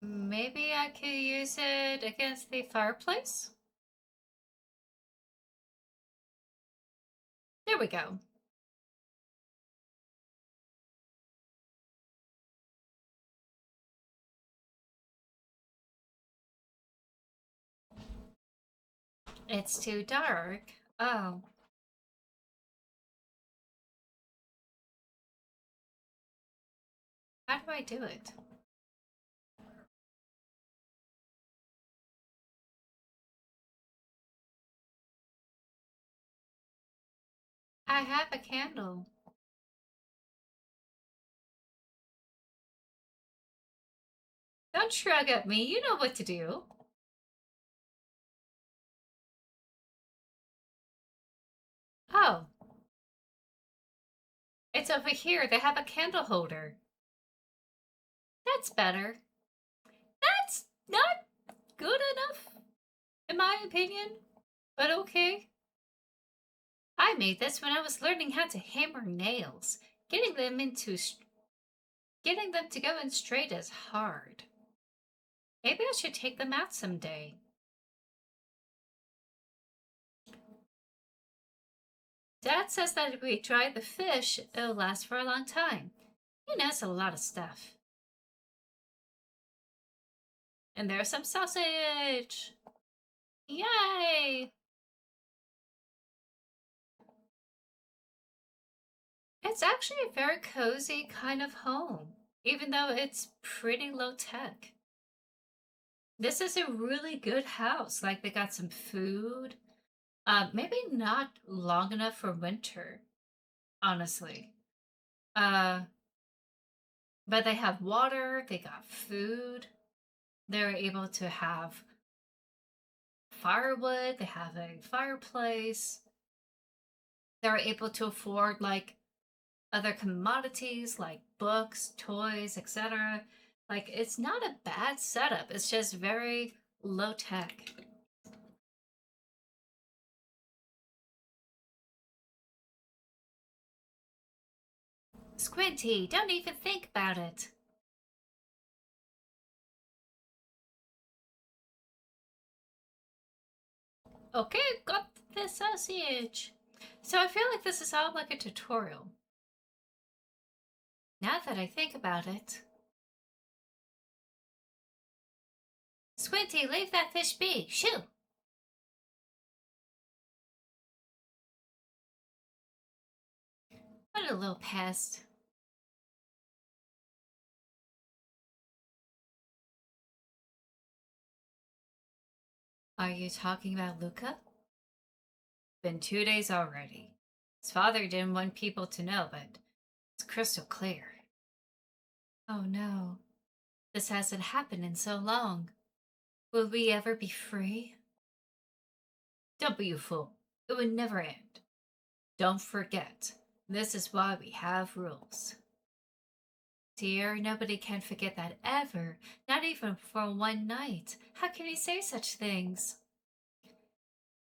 [SPEAKER 3] Maybe I could use it against the fireplace? There we go. It's too dark. Oh. How do I do it? I have a candle. Don't shrug at me. You know what to do. Oh. It's over here. They have a candle holder. That's better. That's not good enough, in my opinion. But okay. I made this when I was learning how to hammer nails. Getting them to go in straight is hard. Maybe I should take them out someday. Dad says that if we dry the fish, it'll last for a long time. He knows a lot of stuff. And there's some sausage! Yay! It's actually a very cozy kind of home, even though it's pretty low tech. This is a really good house. Like, they got some food. Maybe not long enough for winter, honestly. But they have water, they got food. They're able to have firewood, they have a fireplace. They're able to afford, like, other commodities like books, toys, etc. Like, it's not a bad setup. It's just very low tech. Squinty, don't even think about it. Okay, got the sausage. So I feel like this is all like a tutorial. Now that I think about it. Squinty, leave that fish be. Shoo! What a little pest. Are you talking about Luca? Been 2 days already. His father didn't want people to know, but it's crystal clear. Oh no. This hasn't happened in so long. Will we ever be free? Don't be a fool. It would never end. Don't forget, this is why we have rules. Dear, nobody can forget that ever, not even for one night. How can you say such things?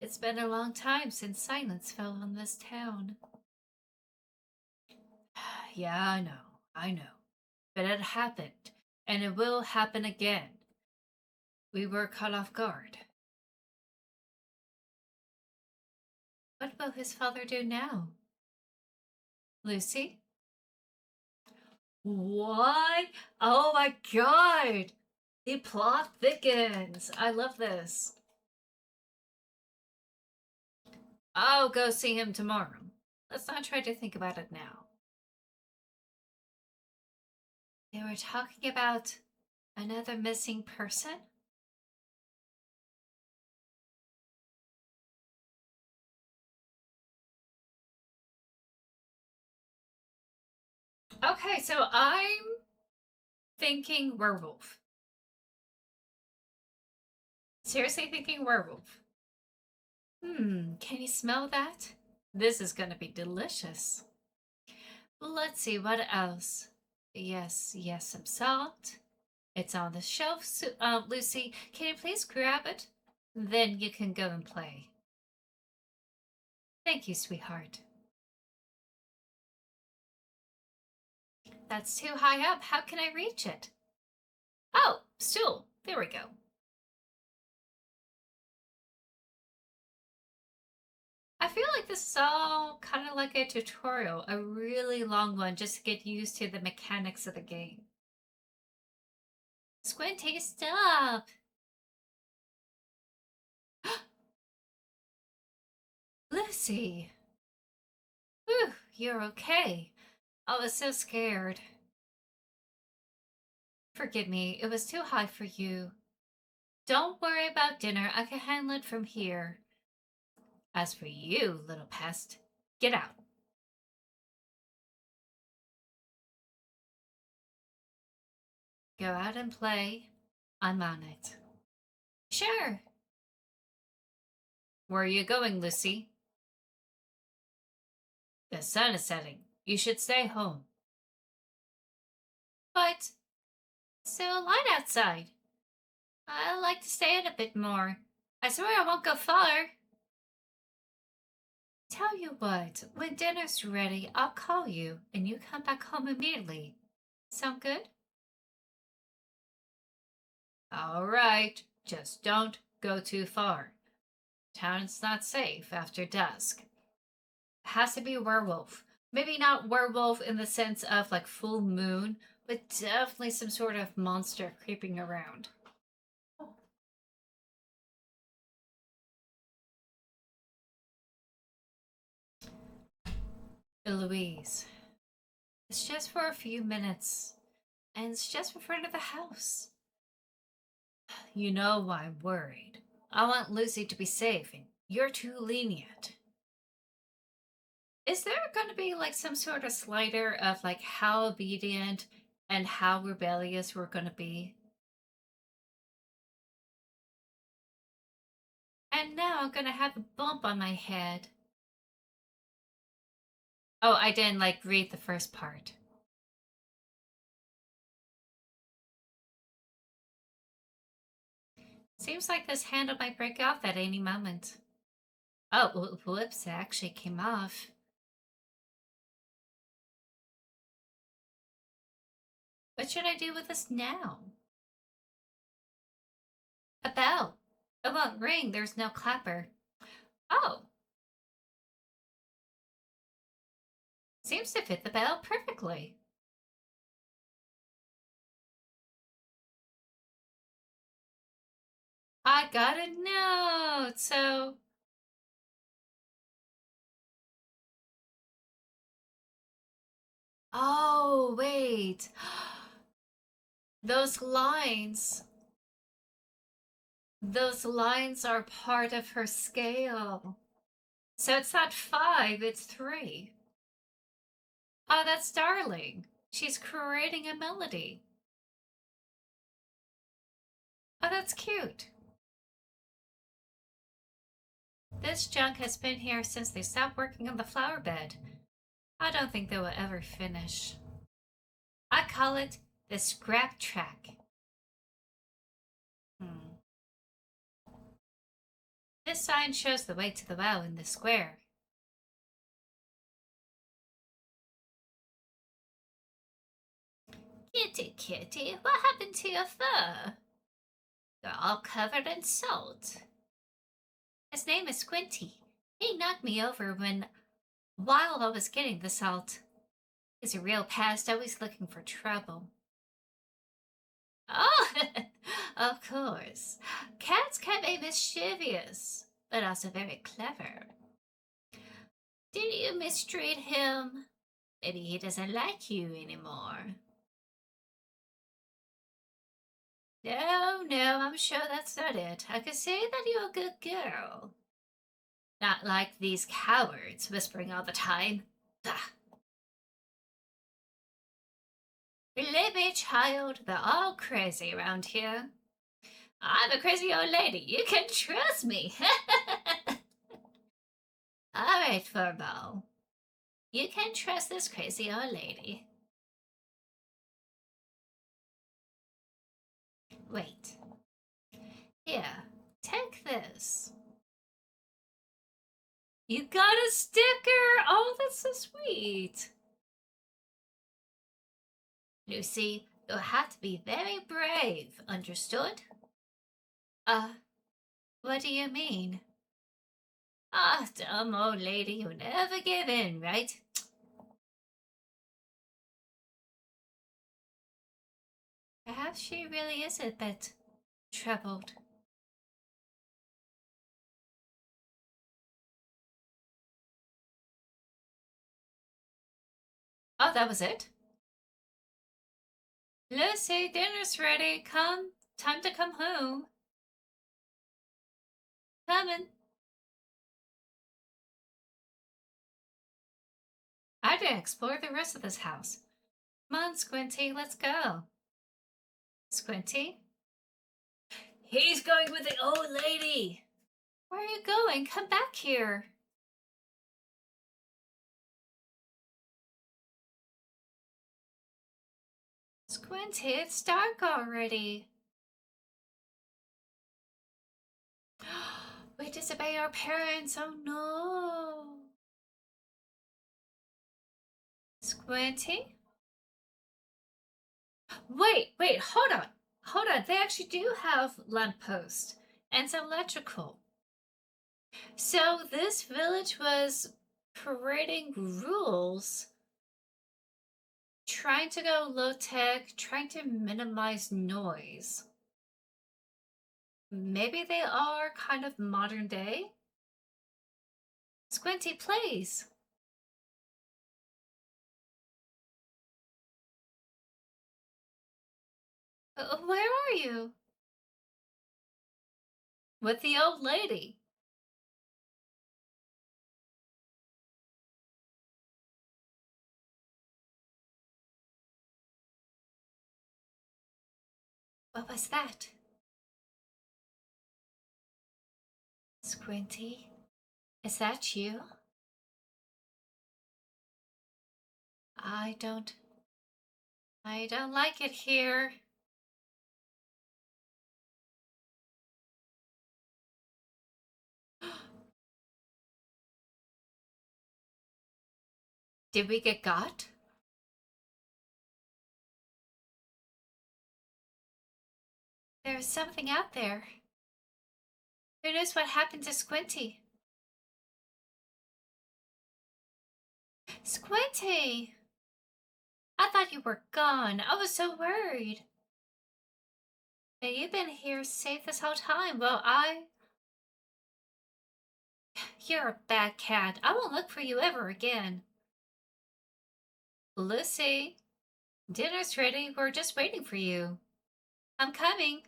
[SPEAKER 3] It's been a long time since silence fell on this town. Yeah, I know. But it happened, and it will happen again. We were caught off guard. What will his father do now? Lucy? What? Oh my god! The plot thickens. I love this. I'll go see him tomorrow. Let's not try to think about it now. They were talking about another missing person? Okay, so I'm thinking werewolf. Seriously thinking werewolf. Can you smell that? This is gonna be delicious. Let's see, what else? Yes, some salt. It's on the shelf, Lucy. Can you please grab it? Then you can go and play. Thank you, sweetheart. That's too high up. How can I reach it? Oh, stool. There we go. I feel like this is all kind of like a tutorial, a really long one just to get used to the mechanics of the game. Squinty, stop! Lucy! Whew, you're okay. I was so scared. Forgive me, it was too high for you. Don't worry about dinner, I can handle it from here. As for you, little pest, get out. Go out and play. I'm on it. Sure. Where are you going, Lucy? The sun is setting. You should stay home. But it's still light outside. I'd like to stay in a bit more. I swear I won't go far. Tell you what, when dinner's ready, I'll call you and you come back home immediately. Sound good? All right, just don't go too far. Town's not safe after dusk. Has to be a werewolf. Maybe not werewolf in the sense of like full moon, but definitely some sort of monster creeping around. Eloise, it's just for a few minutes, and it's just in front of the house. You know why I'm worried. I want Lucy to be safe, and you're too lenient. Is there going to be like some sort of slider of like how obedient and how rebellious we're going to be? And now I'm going to have a bump on my head. Oh, I didn't like read the first part. Seems like this handle might break off at any moment. Oh, whoops, it actually came off. What should I do with this now? A bell. It won't ring, there's no clapper. Oh. Seems to fit the bell perfectly. I got a note. So. Oh, wait. Those lines. Those lines are part of her scale. So it's not 5, it's 3. Oh, that's darling. She's creating a melody. Oh, that's cute. This junk has been here since they stopped working on the flower bed. I don't think they will ever finish. I call it the scrap track. This sign shows the way to the well in the square. Kitty, kitty, what happened to your fur? You're all covered in salt. His name is Squinty. He knocked me over while I was getting the salt. He's a real pest, always looking for trouble. Oh, of course. Cats can be mischievous, but also very clever. Did you mistreat him? Maybe he doesn't like you anymore. No, I'm sure that's not it. I can see that you're a good girl. Not like these cowards whispering all the time. Bah. Believe me, child, they're all crazy around here. I'm a crazy old lady. You can trust me. All right, Furball. You can trust this crazy old lady. Wait. Here, take this. You got a sticker! Oh, that's so sweet. Lucy, you'll have to be very brave, understood? What do you mean? Ah, dumb old lady, you never give in, right? Perhaps she really is a bit troubled. Oh, that was it? Lucy, dinner's ready. Come. Time to come home. Coming. I didn't explore the rest of this house. Come on, Squinty, let's go. Squinty? He's going with the old lady. Where are you going? Come back here. Squinty, it's dark already. We disobey our parents. Oh no. Squinty? Wait, hold on. They actually do have lampposts and some electrical. So this village was creating rules, trying to go low tech, trying to minimize noise. Maybe they are kind of modern day? Squinty, please. Where are you? With the old lady. What was that? Squinty, is that you? I don't like it here. Did we get got? There's something out there. Who knows what happened to Squinty? Squinty! I thought you were gone. I was so worried. And you've been here safe this whole time. Well, You're a bad cat. I won't look for you ever again. Lucy, dinner's ready. We're just waiting for you. I'm coming.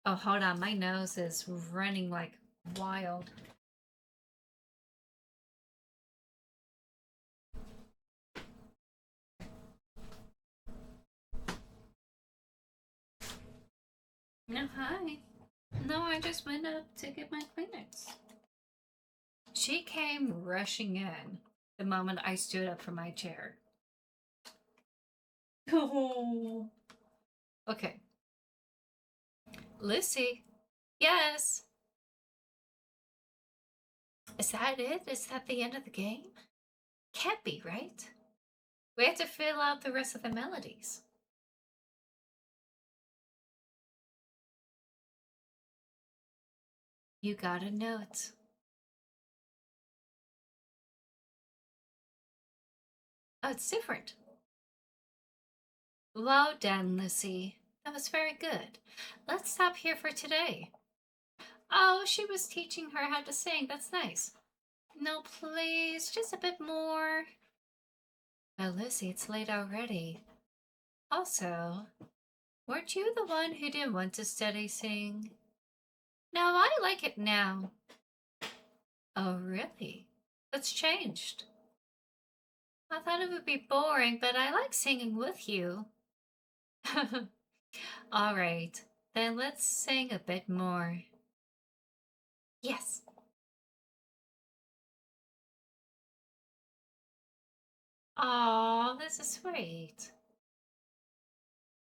[SPEAKER 3] Oh, hold on. My nose is running like wild. No, hi. No, I just went up to get my Kleenex. She came rushing in the moment I stood up from my chair. Oh. Okay. Lucy. Yes. Is that it? Is that the end of the game? Can't be, right? We have to fill out the rest of the melodies. You gotta know it. Oh, it's different. Well done, Lucy. That was very good. Let's stop here for today. Oh, she was teaching her how to sing. That's nice. No, please, just a bit more. Oh, Lucy, it's late already. Also, weren't you the one who didn't want to study sing? No, I like it now. Oh, really? What's changed? I thought it would be boring, but I like singing with you. All right, then let's sing a bit more. Yes. Aw, this is sweet.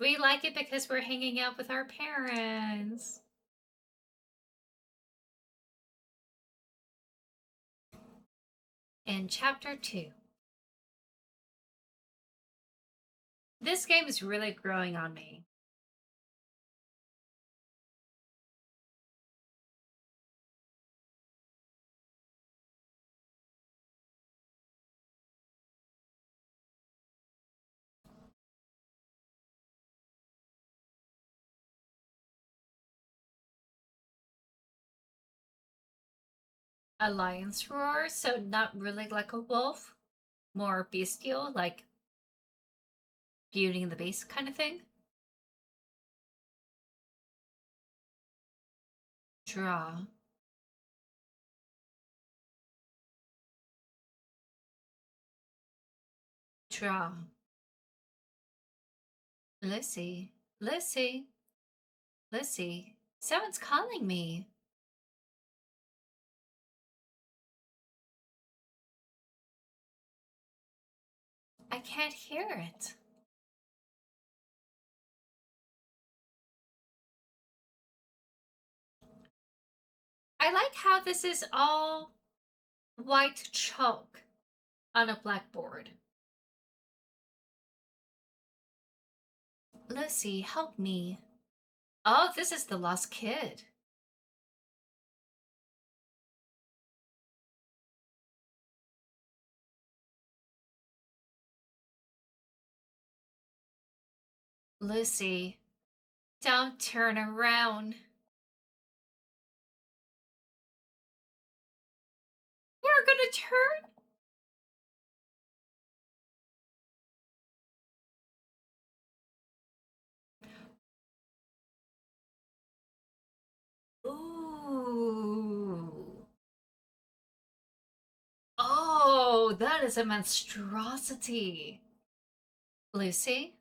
[SPEAKER 3] We like it because we're hanging out with our parents. In Chapter 2. This game is really growing on me. A lion's roar, so not really like a wolf, more bestial, like Beauty and the Beast kind of thing. Draw. Draw. Lucy. Lucy. Lucy. Someone's calling me. I can't hear it. I like how this is all white chalk on a blackboard. Lucy, help me. Oh, this is the lost kid. Lucy, don't turn around. We're gonna turn? Ooh. Oh, that is a monstrosity. Lucy?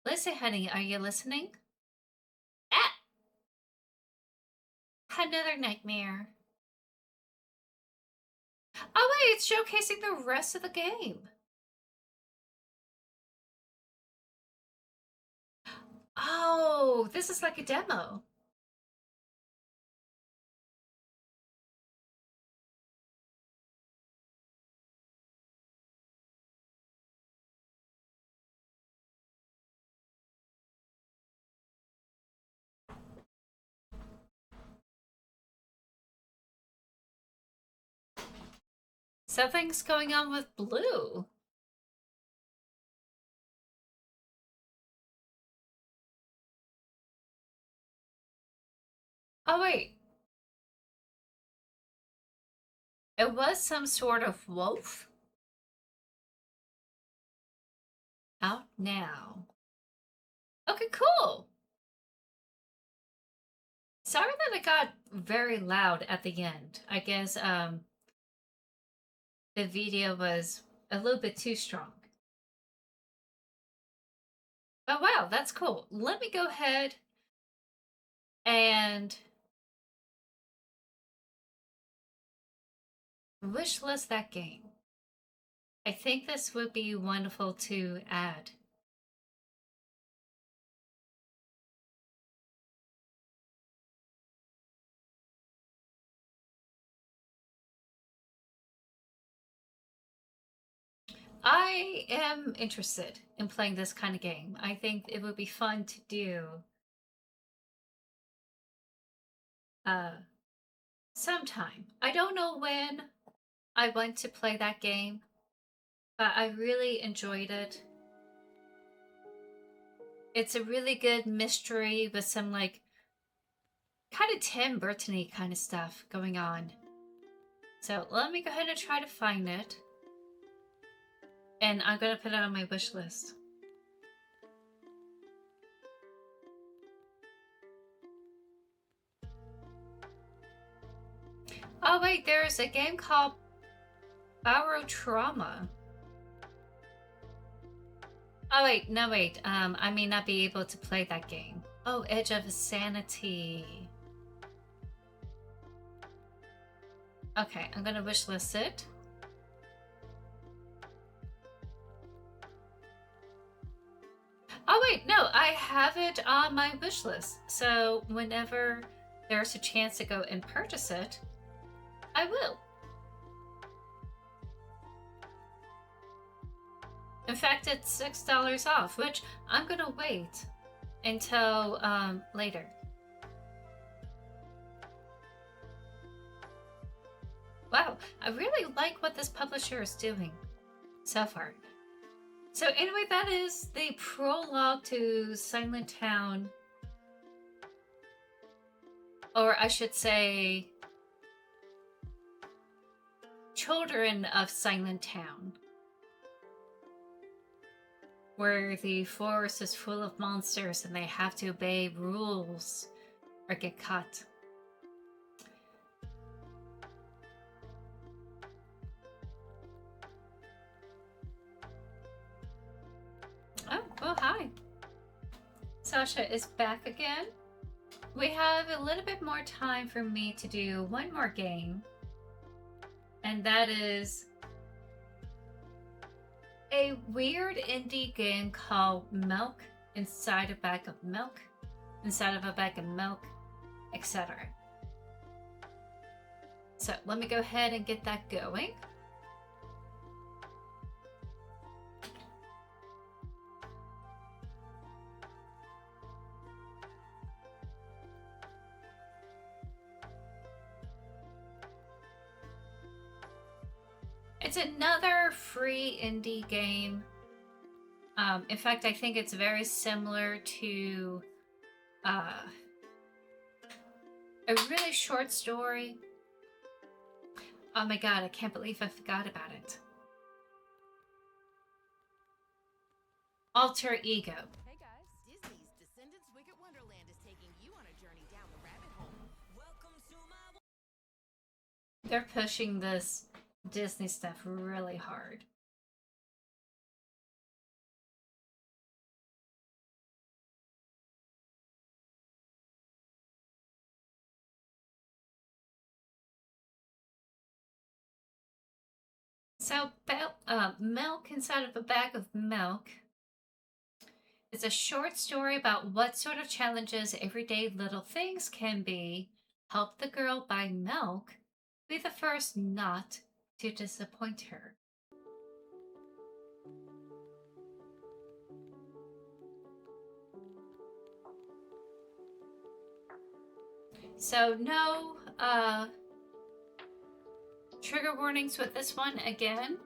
[SPEAKER 3] Lucy, honey, are you listening? Ah! Another nightmare. Oh wait, it's showcasing the rest of the game. Oh, this is like a demo. Something's going on with Blue. Oh, wait. It was some sort of wolf? Out now. Okay, cool. Sorry that it got very loud at the end. I guess the video was a little bit too strong. Oh wow, that's cool. Let me go ahead and wishlist that game. I think this would be wonderful to add. I am interested in playing this kind of game. I think it would be fun to do sometime. I don't know when I want to play that game, but I really enjoyed it. It's a really good mystery with some like kind of Tim Burton-y kind of stuff going on. So let me go ahead and try to find it. And I'm gonna put it on my wish list. Oh wait, there's a game called Barotrauma. Oh wait, no wait, I may not be able to play that game. Oh, Edge of Sanity. Okay, I'm gonna wishlist it. Oh wait, no, I have it on my wish list. So whenever there's a chance to go and purchase it, I will. In fact, it's $6 off, which I'm gonna wait until later. Wow, I really like what this publisher is doing so far. So anyway, that is the prologue to Silent Town. Or I should say, Children of Silent Town. Where the forest is full of monsters and they have to obey rules or get caught. Oh, well, hi. Sasha is back again. We have a little bit more time for me to do one more game. And that is a weird indie game called Milk Inside a Bag of Milk, Inside of a Bag of Milk, etc. So let me go ahead and get that going. It's another free indie game. In fact, I think it's very similar to a really short story. Oh my god, I can't believe I forgot about it. Alter Ego.
[SPEAKER 12] Hey guys, Disney's Descendants Wicked Wonderland is taking you on a journey down the rabbit hole. Welcome to my...
[SPEAKER 3] They're pushing this Disney stuff really hard. So, Milk Inside of a Bag of Milk is a short story about what sort of challenges everyday little things can be. Help the girl buy milk. Be the first not to disappoint her. So no trigger warnings with this one again.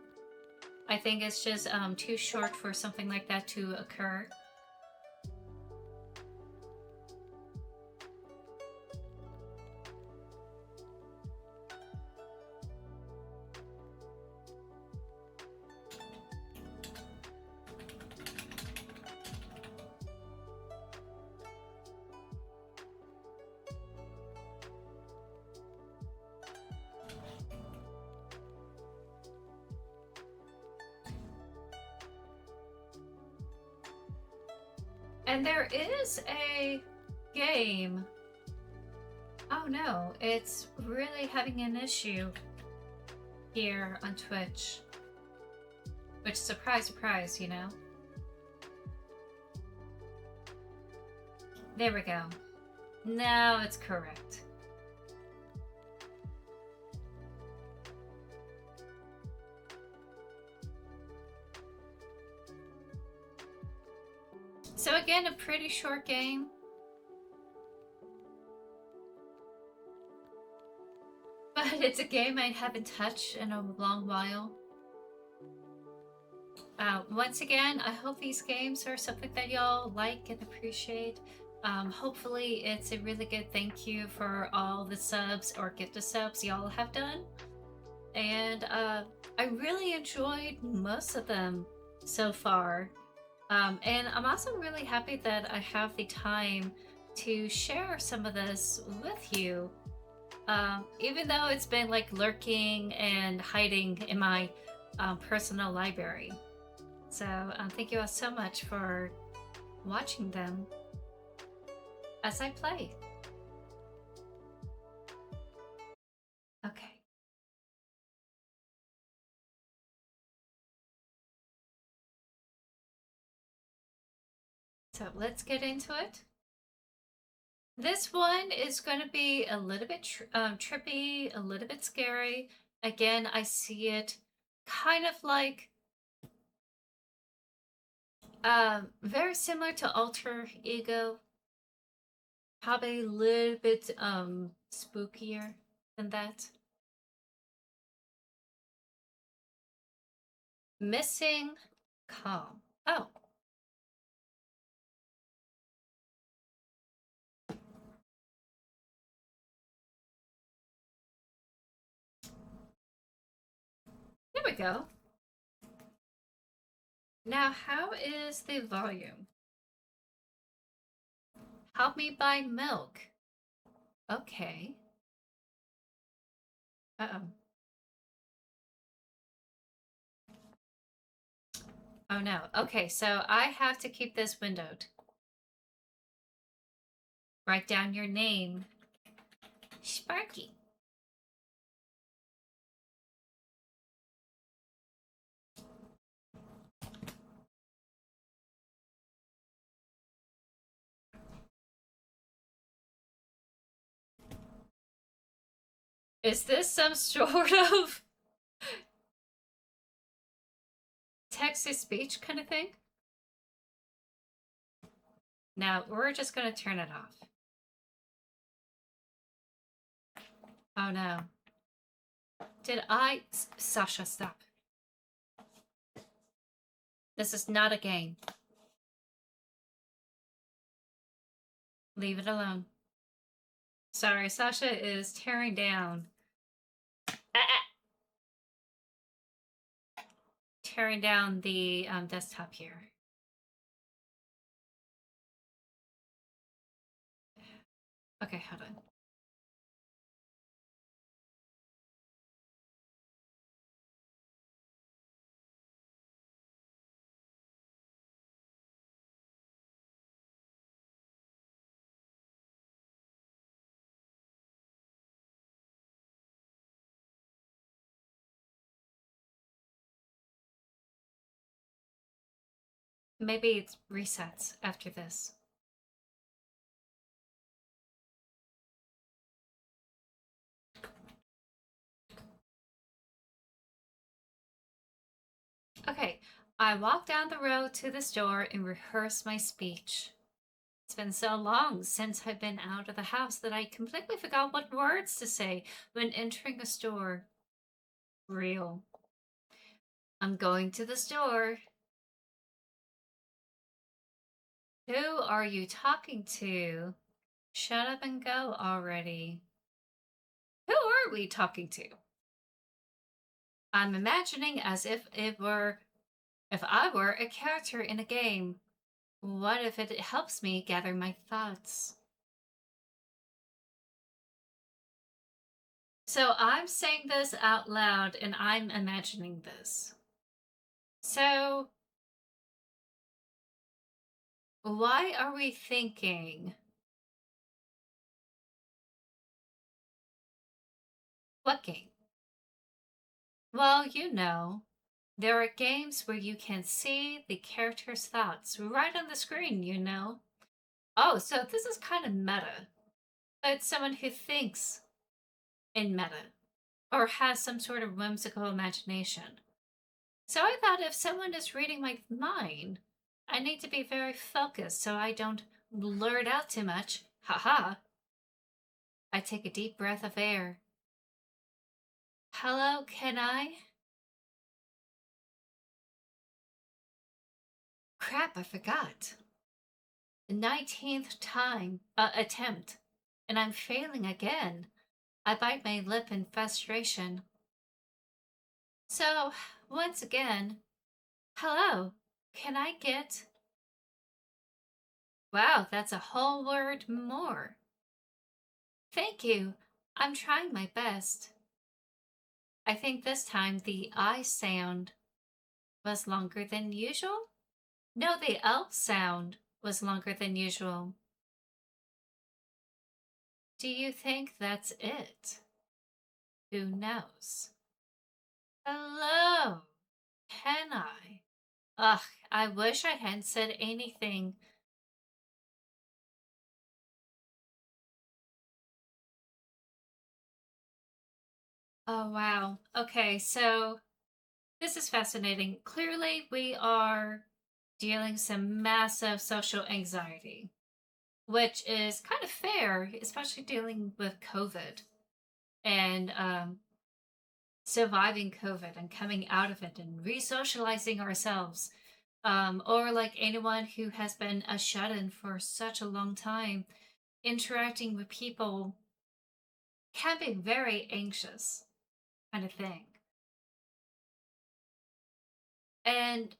[SPEAKER 3] I think it's just too short for something like that to occur. And there is a game. Oh no, it's really having an issue here on Twitch. Which, surprise, surprise, you know? There we go. Now it's correct. So again, a pretty short game. But it's a game I haven't touched in a long while. Once again, I hope these games are something that y'all like and appreciate. Hopefully it's a really good thank you for all the subs or gifted subs y'all have done. And I really enjoyed most of them so far. And I'm also really happy that I have the time to share some of this with you. Even though it's been like lurking and hiding in my personal library. So thank you all so much for watching them as I play. Okay. So let's get into it. This one is going to be a little bit trippy, a little bit scary. Again, I see it kind of like very similar to Alter Ego. Probably a little bit spookier than that. Missing Calm. Oh. There we go. Now, how is the volume? Help me buy milk. Okay. Uh-oh. Oh no. Okay, so I have to keep this windowed. Write down your name. Sparky. Is this some sort of text-to-speech kind of thing? Now, we're just gonna turn it off. Oh no. Did I... Sasha, stop. This is not a game. Leave it alone. Sorry, Sasha is tearing down. Tearing down the desktop here. Okay, hold on. Maybe it resets after this. Okay, I walk down the road to the store and rehearse my speech. It's been so long since I've been out of the house that I completely forgot what words to say when entering a store. Real. I'm going to the store. Who are you talking to? Shut up and go already. Who are we talking to? I'm imagining as if I were a character in a game. What if it helps me gather my thoughts? So I'm saying this out loud and I'm imagining this. So Why are we thinking? What game? Well, you know, there are games where you can see the character's thoughts right on the screen, you know? Oh, so this is kind of meta. It's someone who thinks in meta or has some sort of whimsical imagination. So I thought if someone is reading my mind, I need to be very focused so I don't blurt out too much. Haha. I take a deep breath of air. Hello, can I? Crap, I forgot. The 19th time attempt, and I'm failing again. I bite my lip in frustration. So, once again, hello, can I get... Wow, that's a whole word more. Thank you. I'm trying my best. I think this time the I sound was longer than usual? No, the L sound was longer than usual. Do you think that's it? Who knows? Hello, can I? Ugh, I wish I hadn't said anything. Oh, wow. Okay, so this is fascinating. Clearly, we are dealing some massive social anxiety, which is kind of fair, especially dealing with COVID and surviving COVID and coming out of it and re-socializing ourselves. Or like anyone who has been a shut-in for such a long time, interacting with people can be very anxious kind of thing. And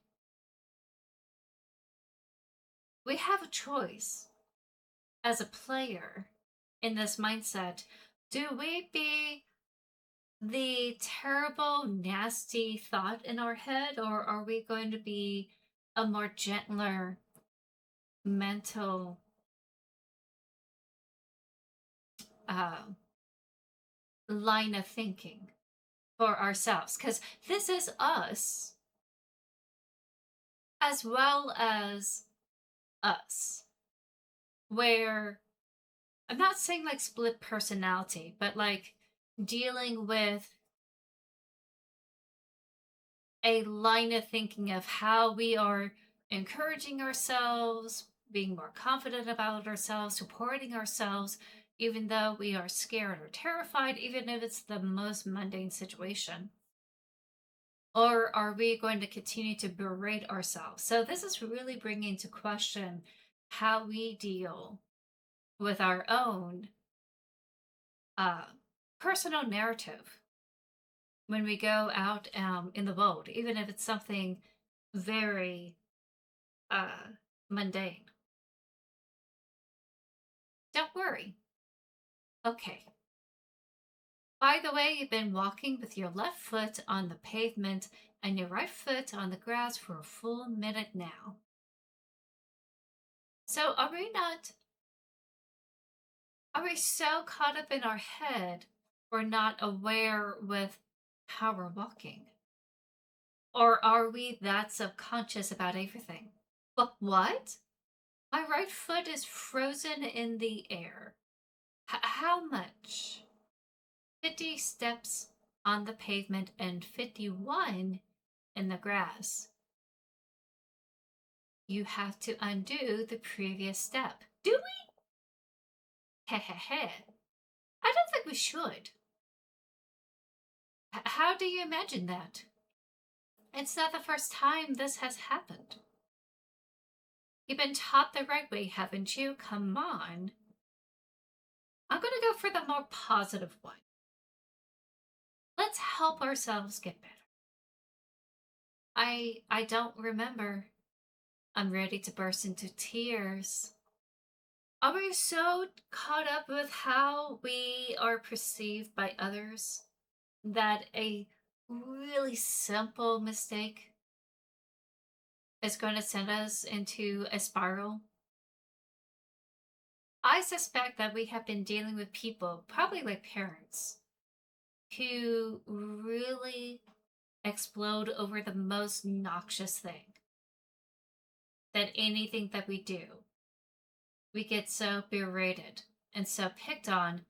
[SPEAKER 3] we have a choice as a player in this mindset. Do we be the terrible, nasty thought in our head, or are we going to be a more gentler mental line of thinking for ourselves? Because this is us as well as us, where I'm not saying like split personality, but like dealing with a line of thinking of how we are encouraging ourselves, being more confident about ourselves, supporting ourselves, even though we are scared or terrified, even if it's the most mundane situation. Or are we going to continue to berate ourselves? So this is really bringing into question how we deal with our own personal narrative when we go out in the world, even if it's something very mundane. Don't worry. Okay. By the way, you've been walking with your left foot on the pavement and your right foot on the grass for a full minute now. So are we so caught up in our head we're not aware with how we're walking? Or are we that subconscious about everything? But what? My right foot is frozen in the air. How much? 50 steps on the pavement and 51 in the grass. You have to undo the previous step. Do we? Hehehe. I don't think we should. How do you imagine that? It's not the first time this has happened. You've been taught the right way, haven't you? Come on. I'm going to go for the more positive one. Let's help ourselves get better. I don't remember. I'm ready to burst into tears. Are we so caught up with how we are perceived by others that a really simple mistake is going to send us into a spiral I suspect that we have been dealing with people, probably like parents, who really explode over the most noxious thing. That anything that we do, we get so berated and so picked on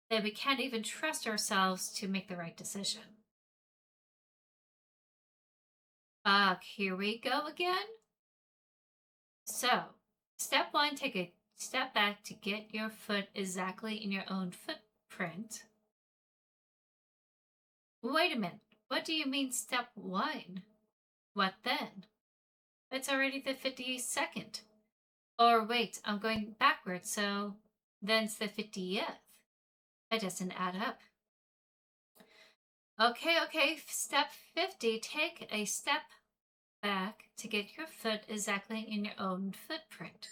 [SPEAKER 3] that we can't even trust ourselves to make the right decision. Here we go again. So, step 1, take a step back to get your foot exactly in your own footprint. Wait a minute. What do you mean step 1? What then? It's already the 52nd. Or wait, I'm going backwards, so then it's the 50th. That doesn't add up. Okay, step 50, take a step back to get your foot exactly in your own footprint.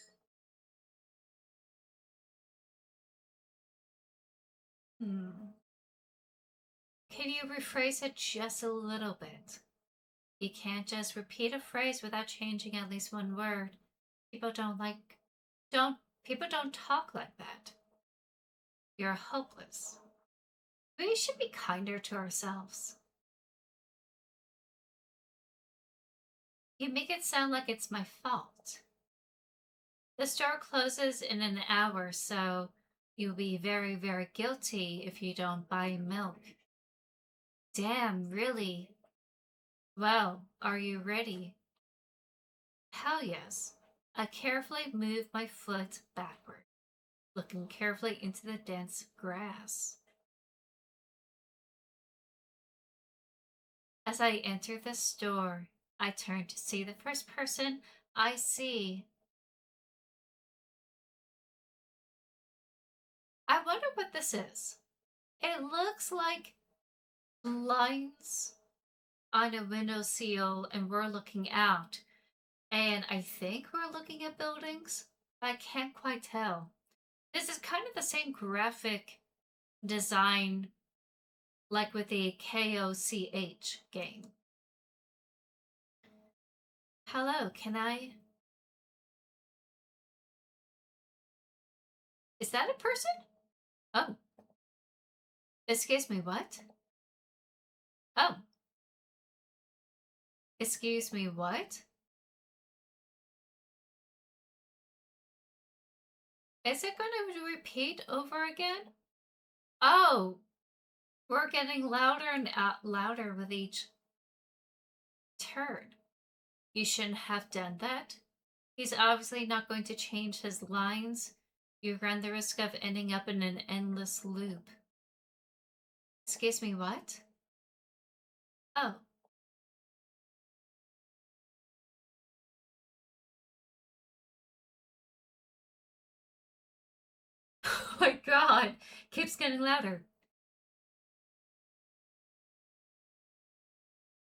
[SPEAKER 3] Can you rephrase it just a little bit? You can't just repeat a phrase without changing at least one word. People don't talk like that. You're hopeless. We should be kinder to ourselves. You make it sound like it's my fault. The store closes in an hour, so you'll be very, very guilty if you don't buy milk. Damn, really? Well, are you ready? Hell yes. I carefully move my foot backward, looking carefully into the dense grass. As I enter the store, I turn to see the first person I see. I wonder what this is. It looks like lines on a windowsill and we're looking out. And I think we're looking at buildings, but I can't quite tell. This is kind of the same graphic design like with the KOCH game. Hello, can I... Is that a person? Oh. Excuse me, what? Oh. Excuse me, what? Is it going to repeat over again? Oh. We're getting louder and louder with each turn. You shouldn't have done that. He's obviously not going to change his lines. You run the risk of ending up in an endless loop. Excuse me, what? Oh. Oh my god! Keeps getting louder.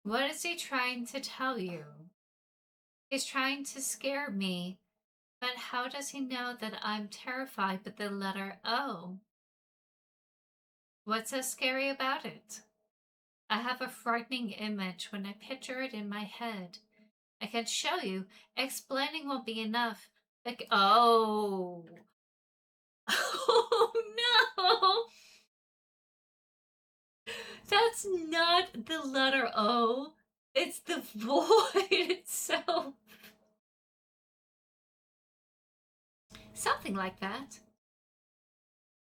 [SPEAKER 3] What is he trying to tell you? He's trying to scare me, but how does he know that I'm terrified with the letter O? What's so scary about it? I have a frightening image when I picture it in my head. I can show you. Explaining won't be enough. Like, oh. Oh no! That's not the letter O. It's the void itself. Something like that.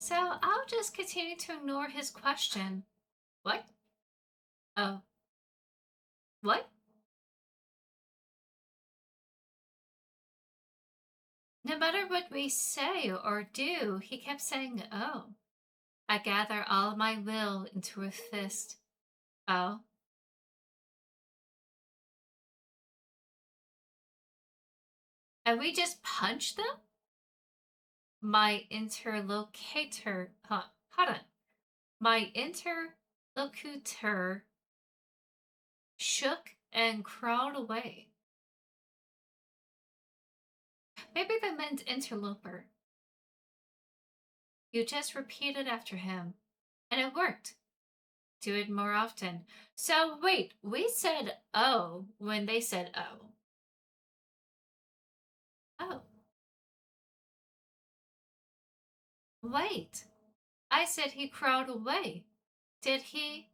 [SPEAKER 3] So I'll just continue to ignore his question. What? Oh. What? No matter what we say or do, he kept saying, oh. I gather all my will into a fist. Oh. And we just punch them? My interlocutor, hold on. My interlocutor shook and crawled away. Maybe they meant interloper. You just repeated after him, and it worked. Do it more often. So wait, we said oh when they said oh. Oh. Wait, I said he crawled away. Did he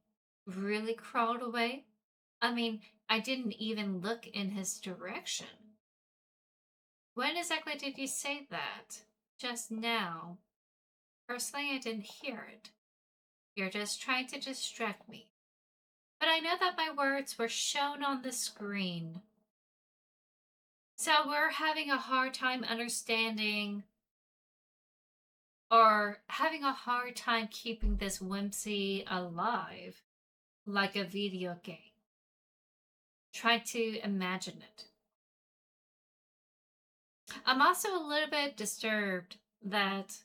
[SPEAKER 3] really crawl away? I mean, I didn't even look in his direction. When exactly did you say that? Just now. Personally, I didn't hear it. You're just trying to distract me. But I know that my words were shown on the screen. So we're having a hard time understanding or having a hard time keeping this whimsy alive like a video game. Try to imagine it. I'm also a little bit disturbed that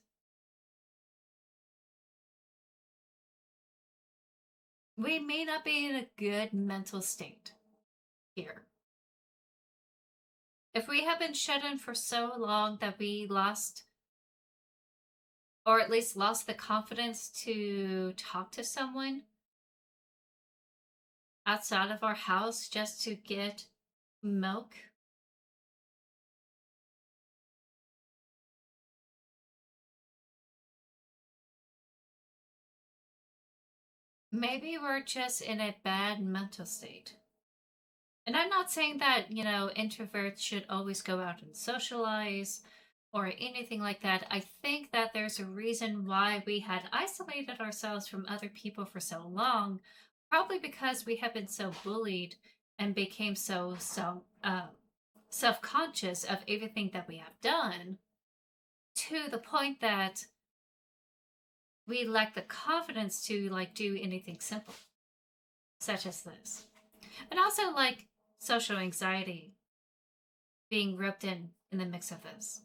[SPEAKER 3] we may not be in a good mental state here. If we have been shut in for so long that we lost, or at least lost the confidence to talk to someone outside of our house just to get milk. Maybe we're just in a bad mental state. And I'm not saying that, introverts should always go out and socialize or anything like that. I think that there's a reason why we had isolated ourselves from other people for so long, probably because we have been so bullied and became so self-conscious of everything that we have done, to the point that we lack the confidence to do anything simple, such as this. And also social anxiety being roped in the mix of this.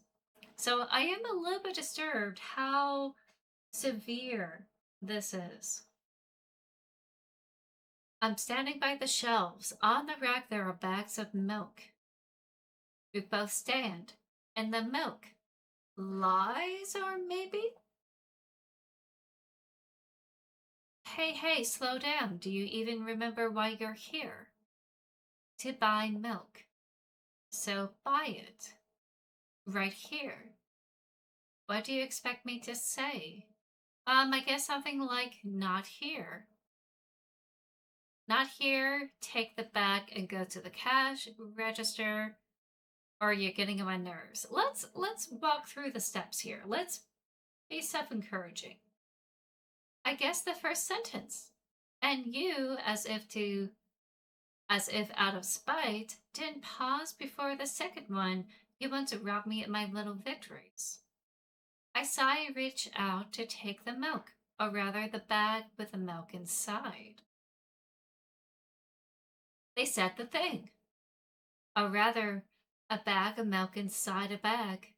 [SPEAKER 3] So I am a little bit disturbed how severe this is. I'm standing by the shelves. On the rack there are bags of milk. We both stand, and the milk lies, or maybe? Hey, slow down. Do you even remember why you're here? To buy milk. So buy it. Right here. What do you expect me to say? I guess something like, not here. Not here, take the bag and go to the cash register, or you're getting on my nerves. Let's walk through the steps here. Let's be self-encouraging. I guess the first sentence. And you, as if out of spite, didn't pause before the second one. You want to rob me of my little victories. I saw you reach out to take the milk, or rather the bag with the milk inside. They said the thing. Or rather, a bag of milk inside a bag.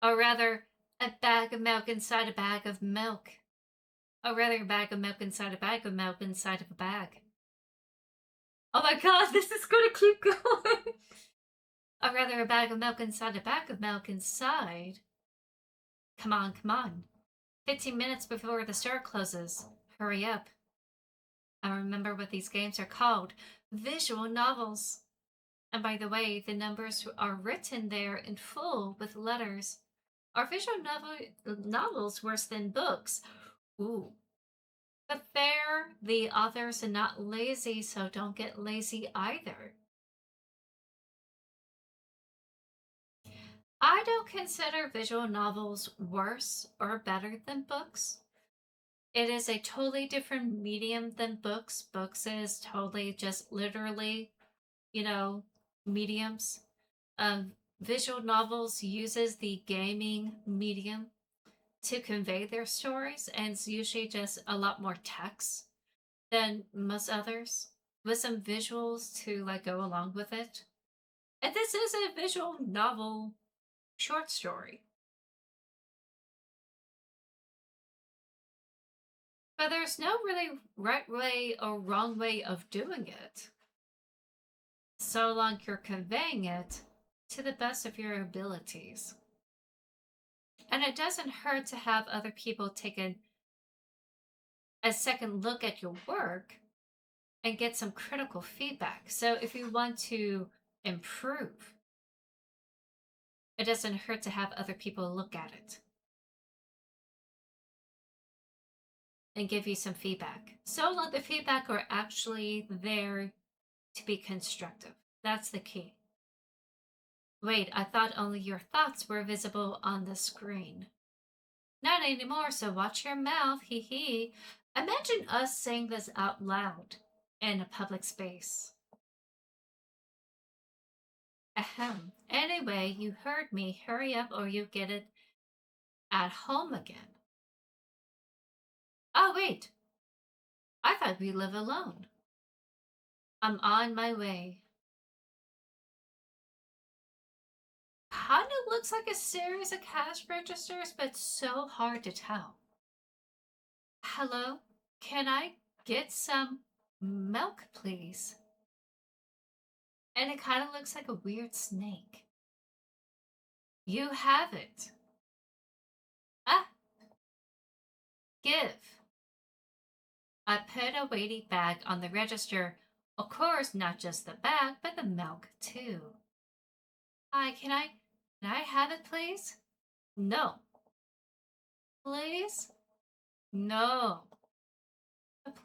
[SPEAKER 3] Or rather, a bag of milk inside a bag of milk. Or rather, a bag of milk inside a bag of milk inside of a bag. Oh my god, this is gonna keep going! Or rather, a bag of milk inside a bag of milk inside. Come on. 15 minutes before the store closes. Hurry up. I remember what these games are called. Visual novels. And by the way, the numbers are written there in full with letters. Are visual novels worse than books? Ooh. But the authors are not lazy, so don't get lazy either. I don't consider visual novels worse or better than books. It is a totally different medium than books. Books is totally just literally, mediums. Visual novels uses the gaming medium to convey their stories, and it's usually just a lot more text than most others, with some visuals to go along with it. And this is a visual novel short story. But there's no really right way or wrong way of doing it, so long you're conveying it to the best of your abilities. And it doesn't hurt to have other people take a second look at your work and get some critical feedback. So if you want to improve, It doesn't hurt to have other people look at it and give you some feedback. So let the feedback are actually there to be constructive. That's the key. Wait, I thought only your thoughts were visible on the screen. Not anymore, so watch your mouth, hee hee. Imagine us saying this out loud in a public space. Ahem. Anyway, you heard me. Hurry up or you get it at home again. Oh, wait. I thought we live alone. I'm on my way. Kind of looks like a series of cash registers, but so hard to tell. Hello? Can I get some milk, please? And it kind of looks like a weird snake. You have it. Ah! Give. I put a weighty bag on the register. Of course, not just the bag, but the milk too. Hi, can I have it, please? No. Please? No.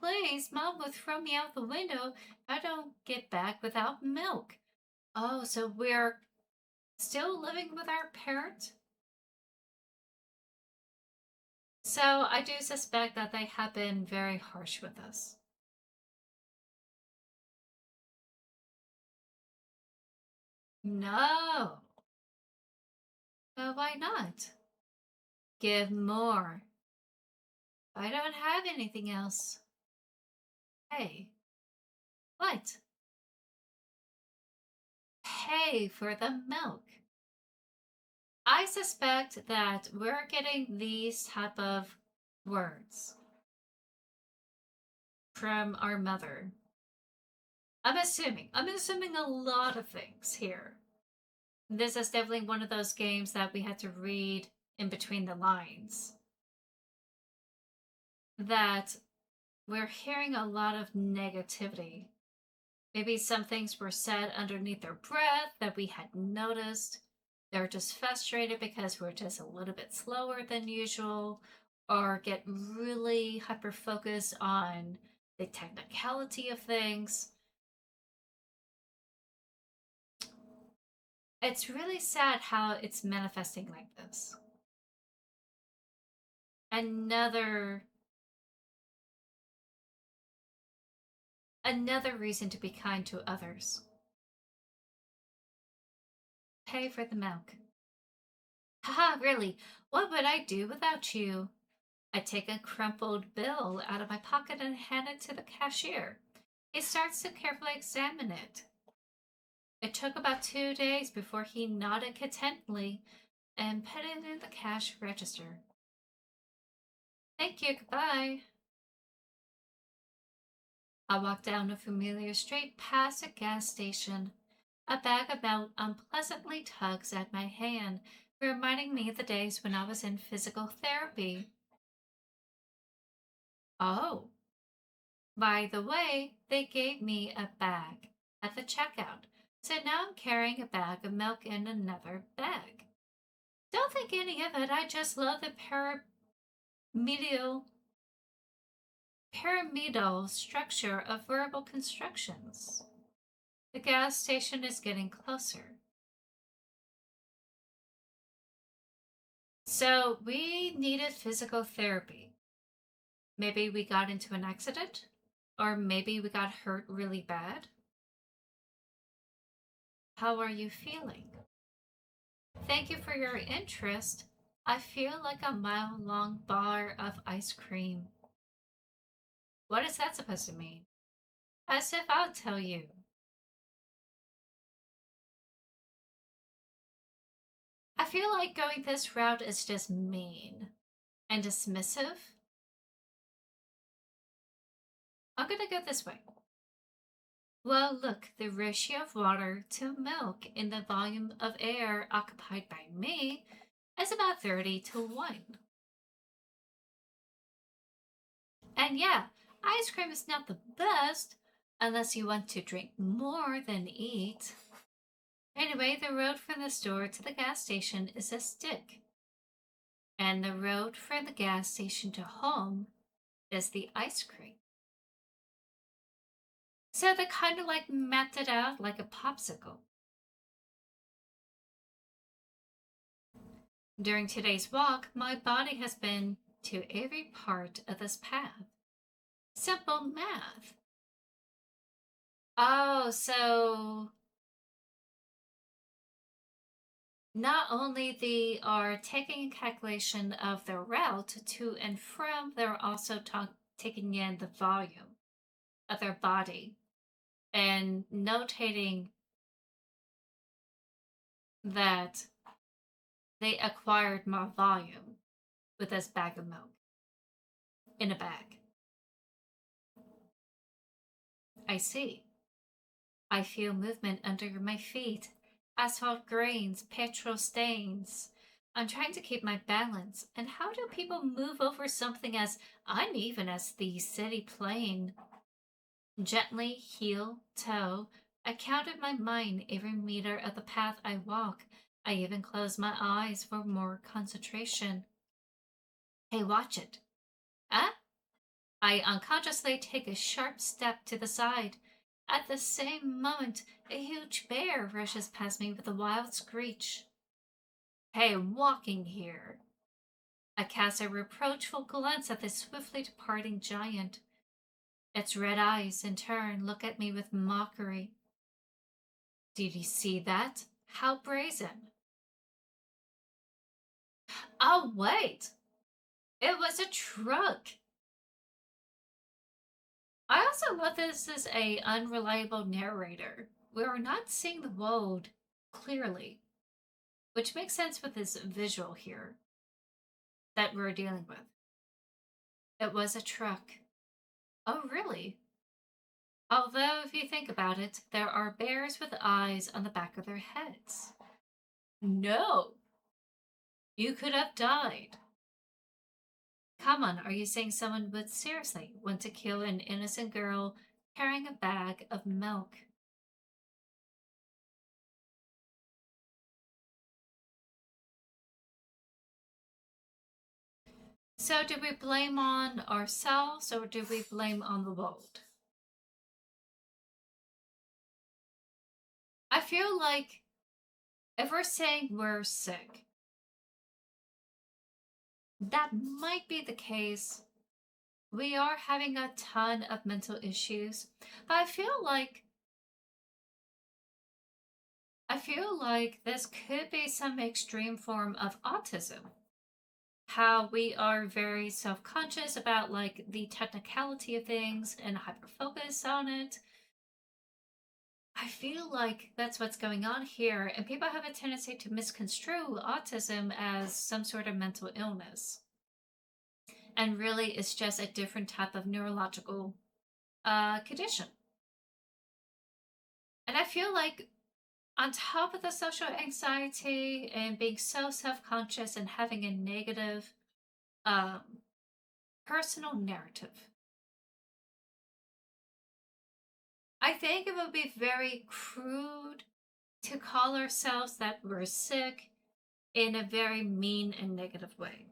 [SPEAKER 3] Please, Mom will throw me out the window if I don't get back without milk. Oh, so we're still living with our parents? So I do suspect that they have been very harsh with us. No. But why not? Give more. I don't have anything else. Hey. What? Pay for the milk. I suspect that we're getting these type of words from our mother. I'm assuming a lot of things here. This is definitely one of those games that we had to read in between the lines. That we're hearing a lot of negativity. Maybe some things were said underneath their breath that we hadn't noticed. They're just frustrated because we're just a little bit slower than usual, or get really hyper focused on the technicality of things. It's really sad how it's manifesting like this. Another reason to be kind to others. Pay for the milk. Haha, really? What would I do without you? I take a crumpled bill out of my pocket and hand it to the cashier. He starts to carefully examine it. It took about 2 days before he nodded contentedly and put it in the cash register. Thank you, goodbye. I walk down a familiar street past a gas station. A bag of milk unpleasantly tugs at my hand, reminding me of the days when I was in physical therapy. Oh. By the way, they gave me a bag at the checkout, so now I'm carrying a bag of milk in another bag. Don't think any of it, I just love the pyramidal structure of verbal constructions. The gas station is getting closer. So we needed physical therapy. Maybe we got into an accident? Or maybe we got hurt really bad? How are you feeling? Thank you for your interest. I feel like a mile-long bar of ice cream. What is that supposed to mean? As if I'll tell you. I feel like going this route is just mean and dismissive. I'm gonna go this way. Well, look, the ratio of water to milk in the volume of air occupied by me is about 30-1. And yeah, ice cream is not the best unless you want to drink more than eat. Anyway, the road from the store to the gas station is a stick. And the road from the gas station to home is the ice cream. So they kind of like mapped it out like a popsicle. During today's walk, my body has been to every part of this path. Simple math. Oh, so not only they are taking a calculation of their route to and from, they're also taking in the volume of their body and notating that they acquired more volume with this bag of milk in a bag. I see. I feel movement under my feet. Asphalt grains, petrol stains. I'm trying to keep my balance. And how do people move over something as uneven as the city plane? Gently, heel, toe, I count in my mind every meter of the path I walk. I even close my eyes for more concentration. Hey, watch it. Huh? I unconsciously take a sharp step to the side. At the same moment, a huge bear rushes past me with a wild screech. Hey, walking here. I cast a reproachful glance at the swiftly departing giant. Its red eyes, in turn, look at me with mockery. Did you see that? How brazen. Oh, wait! It was a truck! I also love this as a unreliable narrator. We are not seeing the world clearly, which makes sense with this visual here that we're dealing with. It was a truck. Oh, really? Although, if you think about it, there are bears with eyes on the back of their heads. No! You could have died. Come on, are you saying someone would seriously want to kill an innocent girl carrying a bag of milk? So do we blame on ourselves or do we blame on the world? I feel like if we're saying we're sick, that might be the case. We are having a ton of mental issues, but I feel like this could be some extreme form of autism. How we are very self-conscious about like the technicality of things and hyper-focus on it. I feel like that's what's going on here, and people have a tendency to misconstrue autism as some sort of mental illness. And really, it's just a different type of neurological condition. And I feel like on top of the social anxiety and being so self-conscious and having a negative personal narrative, I think it would be very crude to call ourselves that we're sick in a very mean and negative way.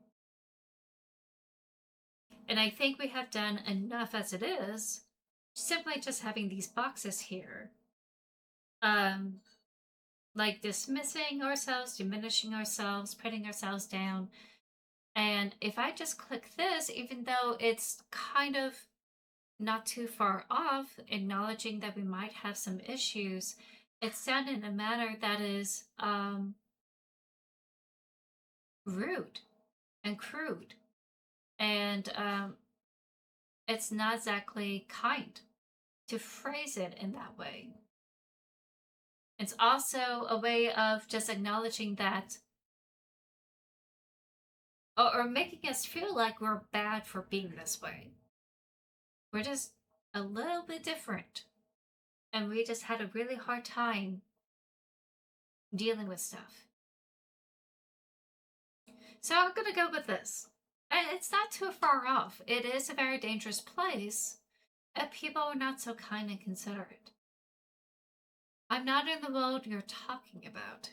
[SPEAKER 3] And I think we have done enough as it is, simply just having these boxes here. Like dismissing ourselves, diminishing ourselves, putting ourselves down. And if I just click this, even though it's kind of not too far off, acknowledging that we might have some issues, it's done in a manner that is rude and crude. And it's not exactly kind to phrase it in that way. It's also a way of just acknowledging that, or making us feel like we're bad for being this way. We're just a little bit different. And we just had a really hard time dealing with stuff. So I'm gonna go with this. And it's not too far off. It is a very dangerous place, and people are not so kind and considerate. I'm not in the world you're talking about.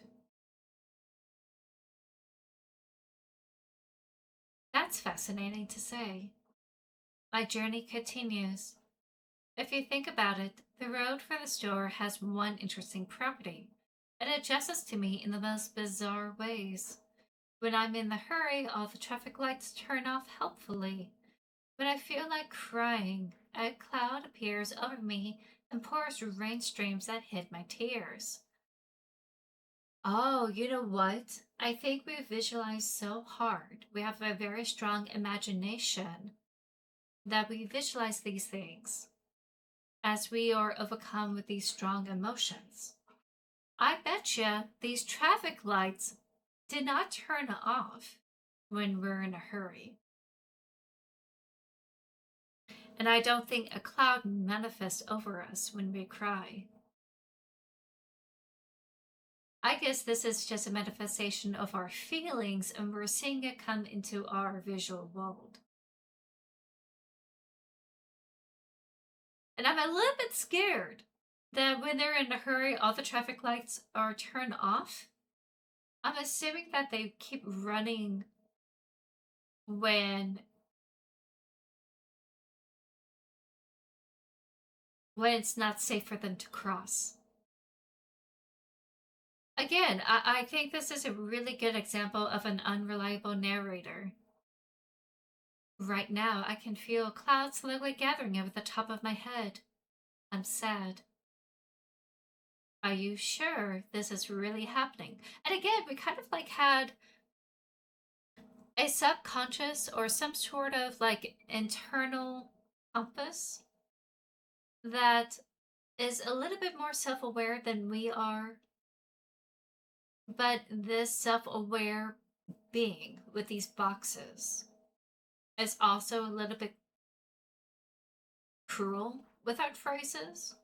[SPEAKER 3] That's fascinating to say. My journey continues. If you think about it, the road for the store has one interesting property. It adjusts to me in the most bizarre ways. When I'm in the hurry, all the traffic lights turn off helpfully. When I feel like crying, a cloud appears over me and pours rain streams that hid my tears. Oh, you know what? I think we visualize so hard. We have a very strong imagination that we visualize these things as we are overcome with these strong emotions. I betcha these traffic lights did not turn off when we're in a hurry. And I don't think a cloud manifests over us when we cry. I guess this is just a manifestation of our feelings and we're seeing it come into our visual world. And I'm a little bit scared that when they're in a hurry, all the traffic lights are turned off. I'm assuming that they keep running when it's not safe for them to cross. Again, I think this is a really good example of an unreliable narrator. Right now, I can feel clouds slowly gathering over the top of my head. I'm sad. Are you sure this is really happening? And again, we kind of like had a subconscious or some sort of like internal compass that is a little bit more self-aware than we are. But this self-aware being with these boxes is also a little bit cruel with our phrases.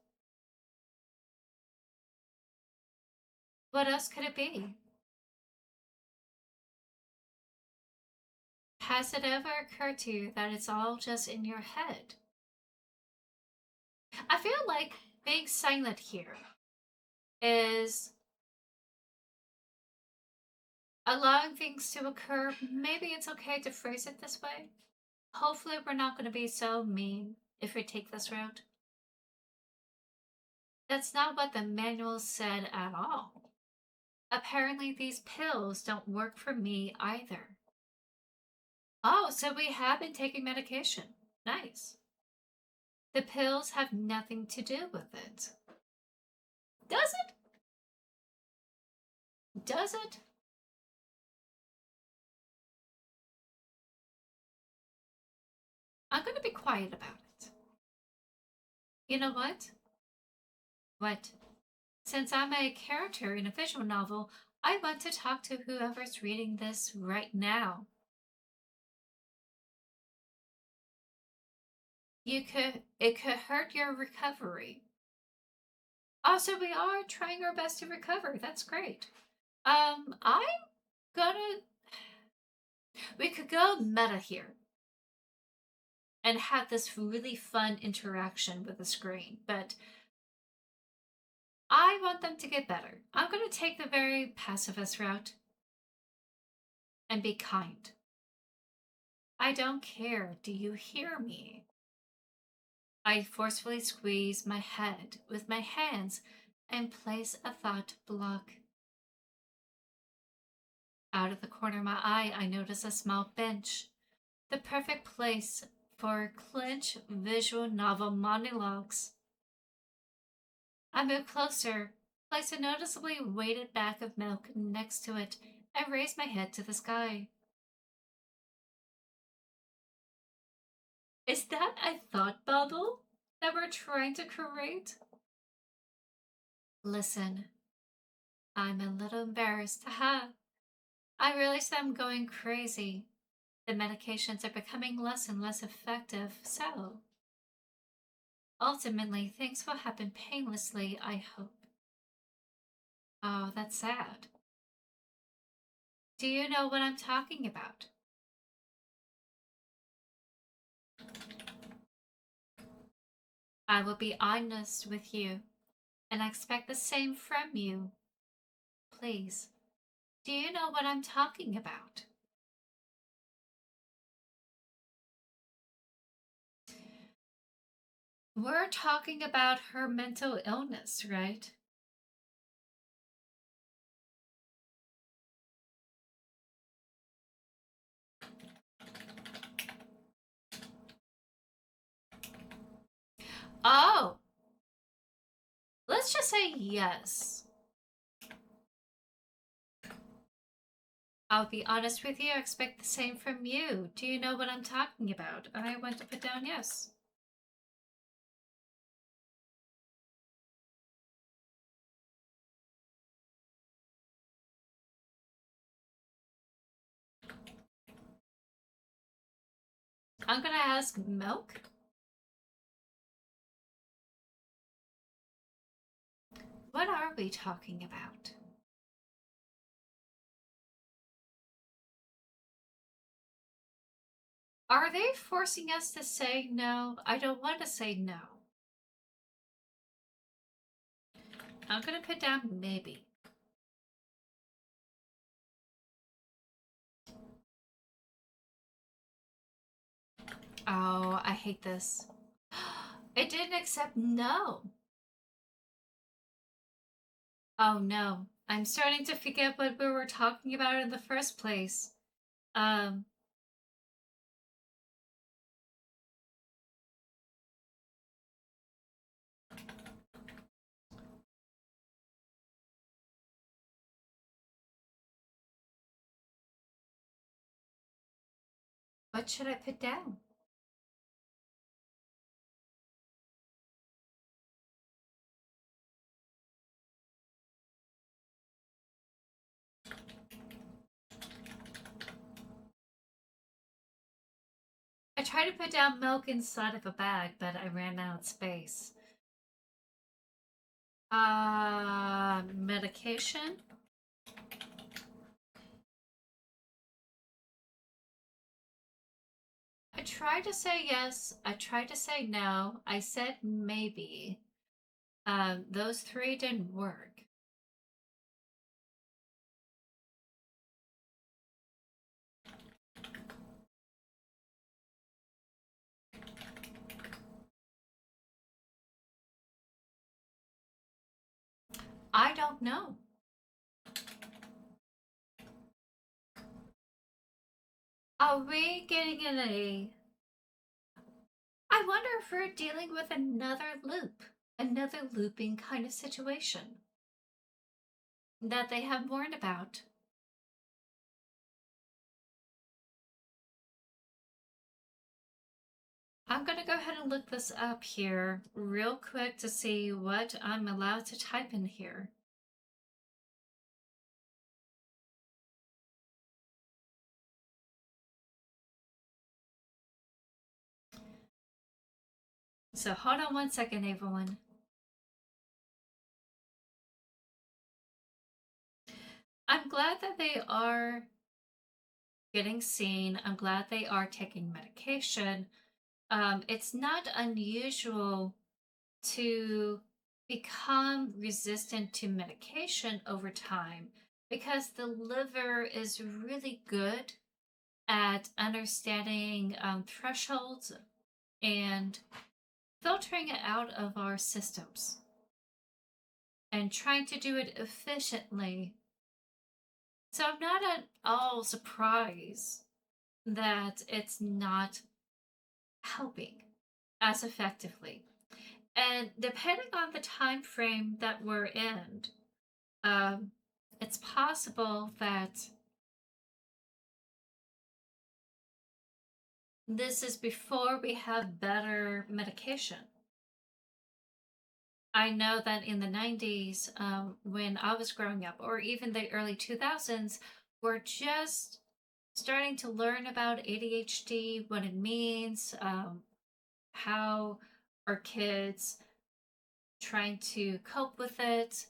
[SPEAKER 3] What else could it be? Has it ever occurred to you that it's all just in your head? I feel like being silent here is allowing things to occur. Maybe it's okay to phrase it this way. Hopefully we're not going to be so mean if we take this route. That's not what the manual said at all. Apparently these pills don't work for me either. Oh, so we have been taking medication. Nice. The pills have nothing to do with it. Does it? Does it? I'm going to be quiet about it. You know what? What? Since I'm a character in a visual novel, I want to talk to whoever's reading this right now. It could hurt your recovery. Also, we are trying our best to recover. That's great. I'm gonna. We could go meta here and have this really fun interaction with the screen, but I want them to get better. I'm gonna take the very pacifist route and be kind. I don't care. Do you hear me? I forcefully squeeze my head with my hands and place a thought block. Out of the corner of my eye, I notice a small bench, the perfect place for clinch visual novel monologues. I move closer, place a noticeably weighted bag of milk next to it, and raise my head to the sky. Is that a thought bubble that we're trying to create? Listen, I'm a little embarrassed. Haha. I realize that I'm going crazy. The medications are becoming less and less effective, so ultimately things will happen painlessly, I hope. Oh, that's sad. Do you know what I'm talking about? I will be honest with you. and I expect the same from you. Please, do you know what I'm talking about? We're talking about her mental illness, right? Oh, let's just say yes. I'll be honest with you, I expect the same from you. Do you know what I'm talking about? I want to put down yes. I'm gonna ask Milk. What are we talking about? Are they forcing us to say no? I don't want to say no. I'm gonna put down maybe. Oh, I hate this. It didn't accept no. Oh no, I'm starting to forget what we were talking about in the first place. Um, what should I put down? I tried to put down milk inside of a bag, but I ran out of space. Medication? I tried to say yes. I tried to say no. I said maybe. Those three didn't work. I don't know. Are we getting in a... I wonder if we're dealing with another loop. Another looping kind of situation that they have warned about. I'm gonna go ahead and look this up here real quick to see what I'm allowed to type in here. So hold on one second, everyone. I'm glad that they are getting seen. I'm glad they are taking medication. It's not unusual to become resistant to medication over time because the liver is really good at understanding thresholds and filtering it out of our systems and trying to do it efficiently. So I'm not at all surprised that it's not helping as effectively. And depending on the time frame that we're in, it's possible that this is before we have better medication. I know that in the 90s, when I was growing up, or even the early 2000s, we're just starting to learn about ADHD, what it means, how our kids trying to cope with it.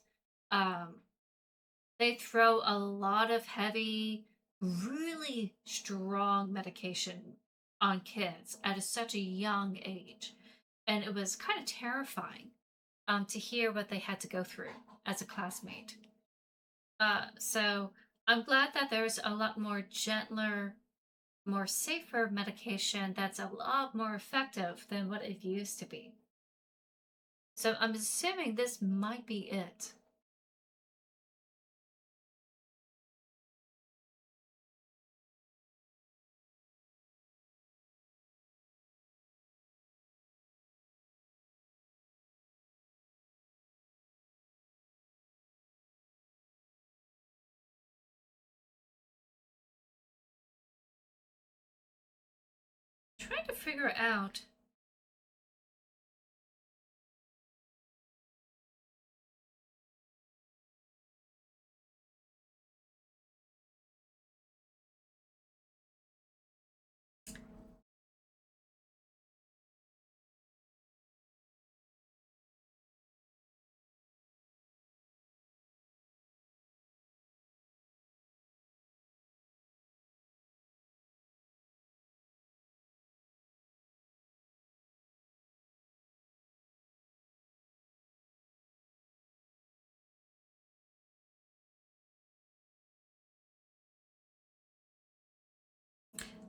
[SPEAKER 3] They throw a lot of heavy, really strong medication on kids at such a young age. And it was kind of terrifying to hear what they had to go through as a classmate. So I'm glad that there's a lot more gentler, more safer medication that's a lot more effective than what it used to be. So I'm assuming this might be it. Trying to figure out.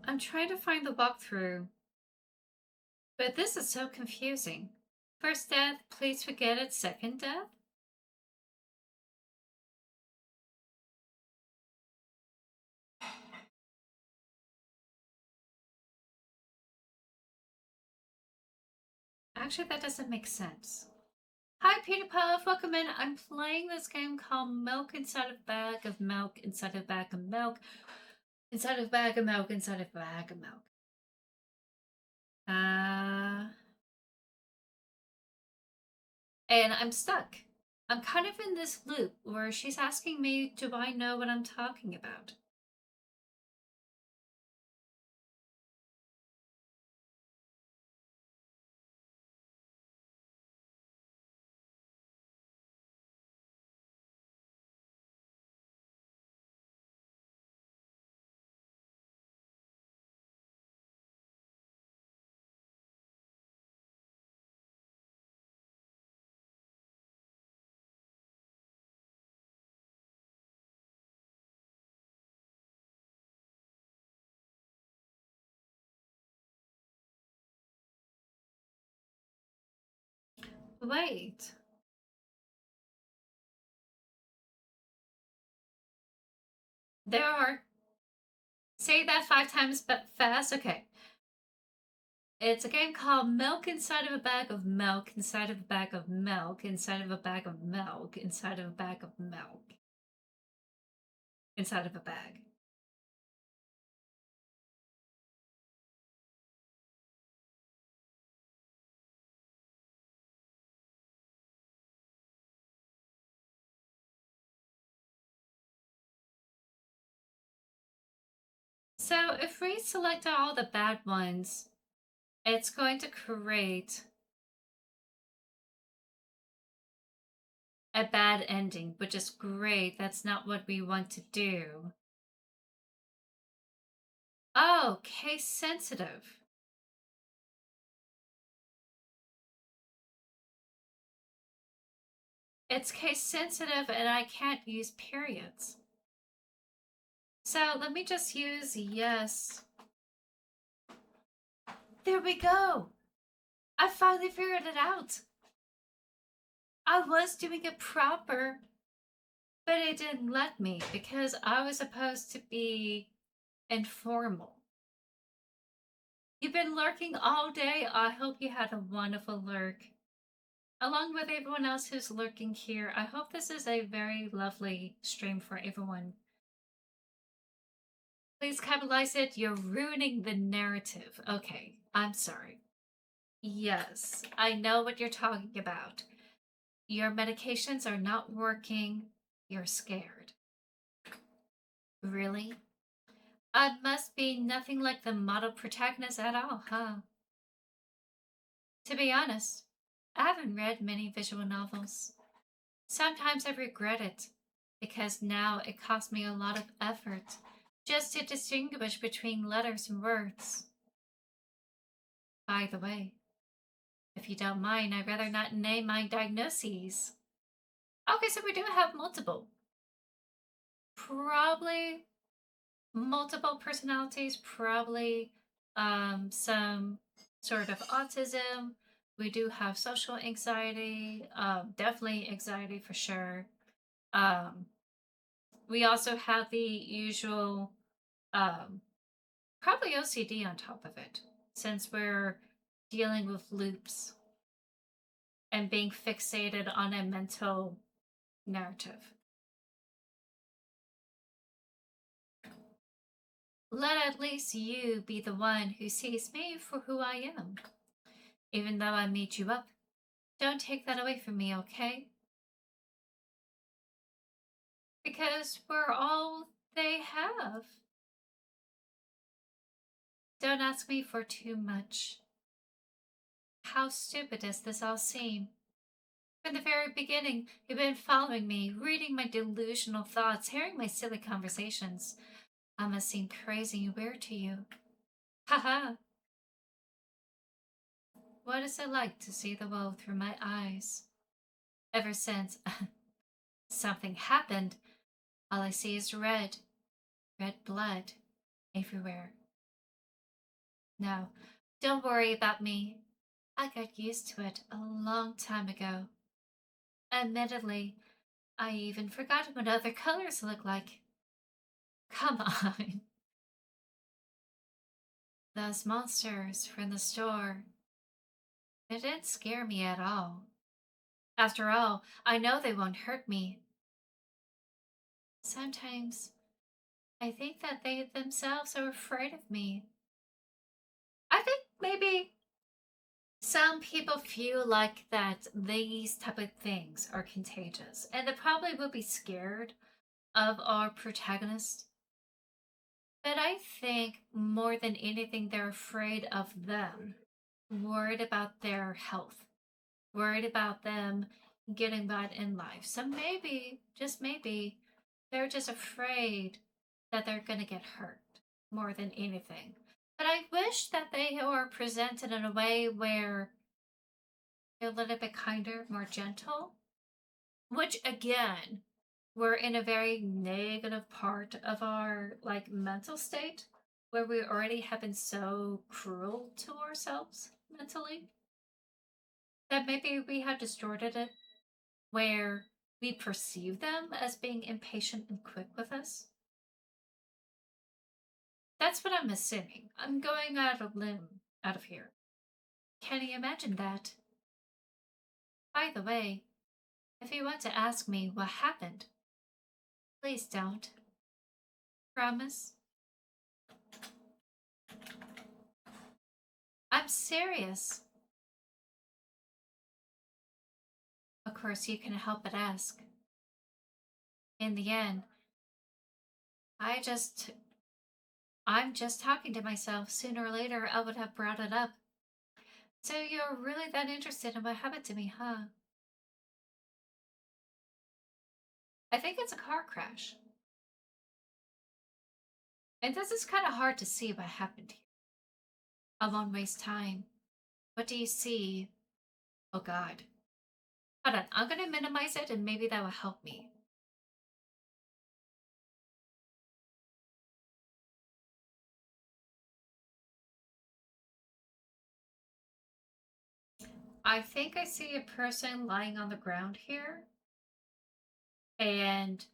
[SPEAKER 3] I'm trying to find the walkthrough, but this is so confusing. First death, please forget it. Second death? Actually, that doesn't make sense. Hi, Peter Puff. Welcome in. I'm playing this game called Milk Inside a Bag of Milk Inside a Bag of Milk Inside a Bag of Milk Inside a Bag of Milk. And I'm stuck. I'm kind of in this loop where she's asking me, do I know what I'm talking about? Wait. There are. Say that 5 times fast. Okay. It's a game called Milk Inside of a Bag of Milk Inside of a Bag of Milk Inside of a Bag of Milk Inside of a Bag of Milk Inside of a Bag. So if we select all the bad ones, it's going to create a bad ending, which is great. That's not what we want to do. Oh, case sensitive. It's case sensitive and I can't use periods. So let me just use yes. There we go. I finally figured it out. I was doing it proper, but it didn't let me because I was supposed to be informal. You've been lurking all day. I hope you had a wonderful lurk. Along with everyone else who's lurking here, I hope this is a very lovely stream for everyone. Please capitalize it. You're ruining the narrative. Okay, I'm sorry. Yes, I know what you're talking about. Your medications are not working. You're scared. Really? I must be nothing like the model protagonist at all, huh? To be honest, I haven't read many visual novels. Sometimes I regret it, because now it costs me a lot of effort just to distinguish between letters and words. By the way, If you don't mind, I'd rather not name my diagnoses. Okay, so we do have multiple. Probably multiple personalities, probably some sort of autism. We do have social anxiety, definitely anxiety for sure. We also have the usual, probably OCD on top of it, since we're dealing with loops and being fixated on a mental narrative. Let at least you be the one who sees me for who I am. Even though I meet you up, don't take that away from me, okay? Because we're all they have. Don't ask me for too much. How stupid does this all seem? From the very beginning, you've been following me, reading my delusional thoughts, hearing my silly conversations. I must seem crazy and weird to you. Haha. What is it like to see the world through my eyes? Ever since something happened, all I see is red. Red blood everywhere. No, don't worry about me. I got used to it a long time ago. Admittedly, I even forgot what other colors look like. Come on. Those monsters from the store, they didn't scare me at all. After all, I know they won't hurt me. Sometimes, I think that they themselves are afraid of me. I think maybe some people feel like that these type of things are contagious, and they probably will be scared of our protagonist. But I think more than anything, they're afraid of them, worried about their health, worried about them getting by in life. So maybe, just maybe, they're just afraid that they're going to get hurt more than anything. But I wish that they are presented in a way where they're a little bit kinder, more gentle. Which again, we're in a very negative part of our like mental state where we already have been so cruel to ourselves mentally that maybe we have distorted it where we perceive them as being impatient and quick with us. That's what I'm assuming. I'm going out of limb out of here. Can you imagine that? By the way, if you want to ask me what happened, please don't. Promise? I'm serious. Of course, you can help but ask. In the end, I'm just talking to myself. Sooner or later, I would have brought it up. So you're really that interested in what happened to me, huh? I think it's a car crash. And this is kind of hard to see what happened here. I won't waste time. What do you see? Oh god. Hold on, I'm gonna minimize it and maybe that will help me. I think I see a person lying on the ground here. And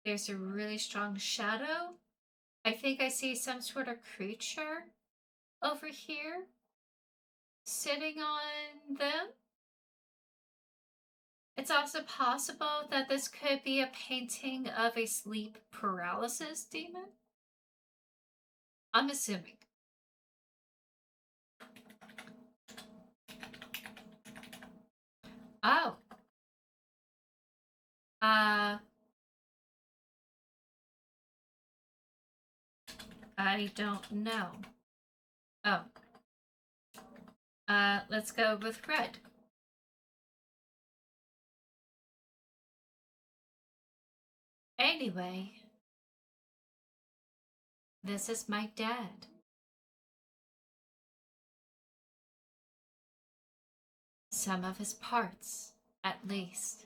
[SPEAKER 3] there's a really strong shadow. I think I see some sort of creature over here sitting on them. It's also possible that this could be a painting of a sleep paralysis demon. I'm assuming. Oh. I don't know. Oh. Let's go with red. Anyway, this is my dad. Some of his parts, at least.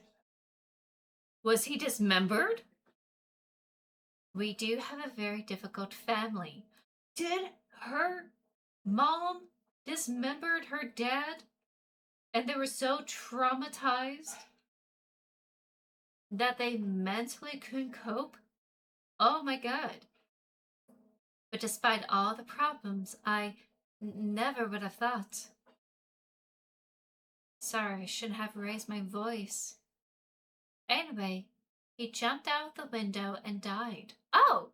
[SPEAKER 3] Was he dismembered? We do have a very difficult family. Did her mom dismembered her dad and they were so traumatized that they mentally couldn't cope? Oh my god. But despite all the problems, I never would have thought. Sorry, I shouldn't have raised my voice. Anyway, he jumped out the window and died. Oh!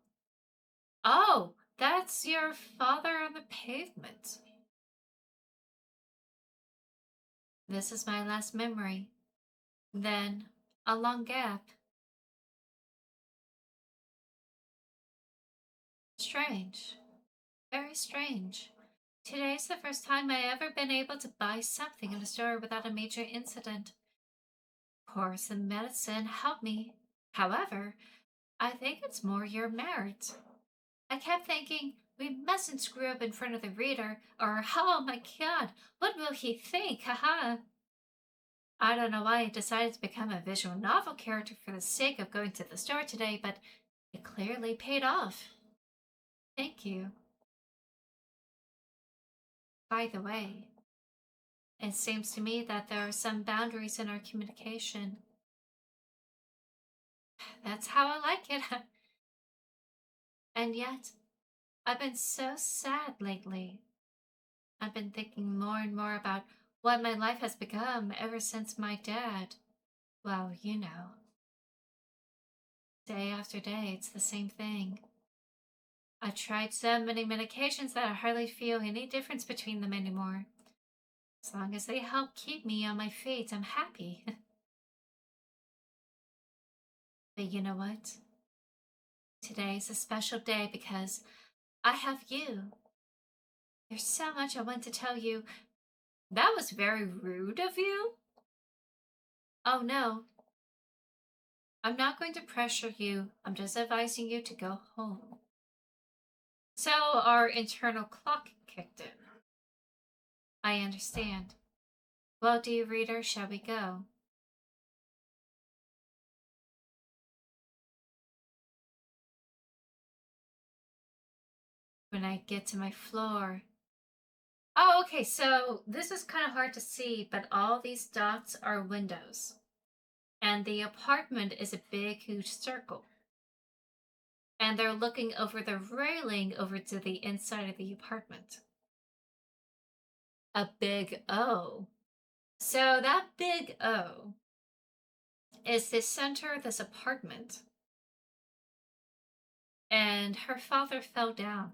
[SPEAKER 3] Oh, that's your father on the pavement. This is my last memory. Then, a long gap. Strange. Very strange. Today's the first time I ever been able to buy something in a store without a major incident. Of course, the medicine helped me. However, I think it's more your merit. I kept thinking, we mustn't screw up in front of the reader, or oh my god, what will he think, haha. I don't know why I decided to become a visual novel character for the sake of going to the store today, but it clearly paid off. Thank you. By the way, it seems to me that there are some boundaries in our communication. That's how I like it. And yet, I've been so sad lately. I've been thinking more and more about what my life has become ever since my dad. Well, you know. Day after day, it's the same thing. I tried so many medications that I hardly feel any difference between them anymore. As long as they help keep me on my feet, I'm happy. But you know what? Today's a special day because I have you. There's so much I want to tell you. That was very rude of you. Oh no. I'm not going to pressure you. I'm just advising you to go home. So our internal clock kicked in. I understand. Well, dear reader, shall we go? When I get to my floor. Oh, okay, so this is kind of hard to see, but all these dots are windows. And the apartment is a big, huge circle. And they're looking over the railing over to the inside of the apartment. A big O. So that big O is the center of this apartment. And her father fell down.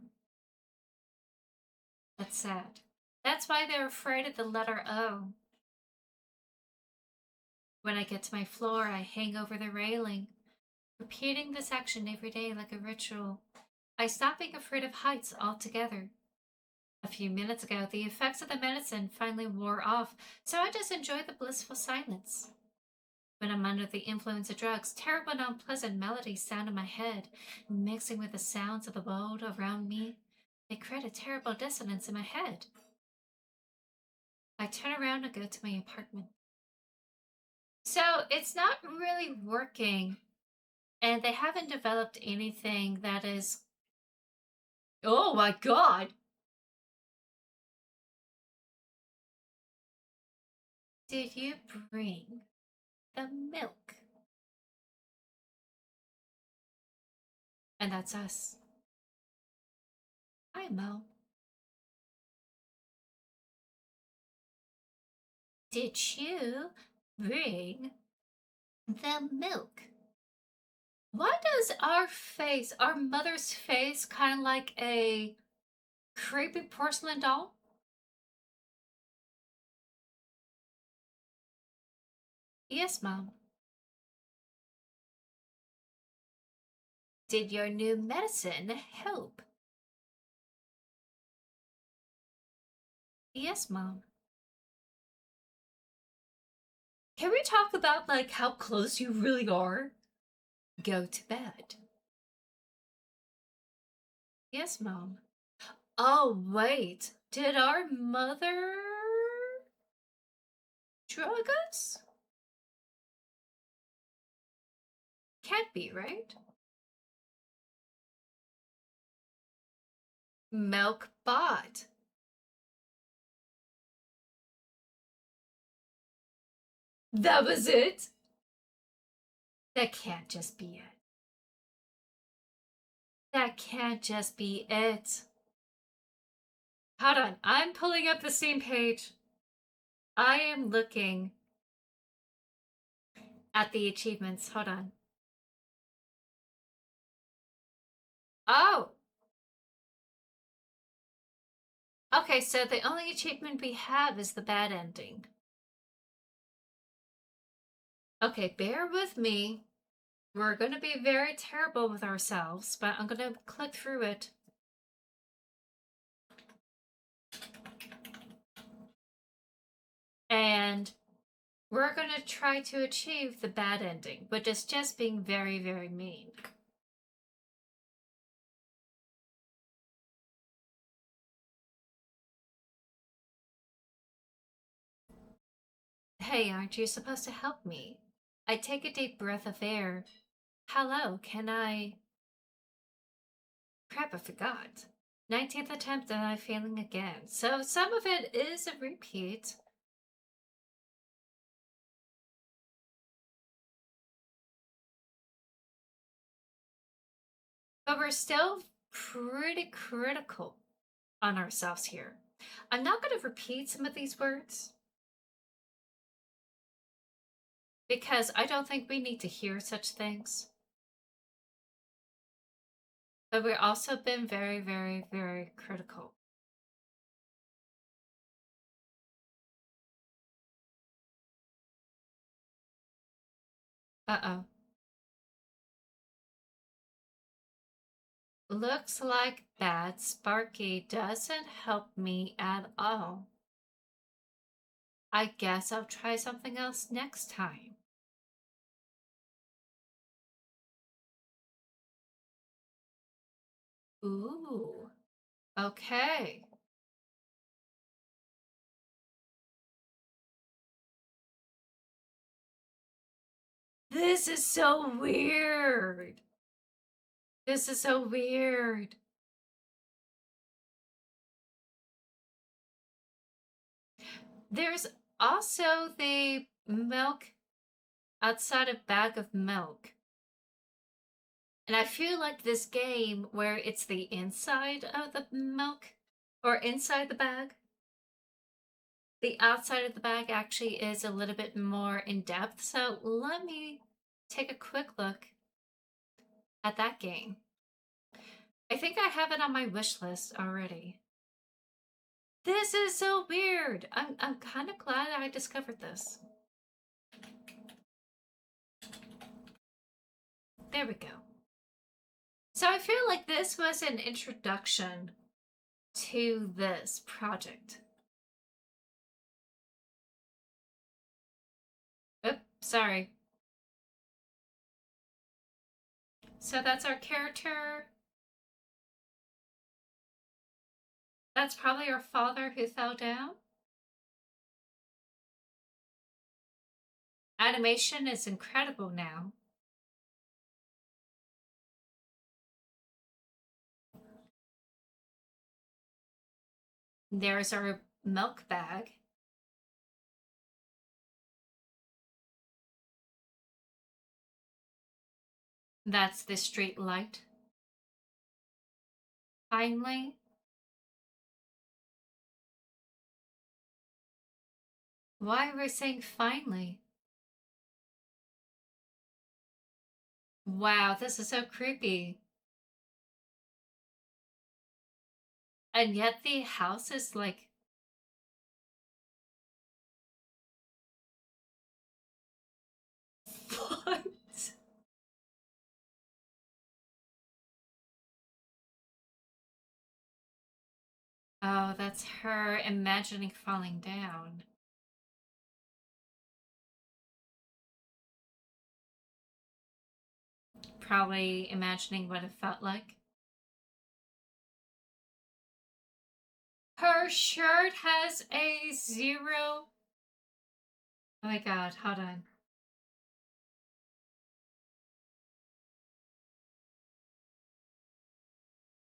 [SPEAKER 3] That's sad. That's why they're afraid of the letter O. When I get to my floor, I hang over the railing, repeating this action every day like a ritual. I stop being afraid of heights altogether. A few minutes ago, the effects of the medicine finally wore off, so I just enjoy the blissful silence. When I'm under the influence of drugs, terrible and unpleasant melodies sound in my head, mixing with the sounds of the world around me. They create a terrible dissonance in my head. I turn around and go to my apartment. So it's not really working, and they haven't developed anything that is... Oh my god! Did you bring the milk? And that's us. Hi, Mo. Did you bring the milk? Why does our face, our mother's face, kind of like a creepy porcelain doll? Yes, Mom. Did your new medicine help? Yes, Mom. Can we talk about, like, how close you really are? Go to bed. Yes, Mom. Oh, wait. Did our mother drug us? Can't be, right? Milk bot. That was it? That can't just be it. That can't just be it. Hold on, I'm pulling up the same page. I am looking at the achievements. Hold on. Oh! Okay, so the only achievement we have is the bad ending. Okay, bear with me. We're going to be very terrible with ourselves, but I'm going to click through it. And we're going to try to achieve the bad ending, which is just being very, very mean. Hey, aren't you supposed to help me? I take a deep breath of air. Hello, can I... Crap, I forgot. 19th attempt and I'm failing again. So some of it is a repeat. But we're still pretty critical on ourselves here. I'm not going to repeat some of these words, because I don't think we need to hear such things. But we've also been very, very, very critical. Uh-oh. Looks like Bad Sparky doesn't help me at all. I guess I'll try something else next time. Ooh. Okay. This is so weird. This is so weird. There's also the milk outside a bag of milk. And I feel like this game where it's the inside of the milk or inside the bag, the outside of the bag actually is a little bit more in depth. So let me take a quick look at that game. I think I have it on my wish list already. This is so weird. I'm kind of glad I discovered this. There we go. So I feel like this was an introduction to this project. Oops, sorry. So that's our character. That's probably our father who fell down. Animation is incredible now. There's our milk bag. That's the street light. Finally. Why are we saying finally? Wow, this is so creepy. And yet the house is like... What? Oh, that's her imagining falling down. Probably imagining what it felt like. Her shirt has a 0 Oh my god, hold on.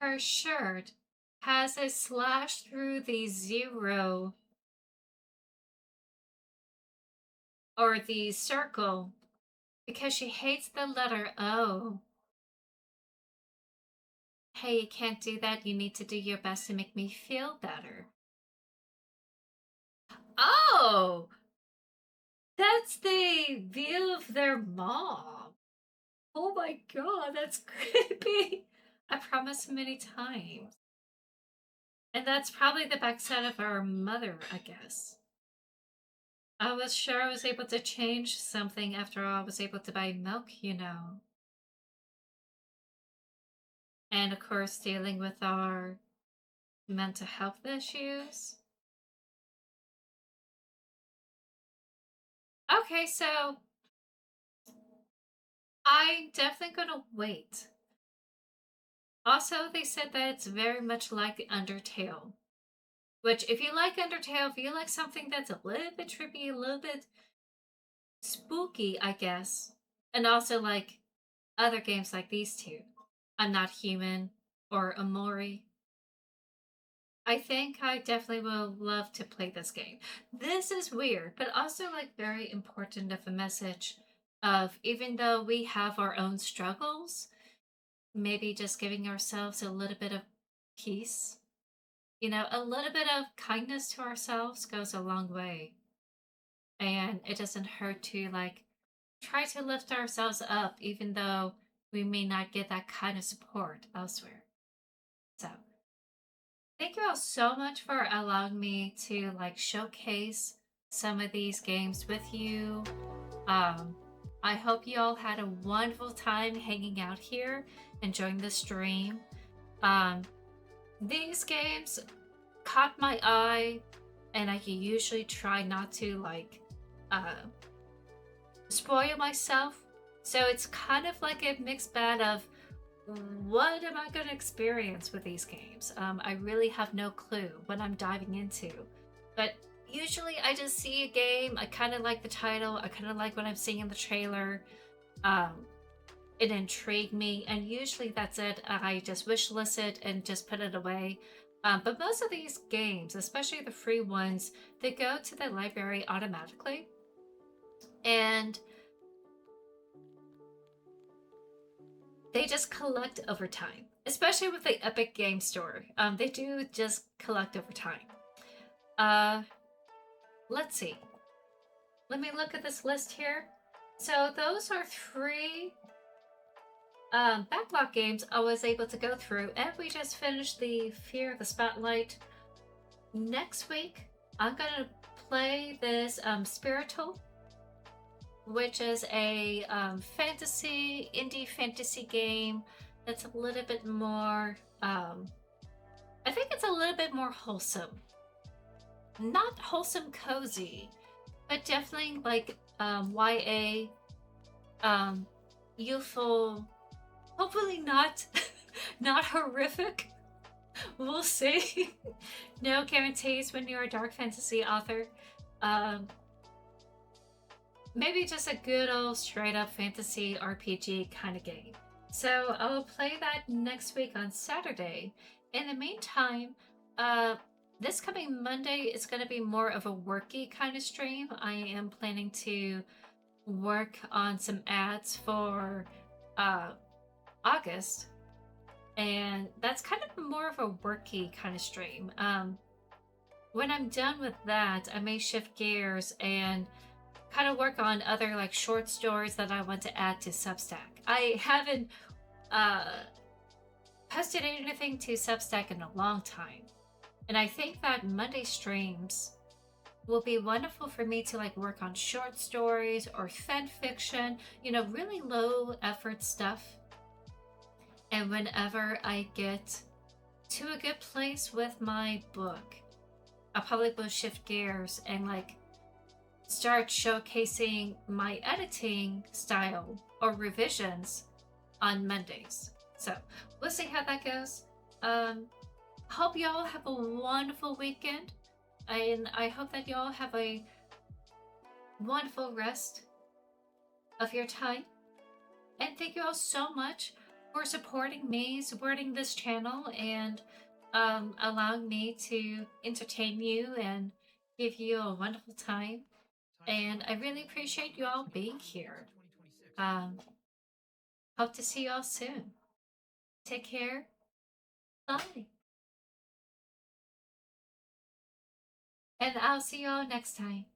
[SPEAKER 3] Her shirt has a slash through the zero or the circle because she hates the letter O. Hey, you can't do that. You need to do your best to make me feel better. Oh! That's the view of their mom. Oh my god, that's creepy. I promised many times. And that's probably the backside of our mother, I guess. I was sure I was able to change something after I was able to buy milk, you know. And of course, dealing with our mental health issues. Okay, so I'm definitely gonna wait. Also, they said that it's very much like Undertale. Which, if you like Undertale, if you like something that's a little bit trippy, a little bit spooky, I guess, and also like other games like these two, I'm Not Human or Amori, I think I definitely will love to play this game. This is weird, but also like very important of a message of even though we have our own struggles, maybe just giving ourselves a little bit of peace. You know, a little bit of kindness to ourselves goes a long way. And it doesn't hurt to like try to lift ourselves up even though we may not get that kind of support elsewhere. So thank you all so much for allowing me to like showcase some of these games with you. I hope you all had a wonderful time hanging out here, enjoying the stream. These games caught my eye, and I usually try not to like spoil myself. So it's kind of like a mixed bag of what am I going to experience with these games? I really have no clue what I'm diving into. But usually I just see a game, I kind of like the title, I kind of like what I'm seeing in the trailer. It intrigued me, and usually that's it. I just wishlist it and just put it away. But most of these games, especially the free ones, they go to the library automatically. And they just collect over time, especially with the Epic Game Store. They do just collect over time. Let's see. Let me look at this list here. So those are 3 backlog games I was able to go through, and we just finished the Fear of the Spotlight. Next week, I'm gonna play this Spirital, which is a indie fantasy game that's a little bit more, I think it's a little bit more wholesome. Not wholesome cozy, but definitely like YA, youthful, hopefully not, not horrific. We'll see. No guarantees when you're a dark fantasy author. Maybe just a good old straight up fantasy RPG kind of game. So I will play that next week on Saturday. In the meantime, this coming Monday is going to be more of a worky kind of stream. I am planning to work on some ads for August, and that's kind of more of a worky kind of stream. When I'm done with that, I may shift gears and kind of work on other like short stories that I want to add to Substack. I haven't posted anything to Substack in a long time, and I think that Monday streams will be wonderful for me to like work on short stories or fan fiction, you know, really low effort stuff. And whenever I get to a good place with my book, I'll probably will shift gears and like start showcasing my editing style or revisions on Mondays. So we'll see how that goes. Hope y'all have a wonderful weekend, and I hope that y'all have a wonderful rest of your time. And thank you all so much for supporting me, supporting this channel, and allowing me to entertain you and give you a wonderful time. And I really appreciate you all being here. Hope to see you all soon. Take care. Bye. And I'll see you all next time.